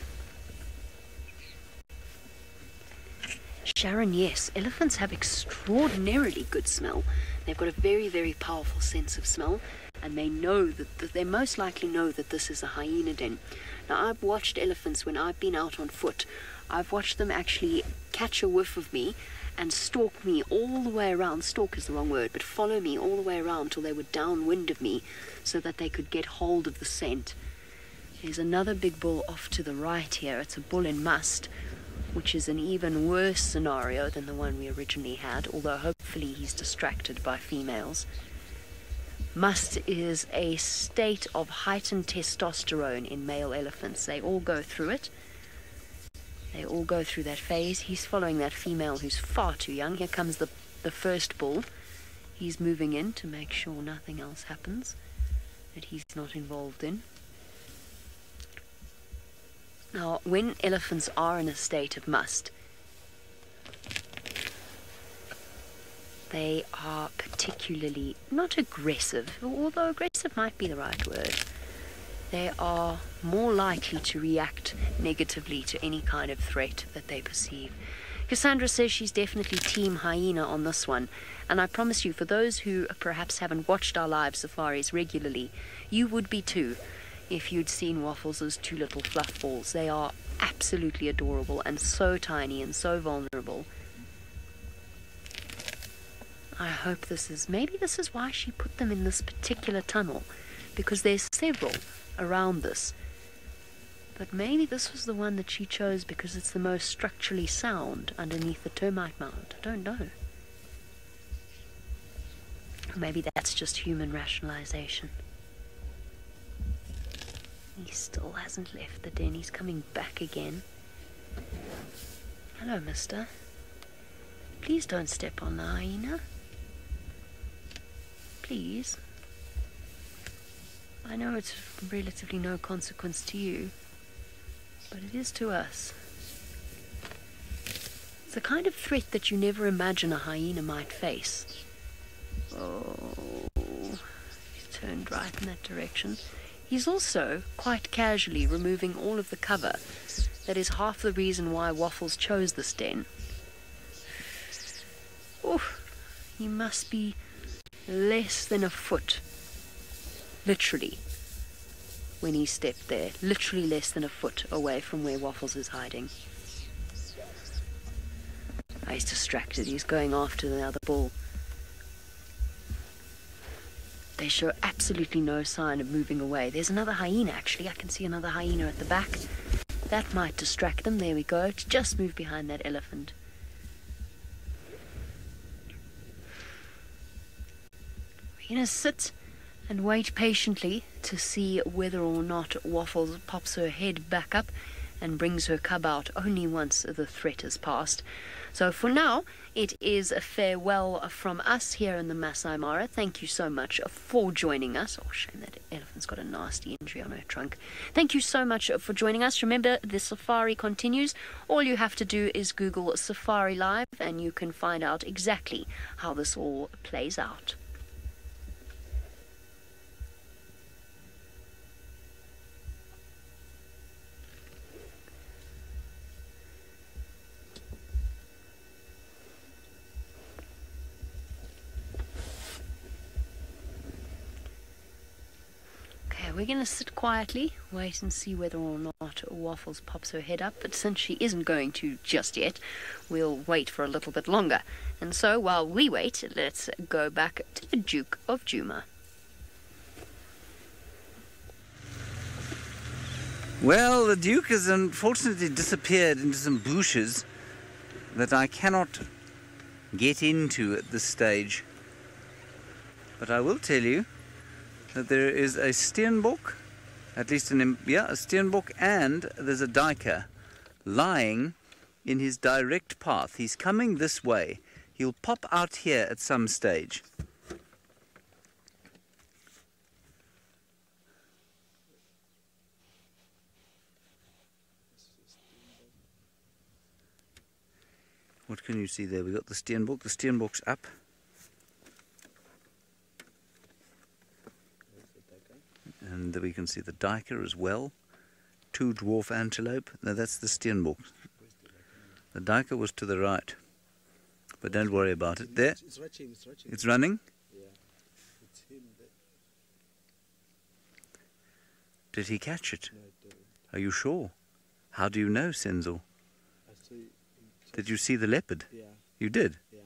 Sharon, yes, elephants have extraordinarily good smell. They've got a very, very powerful sense of smell, and they know that they most likely know that this is a hyena den. Now, I've watched elephants when I've been out on foot. I've watched them actually catch a whiff of me and stalk me all the way around. Stalk is the wrong word, but follow me all the way around till they were downwind of me so that they could get hold of the scent. There's another big bull off to the right here. It's a bull in must, which is an even worse scenario than the one we originally had, although hopefully he's distracted by females. Must is a state of heightened testosterone in male elephants. They all go through it. They all go through that phase. He's following that female who's far too young. Here comes the first bull. He's moving in to make sure nothing else happens that he's not involved in. Now, when elephants are in a state of must, they are particularly not aggressive, although aggressive might be the right word. They are more likely to react negatively to any kind of threat that they perceive. Cassandra says she's definitely team hyena on this one, and I promise you, for those who perhaps haven't watched our live safaris regularly, you would be too if you'd seen Waffles' two little fluff balls. They are absolutely adorable and so tiny and so vulnerable. I hope maybe this is why she put them in this particular tunnel, because there's several around this. But maybe this was the one that she chose because it's the most structurally sound underneath the termite mound. I don't know. Maybe that's just human rationalization. He still hasn't left the den. He's coming back again. Hello, mister. Please don't step on the hyena. Please. I know it's relatively no consequence to you, but it is to us. It's the kind of threat that you never imagine a hyena might face. Oh, he's turned right in that direction. He's also quite casually removing all of the cover. That is half the reason why Waffles chose this den. Oh, he must be less than a foot, literally, when he stepped there. Literally less than a foot away from where Waffles is hiding. Oh, he's distracted. He's going after the other bull. They show absolutely no sign of moving away. There's another hyena, actually. I can see another hyena at the back. That might distract them. There we go. Just move behind that elephant. We're going to sit and wait patiently to see whether or not Waffles pops her head back up and brings her cub out only once the threat has passed. So for now, it is a farewell from us here in the Masai Mara. Thank you so much for joining us. Oh, shame that elephant's got a nasty injury on her trunk. Thank you so much for joining us. Remember, the safari continues. All you have to do is Google SafariLive and you can find out exactly how this all plays out. We're going to sit quietly, wait and see whether or not Waffles pops her head up. But since she isn't going to just yet, we'll wait for a little bit longer. And so while we wait, let's go back to the Duke of Djuma. Well, the Duke has unfortunately disappeared into some bushes that I cannot get into at this stage. But I will tell you that there is a steenbok, at least a steenbok, and there's a duiker lying in his direct path. He's coming this way. He'll pop out here at some stage. What can you see there? We've got the steenbok. The steenbok's up. we can see the duiker as well. 2 dwarf antelope. No, that's the steenbok. The duiker was to the right. But don't worry about it. There. It's running? Yeah. It's him that... Did he catch it? No, it didn't. Are you sure? How do you know, Senzo? I see... Did you see the leopard? Yeah. You did? Yeah.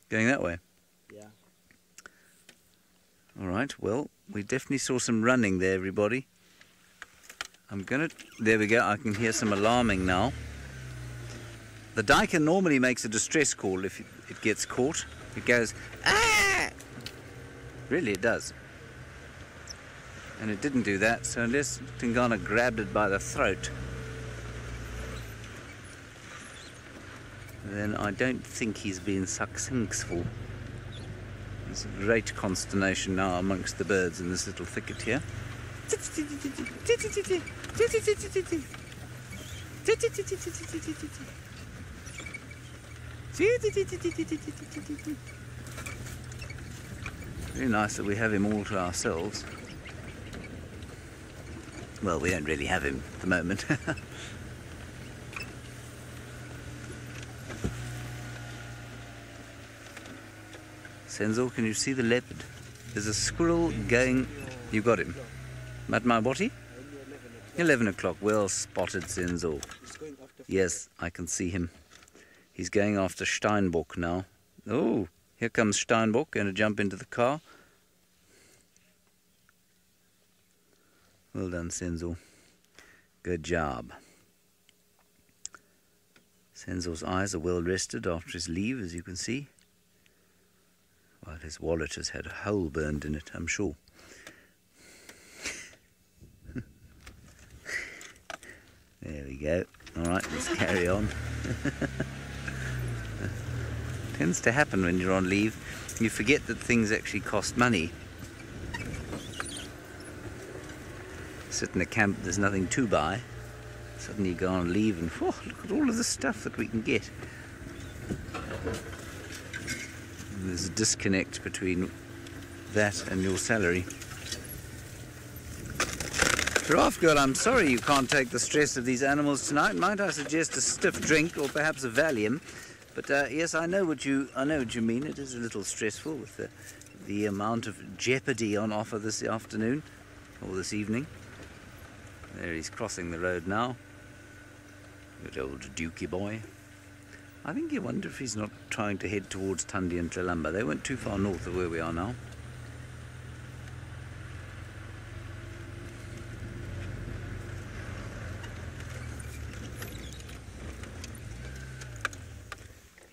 Going that way? Yeah. All right, well, we definitely saw some running there, everybody. There we go, I can hear some alarming now. The duiker normally makes a distress call if it gets caught. It goes, ah! Really, it does. And it didn't do that, so unless Tingana grabbed it by the throat, then I don't think he's been successful. There's a great consternation now amongst the birds in this little thicket here. Very nice that we have him all to ourselves. Well, we don't really have him at the moment. Senzo, can you see the leopard? There's a squirrel going... You got him. At my body? 11 o'clock. Well spotted, Senzo. Yes, I can see him. He's going after Steinbock now. Oh, here comes Steinbock, going to jump into the car. Well done, Senzo. Good job. Senzo's eyes are well rested after his leave, as you can see. Well, his wallet has had a hole burned in it, I'm sure. There we go. All right, let's carry on. Tends to happen when you're on leave. You forget that things actually cost money. Sit in a camp, there's nothing to buy. Suddenly you go on leave and, oh, look at all of the stuff that we can get. And there's a disconnect between that and your salary. Giraffe girl, I'm sorry you can't take the stress of these animals tonight. Might I suggest a stiff drink or perhaps a Valium? But yes, I know what you mean. It is a little stressful with the amount of jeopardy on offer this afternoon or this evening. There he's crossing the road now. Good old Dukey boy. I think you wonder if he's not trying to head towards Tundi and Tlalamba. They weren't too far north of where we are now.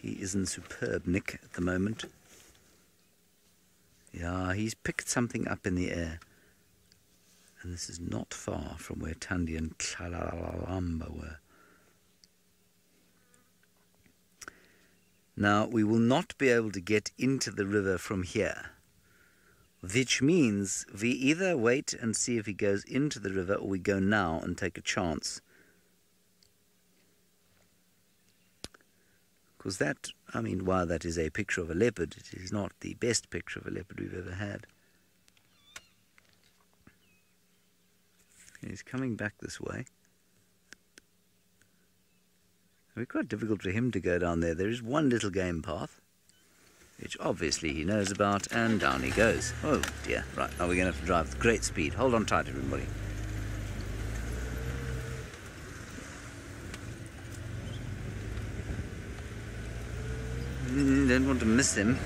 He is in superb nick at the moment. Yeah, he's picked something up in the air. And this is not far from where Tundi and Tlalamba were. Now, we will not be able to get into the river from here, which means we either wait and see if he goes into the river, or we go now and take a chance. Because that, I mean, while that is a picture of a leopard, it is not the best picture of a leopard we've ever had. He's coming back this way. It'll be quite difficult for him to go down there. There is one little game path, which obviously he knows about, and down he goes. Oh dear, right, now we're going to have to drive with great speed. Hold on tight, everybody. Don't want to miss him.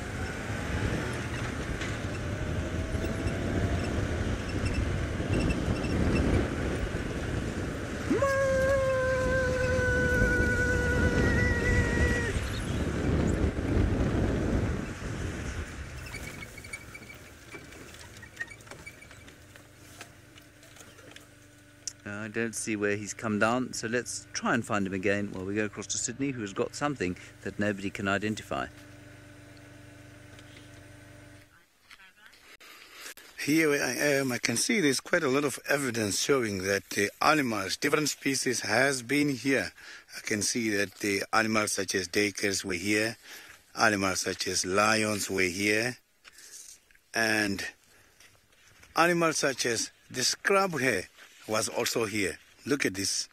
I don't see where he's come down, so let's try and find him again while we go across to Sydney, who's got something that nobody can identify. Here where I am, I can see there's quite a lot of evidence showing that the animals, different species, has been here. I can see that the animals such as duikers were here, animals such as lions were here, and animals such as the scrub hare was also here. Look at this.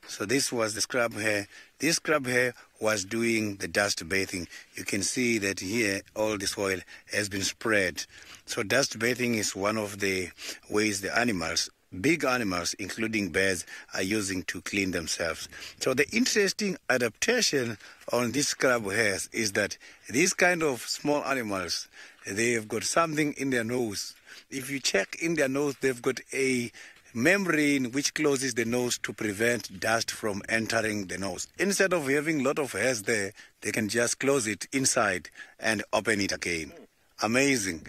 So this was the scrub hare. This scrub hare was doing the dust bathing. You can see that here all the soil has been spread. So dust bathing is one of the ways the animals, big animals, including birds, are using to clean themselves. So the interesting adaptation on these scrub hares is that these kind of small animals, they've got something in their nose. If you check in their nose, they've got a membrane which closes the nose to prevent dust from entering the nose. Instead of having a lot of hairs there, they can just close it inside and open it again. Amazing.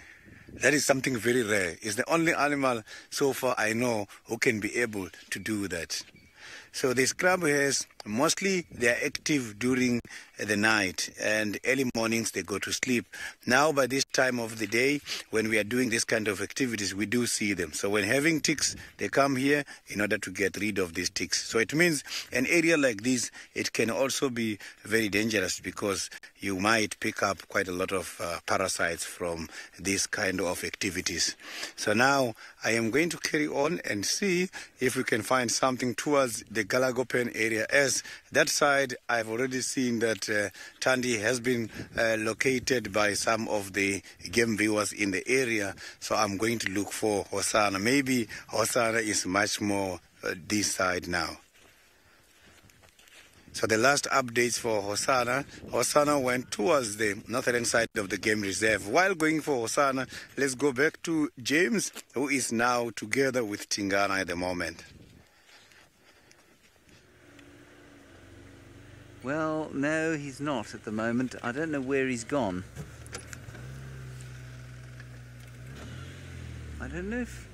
That is something very rare. It's the only animal so far I know who can be able to do that. So the scrub hares, mostly they are active during the night, and early mornings they go to sleep. Now by this time of the day, when we are doing this kind of activities, we do see them. So when having ticks, they come here in order to get rid of these ticks. So it means an area like this, it can also be very dangerous because you might pick up quite a lot of parasites from these kind of activities. So now I am going to carry on and see if we can find something towards the Galagopen area. As that side, I've already seen that Thandi has been located by some of the game viewers in the area. So I'm going to look for Hosana. Maybe Hosana is much more this side now. So the last updates for Hosana went towards the northern side of the game reserve. While going for Hosana, let's go back to James, who is now together with Tingana at the moment. Well, no, he's not at the moment. I don't know where he's gone. I don't know if...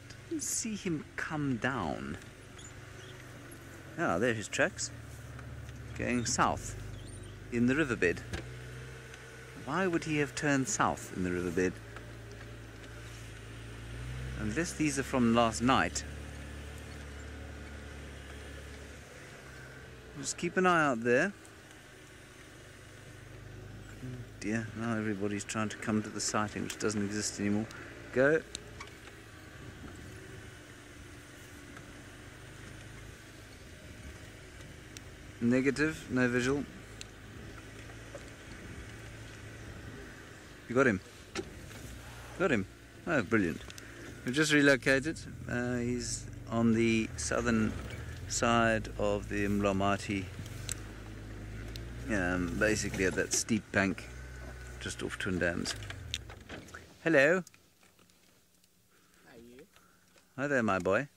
I didn't see him come down. Ah, there are his tracks. Going south in the riverbed. Why would he have turned south in the riverbed? Unless these are from last night. Just keep an eye out there. Oh dear, now everybody's trying to come to the sighting, which doesn't exist anymore. Go. Negative, no visual. You got him? Got him. Oh, brilliant. We've just relocated. He's on the southern side of the Mlomati, basically at that steep bank just off Twin Dams. Hello. Hi there, my boy.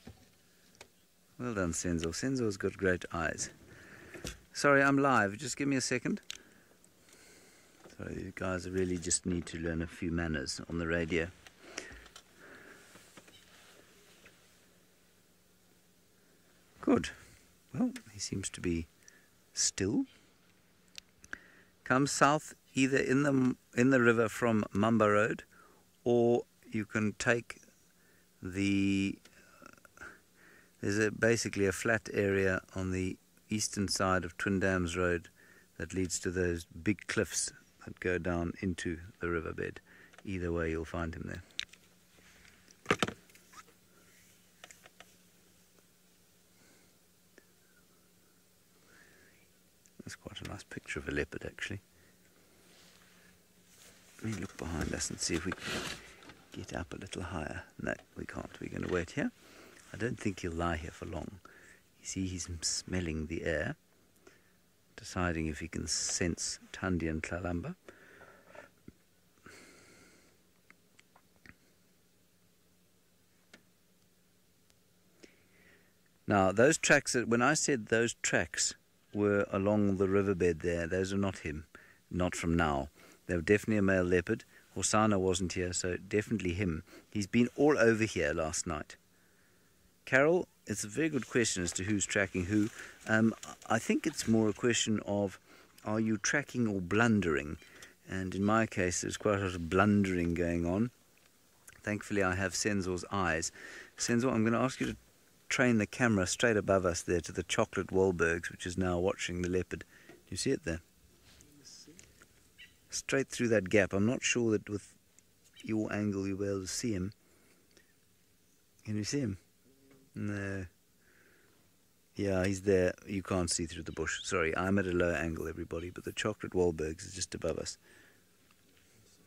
Well done, Senzo. Senzo's got great eyes. Sorry, I'm live. Just give me a second. Sorry, you guys really just need to learn a few manners on the radio. Good. Well, he seems to be still. Come south either in the river from Mamba Road, or you can take the there's basically a flat area on the eastern side of Twin Dams Road that leads to those big cliffs that go down into the riverbed. Either way, you'll find him there. That's quite a nice picture of a leopard, actually. Let me look behind us and see if we can get up a little higher. No, we can't. We're going to wait here. I don't think he'll lie here for long. You see, he's smelling the air, deciding if he can sense Thandi and Tlalamba. Now, those tracks, when I said those tracks were along the riverbed there, those are not him, not from now. They were definitely a male leopard. Hosana wasn't here, so definitely him. He's been all over here last night. Carol, it's a very good question as to who's tracking who. I think it's more a question of, are you tracking or blundering? And in my case, there's quite a lot of blundering going on. Thankfully, I have Senzo's eyes. Senzo, I'm going to ask you to train the camera straight above us there to the chocolate Wahlbergs, which is now watching the leopard. Do you see it there? Straight through that gap. I'm not sure that with your angle you'll be able to see him. Can you see him? No. Yeah, he's there. You can't see through the bush. Sorry, I'm at a low angle, everybody, but the chocolate Wahlbergs is just above us.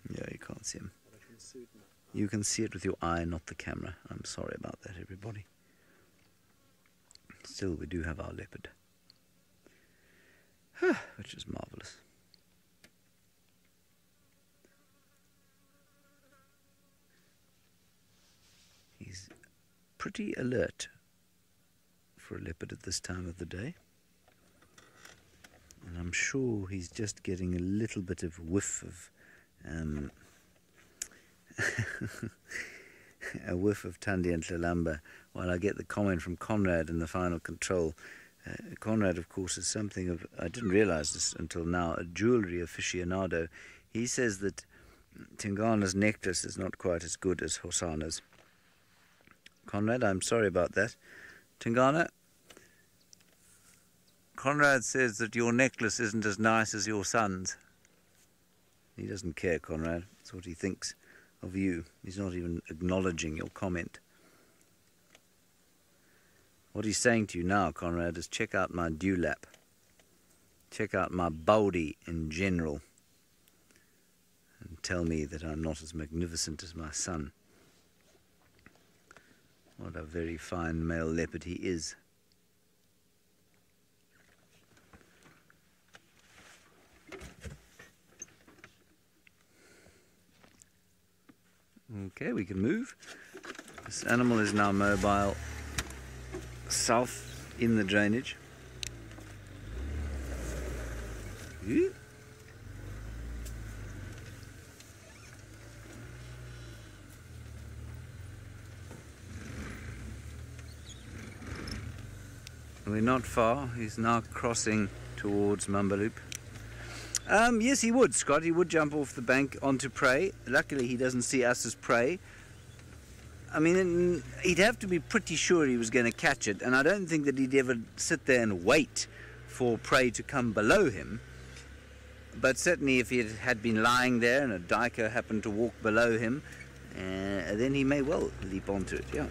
Yeah, you can't see him. You can see it with your eye, not the camera. I'm sorry about that, everybody. Still, we do have our leopard, which is marvelous. He's pretty alert for a leopard at this time of the day. And I'm sure he's just getting a little bit of whiff of a whiff of Thandi and Tlalamba while I get the comment from Conrad in the final control. Conrad, of course, is something of, I didn't realize this until now, a jewelry aficionado. He says that Tingana's necklace is not quite as good as Hosana's. Conrad, I'm sorry about that. Tingana, Conrad says that your necklace isn't as nice as your son's. He doesn't care, Conrad. That's what he thinks of you. He's not even acknowledging your comment. What he's saying to you now, Conrad, is check out my dewlap. Check out my body in general. And tell me that I'm not as magnificent as my son. What a very fine male leopard he is. Okay, we can move. This animal is now mobile south in the drainage. Ooh. We're not far. He's now crossing towards Mambaloop. Yes, he would, Scott. He would jump off the bank onto prey. Luckily, he doesn't see us as prey. I mean, he'd have to be pretty sure he was going to catch it, and I don't think that he'd ever sit there and wait for prey to come below him. But certainly if he had been lying there and a duiker happened to walk below him, then he may well leap onto it, yeah.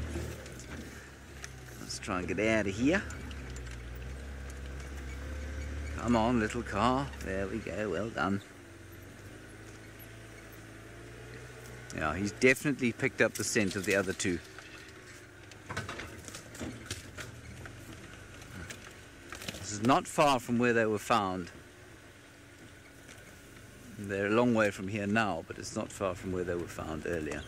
Let's try and get out of here. Come on, little car. There we go, well done. Yeah, he's definitely picked up the scent of the other two. This is not far from where they were found. They're a long way from here now, but it's not far from where they were found earlier.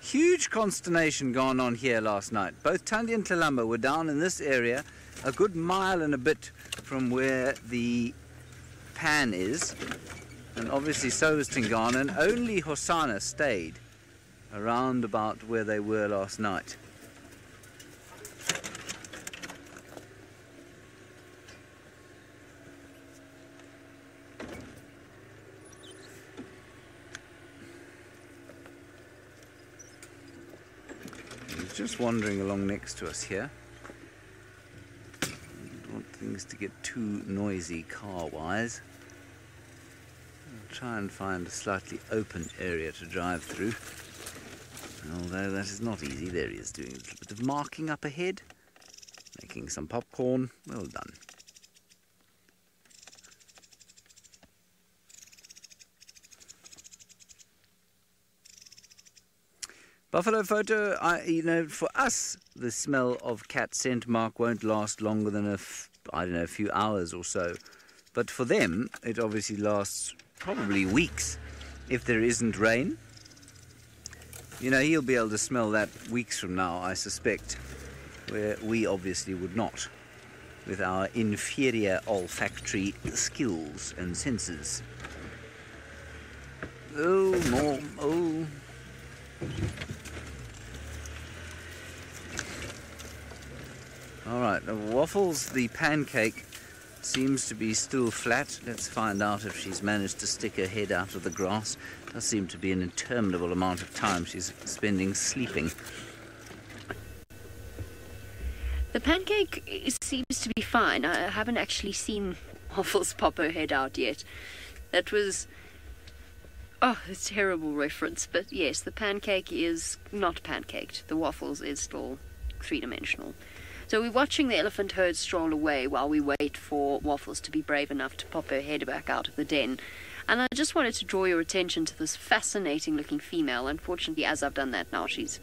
Huge consternation gone on here last night. Both Thandi and Tlalamba were down in this area, a good mile and a bit from where the pan is. And obviously so was Tingana, and only Hosana stayed around about where they were last night. He's just wandering along next to us here. I don't want things to get too noisy car-wise. Try and find a slightly open area to drive through. Although that is not easy. There he is doing a little bit of marking up ahead. Making some popcorn. Well done. Buffalo photo, for us, the smell of cat scent mark won't last longer than a few hours or so. But for them, it obviously lasts probably weeks if there isn't rain. He'll be able to smell that weeks from now, I suspect, where we obviously would not, with our inferior olfactory skills and senses. Oh, more, oh. All right, Waffles, the pancake, seems to be still flat. Let's find out if she's managed to stick her head out of the grass. Does seem to be an interminable amount of time she's spending sleeping. The pancake seems to be fine. I haven't actually seen Waffles pop her head out yet. That was Oh, a terrible reference, but yes, the pancake is not pancaked. The waffles is still three-dimensional. So we're watching the elephant herd stroll away while we wait for Waffles to be brave enough to pop her head back out of the den. And I just wanted to draw your attention to this fascinating-looking female. Unfortunately, as I've done that now, she's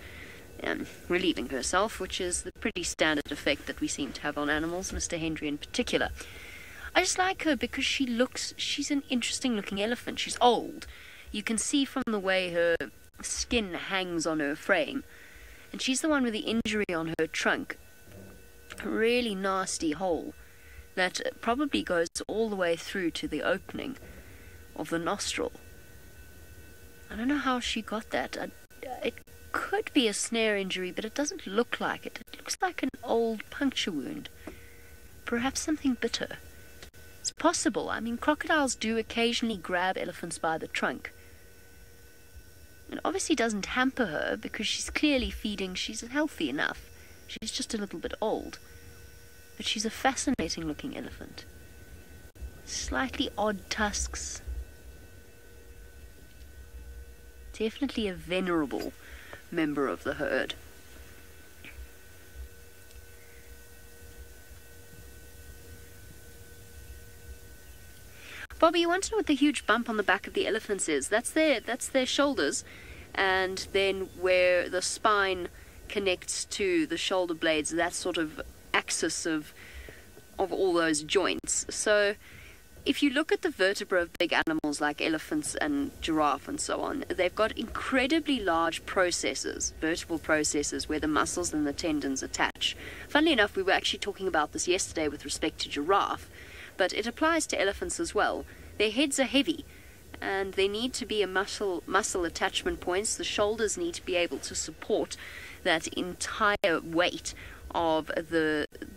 relieving herself, which is the pretty standard effect that we seem to have on animals, Mr. Hendry in particular. I just like her because she's an interesting-looking elephant. She's old. You can see from the way her skin hangs on her frame. And she's the one with the injury on her trunk. A really nasty hole that probably goes all the way through to the opening of the nostril. I don't know how she got that. It could be a snare injury, but it doesn't look like it. It looks like an old puncture wound. Perhaps something bitter. It's possible. I mean, crocodiles do occasionally grab elephants by the trunk. It obviously doesn't hamper her because she's clearly feeding. She's healthy enough. She's just a little bit old. But she's a fascinating looking elephant. Slightly odd tusks. Definitely a venerable member of the herd. Bobby, you want to know what the huge bump on the back of the elephants is? That's their shoulders, and then where the spine connects to the shoulder blades, that sort of axis of all those joints. So if you look at the vertebra of big animals like elephants and giraffe and so on, they've got incredibly large processes, vertebral processes, where the muscles and the tendons attach. Funnily enough, we were actually talking about this yesterday with respect to giraffe, but it applies to elephants as well. Their heads are heavy, and they need to be a muscle attachment points. The shoulders need to be able to support that entire weight of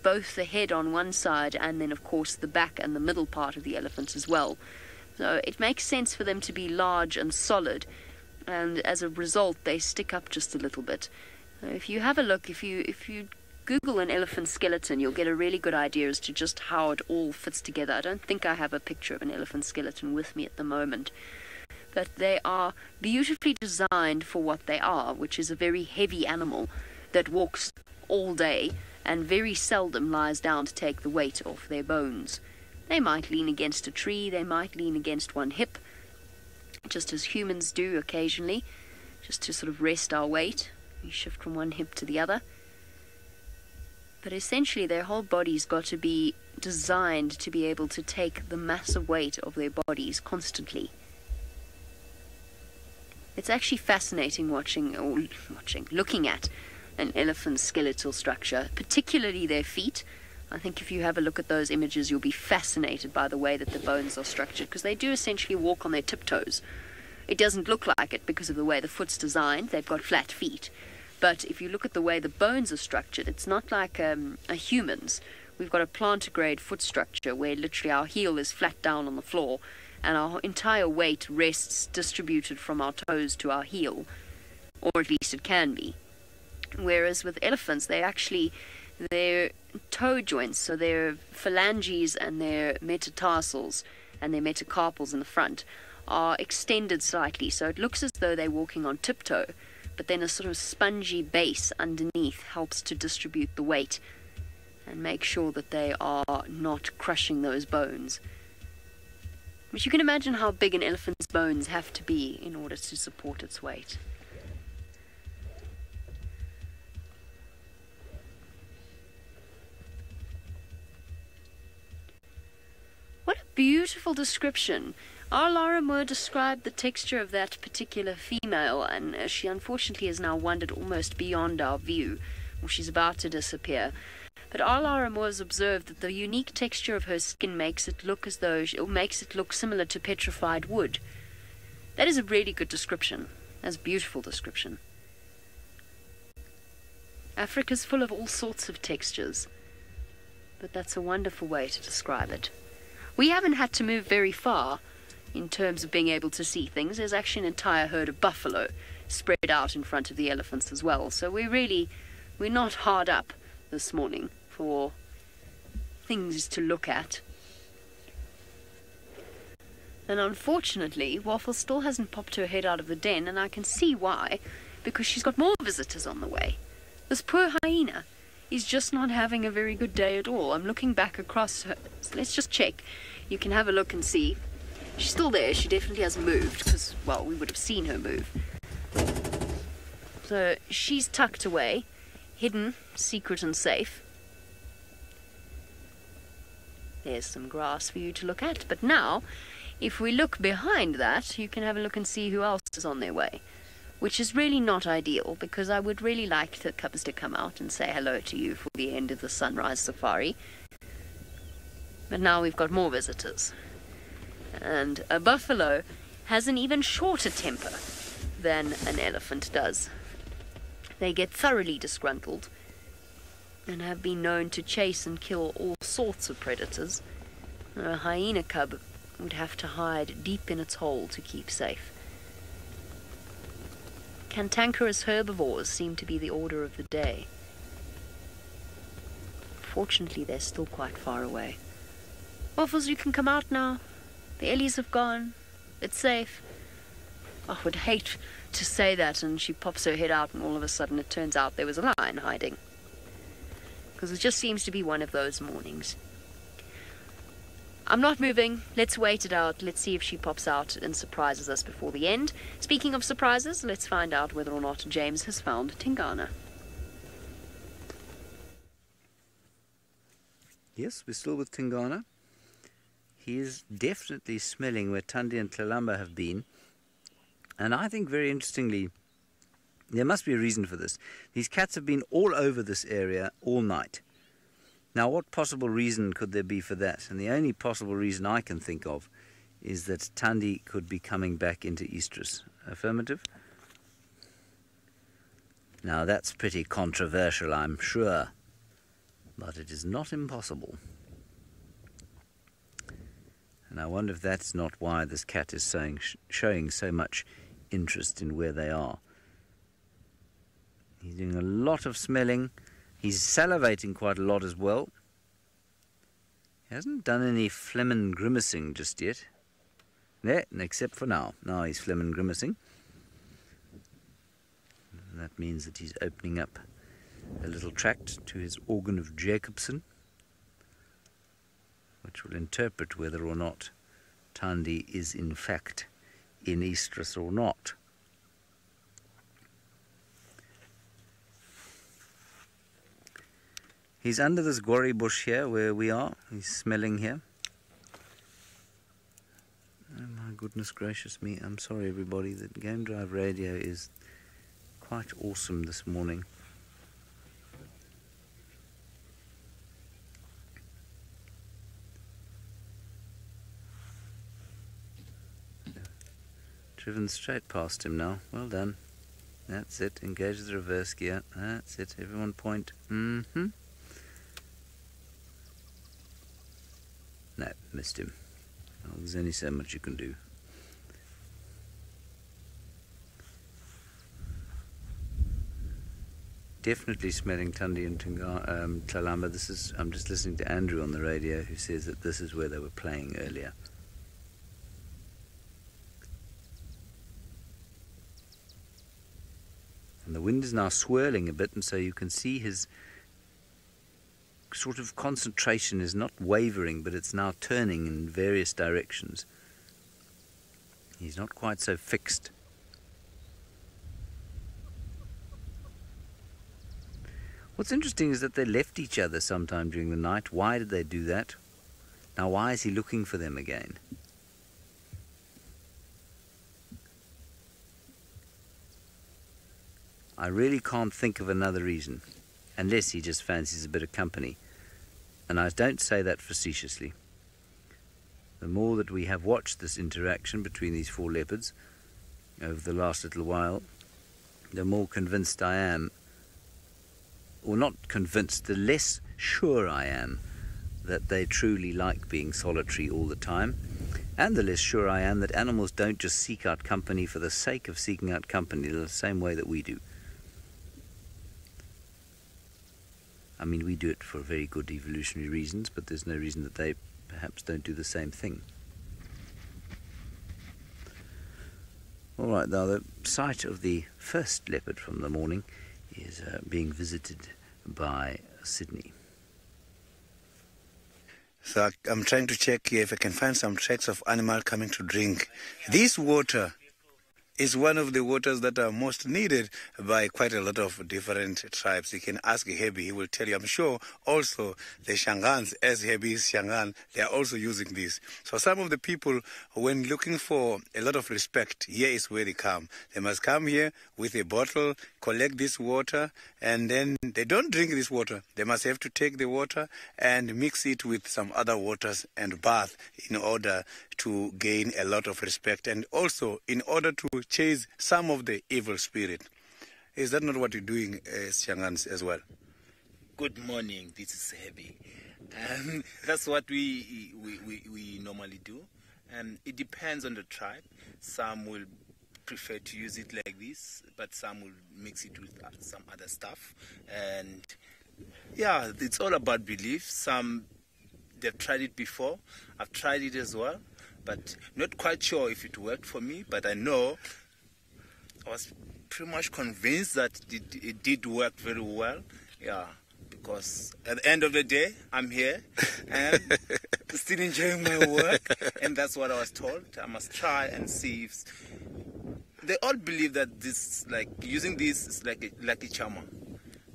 both the head on one side and then of course the back and the middle part of the elephant as well. So it makes sense for them to be large and solid, and as a result they stick up just a little bit. If you have a look, if you Google an elephant skeleton, you'll get a really good idea as to just how it all fits together. I don't think I have a picture of an elephant skeleton with me at the moment, but they are beautifully designed for what they are, which is a very heavy animal that walks all day and very seldom lies down to take the weight off their bones. They might lean against a tree, they might lean against one hip, just as humans do occasionally, just to sort of rest our weight. We shift from one hip to the other. But essentially their whole body's got to be designed to be able to take the massive weight of their bodies constantly. It's actually fascinating looking at an elephant's skeletal structure, particularly their feet. I think if you have a look at those images, you'll be fascinated by the way that the bones are structured, because they do essentially walk on their tiptoes. It doesn't look like it because of the way the foot's designed. They've got flat feet. But if you look at the way the bones are structured, it's not like a human's. We've got a plantar-grade foot structure where literally our heel is flat down on the floor and our entire weight rests distributed from our toes to our heel, or at least it can be. Whereas with elephants, their toe joints, so their phalanges and their metatarsals and their metacarpals in the front, are extended slightly, so it looks as though they're walking on tiptoe, but then a sort of spongy base underneath helps to distribute the weight and make sure that they are not crushing those bones. But you can imagine how big an elephant's bones have to be in order to support its weight. What a beautiful description. Our Laura Moore described the texture of that particular female, and she unfortunately has now wandered almost beyond our view, or she's about to disappear. But our Laura Moore has observed that the unique texture of her skin makes it look similar to petrified wood. That is a really good description. That's a beautiful description. Africa's full of all sorts of textures, but that's a wonderful way to describe it. We haven't had to move very far in terms of being able to see things. There's actually an entire herd of buffalo spread out in front of the elephants as well. So we're not hard up this morning for things to look at. And unfortunately, Waffle still hasn't popped her head out of the den, and I can see why, because she's got more visitors on the way. This poor hyena is just not having a very good day at all. I'm looking back across her. Let's just check. You can have a look and see. She's still there. She definitely hasn't moved, because, well, we would have seen her move. So she's tucked away, hidden, secret and safe. There's some grass for you to look at. But now, if we look behind that, you can have a look and see who else is on their way. Which is really not ideal, because I would really like the cubs to come out and say hello to you for the end of the sunrise safari. But now we've got more visitors. And a buffalo has an even shorter temper than an elephant does. They get thoroughly disgruntled and have been known to chase and kill all sorts of predators. A hyena cub would have to hide deep in its hole to keep safe. Cantankerous herbivores seem to be the order of the day. Fortunately, they're still quite far away. Waffles, you can come out now. The Ellies have gone. It's safe. I would hate to say that, and she pops her head out, and all of a sudden it turns out there was a lion hiding. Because it just seems to be one of those mornings. I'm not moving. Let's wait it out. Let's see if she pops out and surprises us before the end. Speaking of surprises, let's find out whether or not James has found Tingana. Yes, we're still with Tingana. He is definitely smelling where Thandi and Tlalamba have been. And I think, very interestingly, there must be a reason for this. These cats have been all over this area all night. Now, what possible reason could there be for that? And the only possible reason I can think of is that Thandi could be coming back into estrus. Affirmative? Now, that's pretty controversial, I'm sure. But it is not impossible. And I wonder if that's not why this cat is showing so much interest in where they are. He's doing a lot of smelling. He's salivating quite a lot as well. He hasn't done any phlegm and grimacing just yet. No, except for now. Now he's phlegm and grimacing. And that means that he's opening up a little tract to his organ of Jacobson, which will interpret whether or not Thandi is in fact in estrus or not. He's under this gori bush here where we are. He's smelling here. Oh my goodness gracious me. I'm sorry everybody, the Game Drive radio is quite awesome this morning. Driven straight past him now. Well done. That's it. Engage the reverse gear. That's it. Everyone point. Mm-hmm. No, missed him. Well, there's only so much you can do. Definitely smelling Thandi and Tlalamba. I'm just listening to Andrew on the radio, who says that this is where they were playing earlier. And the wind is now swirling a bit, and so you can see his sort of concentration is not wavering, but it's now turning in various directions. He's not quite so fixed. What's interesting is that they left each other sometime during the night. Why did they do that? Now, why is he looking for them again? I really can't think of another reason, unless he just fancies a bit of company. And I don't say that facetiously. The more that we have watched this interaction between these four leopards over the last little while, the more convinced I am, or not convinced, the less sure I am that they truly like being solitary all the time, and the less sure I am that animals don't just seek out company for the sake of seeking out company the same way that we do. I mean, we do it for very good evolutionary reasons, but there's no reason that they perhaps don't do the same thing. All right, now the site of the first leopard from the morning is being visited by Sydney. So I'm trying to check here if I can find some tracks of animal coming to drink. This water is one of the waters that are most needed by quite a lot of different tribes. You can ask Hebi, he will tell you. I'm sure also the Shangans, as Hebi is Shangan, they are also using this. So some of the people, when looking for a lot of respect, here is where they come. They must come here with a bottle, collect this water, and then they don't drink this water. They must have to take the water and mix it with some other waters and bath in order to gain a lot of respect, and also in order to chase some of the evil spirit. Is that not what you're doing as Shangans as well? Good morning, this is Hebi. That's what we normally do. It depends on the tribe. Some will prefer to use it like this, but some will mix it with some other stuff. And yeah, it's all about belief. Some, they've tried it before. I've tried it as well, but not quite sure if it worked for me. But I know, I was pretty much convinced that it did work very well. Yeah, because at the end of the day, I'm here and still enjoying my work, and that's what I was told. I must try and see if they all believe that this, like using this, is like a lucky charmer.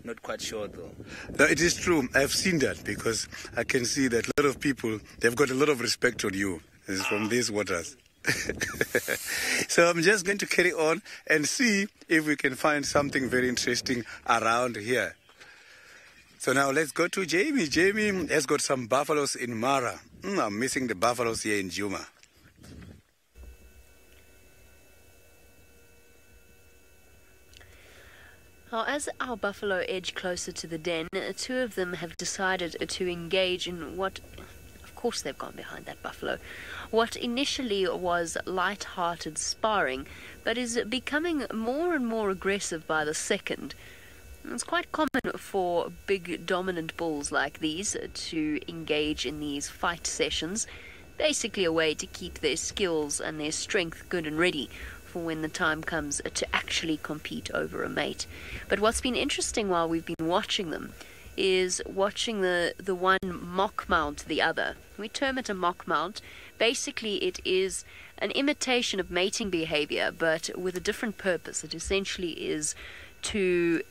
Not quite sure though. No, it is true. I've seen that because I can see that a lot of people, they've got a lot of respect on you from these waters. So I'm just going to carry on and see if we can find something very interesting around here. So now let's go to Jamie. Jamie has got some buffaloes in Mara. I'm missing the buffaloes here in Juma. Now, as our buffalo edge closer to the den, two of them have decided to engage in what, of course they've gone behind that buffalo, what initially was light-hearted sparring, but is becoming more and more aggressive by the second. It's quite common for big dominant bulls like these to engage in these fight sessions, basically a way to keep their skills and their strength good and ready for when the time comes to actually compete over a mate. But what's been interesting while we've been watching them is watching the one mock mount the other. We term it a mock mount. Basically, it is an imitation of mating behavior, but with a different purpose. It essentially is to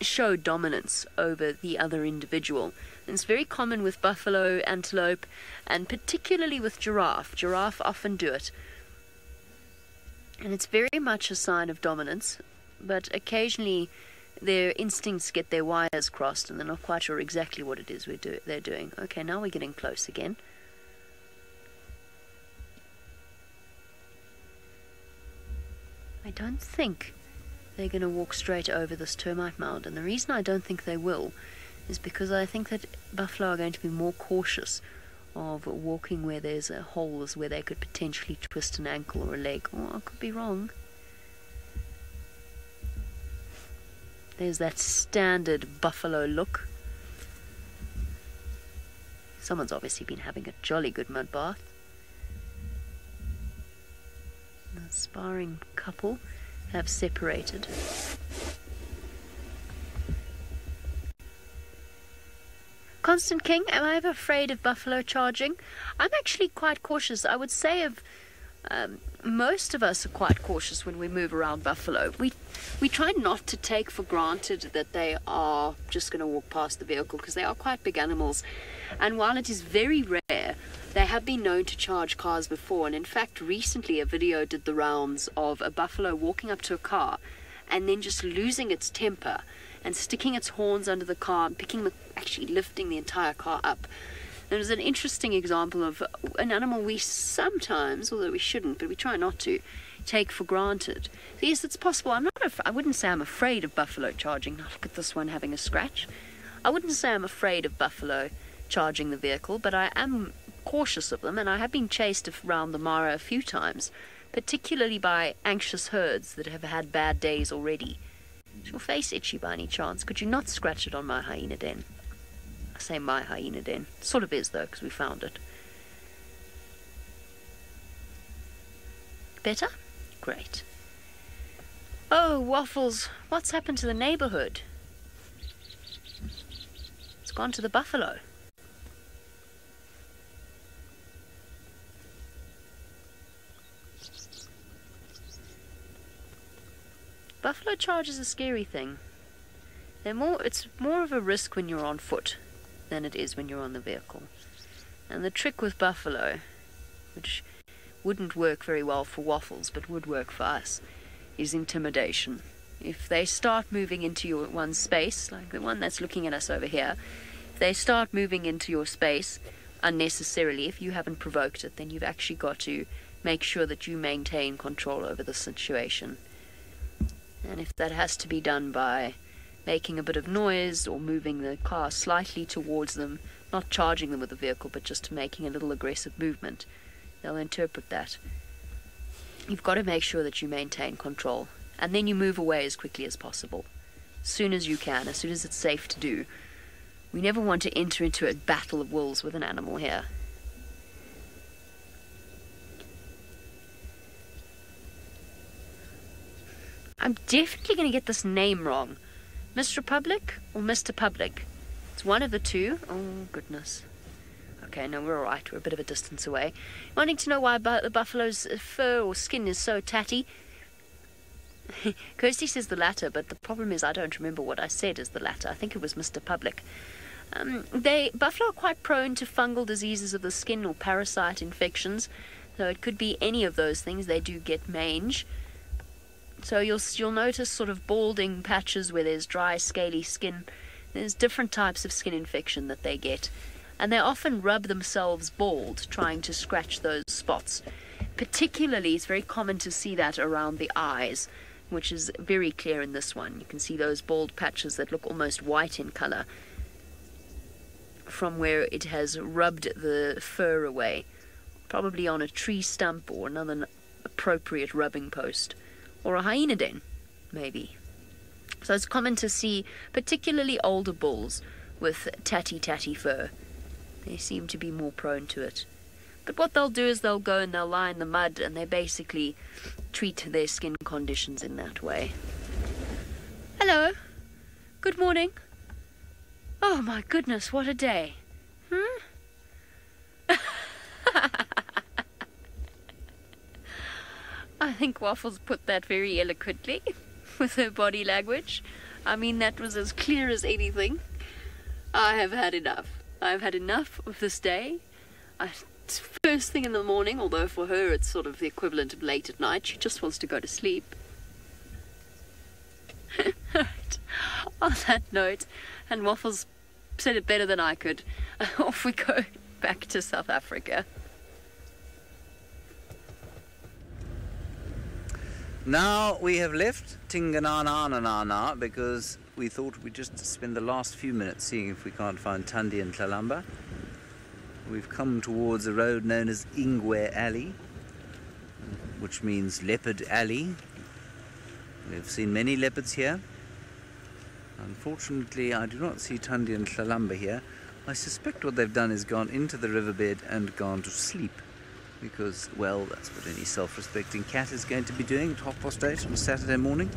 show dominance over the other individual. And it's very common with buffalo, antelope, and particularly with giraffe. Giraffe often do it. And it's very much a sign of dominance, but occasionally their instincts get their wires crossed and they're not quite sure exactly what it is they're doing. Okay, now we're getting close again. I don't think they're going to walk straight over this termite mound, and the reason I don't think they will is because I think that buffalo are going to be more cautious of walking where there's holes where they could potentially twist an ankle or a leg. Oh, I could be wrong. There's that standard buffalo look. Someone's obviously been having a jolly good mud bath. The sparring couple have separated. Constant King, am I ever afraid of buffalo charging? I'm actually quite cautious. I would say most of us are quite cautious when we move around buffalo. We try not to take for granted that they are just going to walk past the vehicle, because they are quite big animals. And while it is very rare, they have been known to charge cars before. And in fact, recently a video did the rounds of a buffalo walking up to a car and then just losing its temper and sticking its horns under the car and actually lifting the entire car up. It was an interesting example of an animal we sometimes, although we shouldn't, but we try not to, take for granted. So yes, it's possible. I wouldn't say I'm afraid of buffalo charging. Now look at this one having a scratch. I wouldn't say I'm afraid of buffalo charging the vehicle, but I am cautious of them, and I have been chased around the Mara a few times, particularly by anxious herds that have had bad days already. Is your face itchy by any chance? Could you not scratch it on my hyena den? I say my hyena den. It sort of is though, because we found it. Better? Great. Oh, Waffles, what's happened to the neighborhood? It's gone to the buffalo. Buffalo charge is a scary thing. It's more of a risk when you're on foot than it is when you're on the vehicle. And the trick with buffalo, which wouldn't work very well for Waffles but would work for us, is intimidation. If they start moving into your one space, like the one that's looking at us over here, if they start moving into your space unnecessarily, if you haven't provoked it, then you've actually got to make sure that you maintain control over the situation. And if that has to be done by making a bit of noise or moving the car slightly towards them, not charging them with the vehicle, but just making a little aggressive movement, they'll interpret that. You've got to make sure that you maintain control, and then you move away as quickly as possible, as soon as you can, as soon as it's safe to do. We never want to enter into a battle of wills with an animal here. I'm definitely going to get this name wrong. Mr. Public or Mr. Public? It's one of the two. Oh, goodness. Okay, no, we're alright. We're a bit of a distance away. Wanting to know why the buffalo's fur or skin is so tatty? Kirsty says the latter, but the problem is I don't remember what I said as the latter. I think it was Mr. Public. Buffalo are quite prone to fungal diseases of the skin or parasite infections, so it could be any of those things. They do get mange. So you'll notice sort of balding patches where there's dry, scaly skin. There's different types of skin infection that they get. And they often rub themselves bald, trying to scratch those spots. Particularly, it's very common to see that around the eyes, which is very clear in this one. You can see those bald patches that look almost white in color from where it has rubbed the fur away, probably on a tree stump or another appropriate rubbing post. Or a hyena den, maybe. So it's common to see particularly older bulls with tatty fur. They seem to be more prone to it. But what they'll do is they'll go and they'll lie in the mud and they basically treat their skin conditions in that way. Hello. Good morning. Oh my goodness, what a day. I think Waffles put that very eloquently with her body language. I mean, that was as clear as anything. I have had enough. I've had enough of this day. It's first thing in the morning, although for her it's sort of the equivalent of late at night. She just wants to go to sleep. Right. On that note, and Waffles said it better than I could, off we go back to South Africa. Now we have left Tinganananana because we thought we'd just spend the last few minutes seeing if we can't find Thandi and Tlalamba. We've come towards a road known as Ingwe Alley, which means Leopard Alley. We've seen many leopards here. Unfortunately, I do not see Thandi and Tlalamba here. I suspect what they've done is gone into the riverbed and gone to sleep. Because, well, that's what any self-respecting cat is going to be doing at 8:30 on a Saturday morning.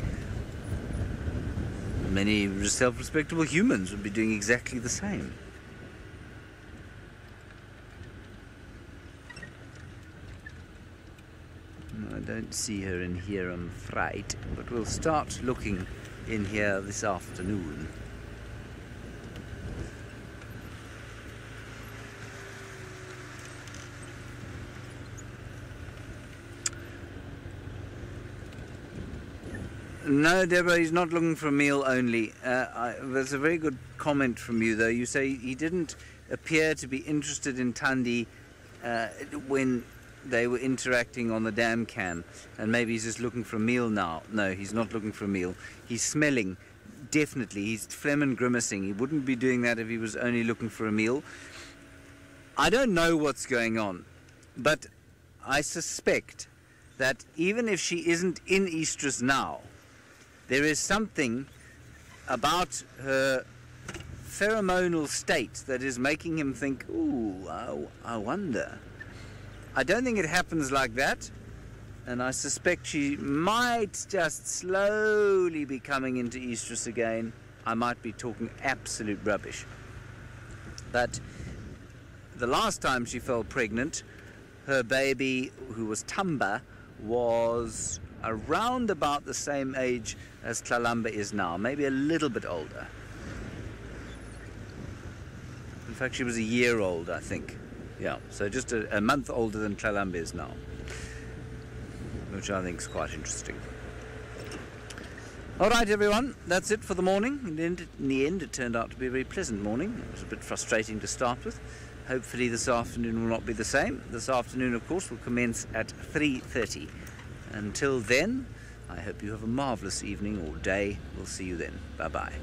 Many self-respectable humans would be doing exactly the same. I don't see her in here, I'm afraid, but we'll start looking in here this afternoon. No, Deborah, he's not looking for a meal only. There's a very good comment from you, though. You say he didn't appear to be interested in Thandi when they were interacting on the dam can, and maybe he's just looking for a meal now. No, he's not looking for a meal. He's smelling, definitely. He's phlegm and grimacing. He wouldn't be doing that if he was only looking for a meal. I don't know what's going on, but I suspect that even if she isn't in estrus now, there is something about her pheromonal state that is making him think, ooh, I wonder. I don't think it happens like that, and I suspect she might just slowly be coming into estrus again. I might be talking absolute rubbish. But the last time she fell pregnant, her baby, who was Tamba, was around about the same age as Tlalamba is now, maybe a little bit older. In fact, she was a year old, I think. Yeah, so just a month older than Tlalamba is now, which I think is quite interesting. All right, everyone, that's it for the morning. In the end, it turned out to be a very pleasant morning. It was a bit frustrating to start with. Hopefully this afternoon will not be the same. This afternoon, of course, will commence at 3:30. Until then, I hope you have a marvellous evening or day. We'll see you then. Bye-bye.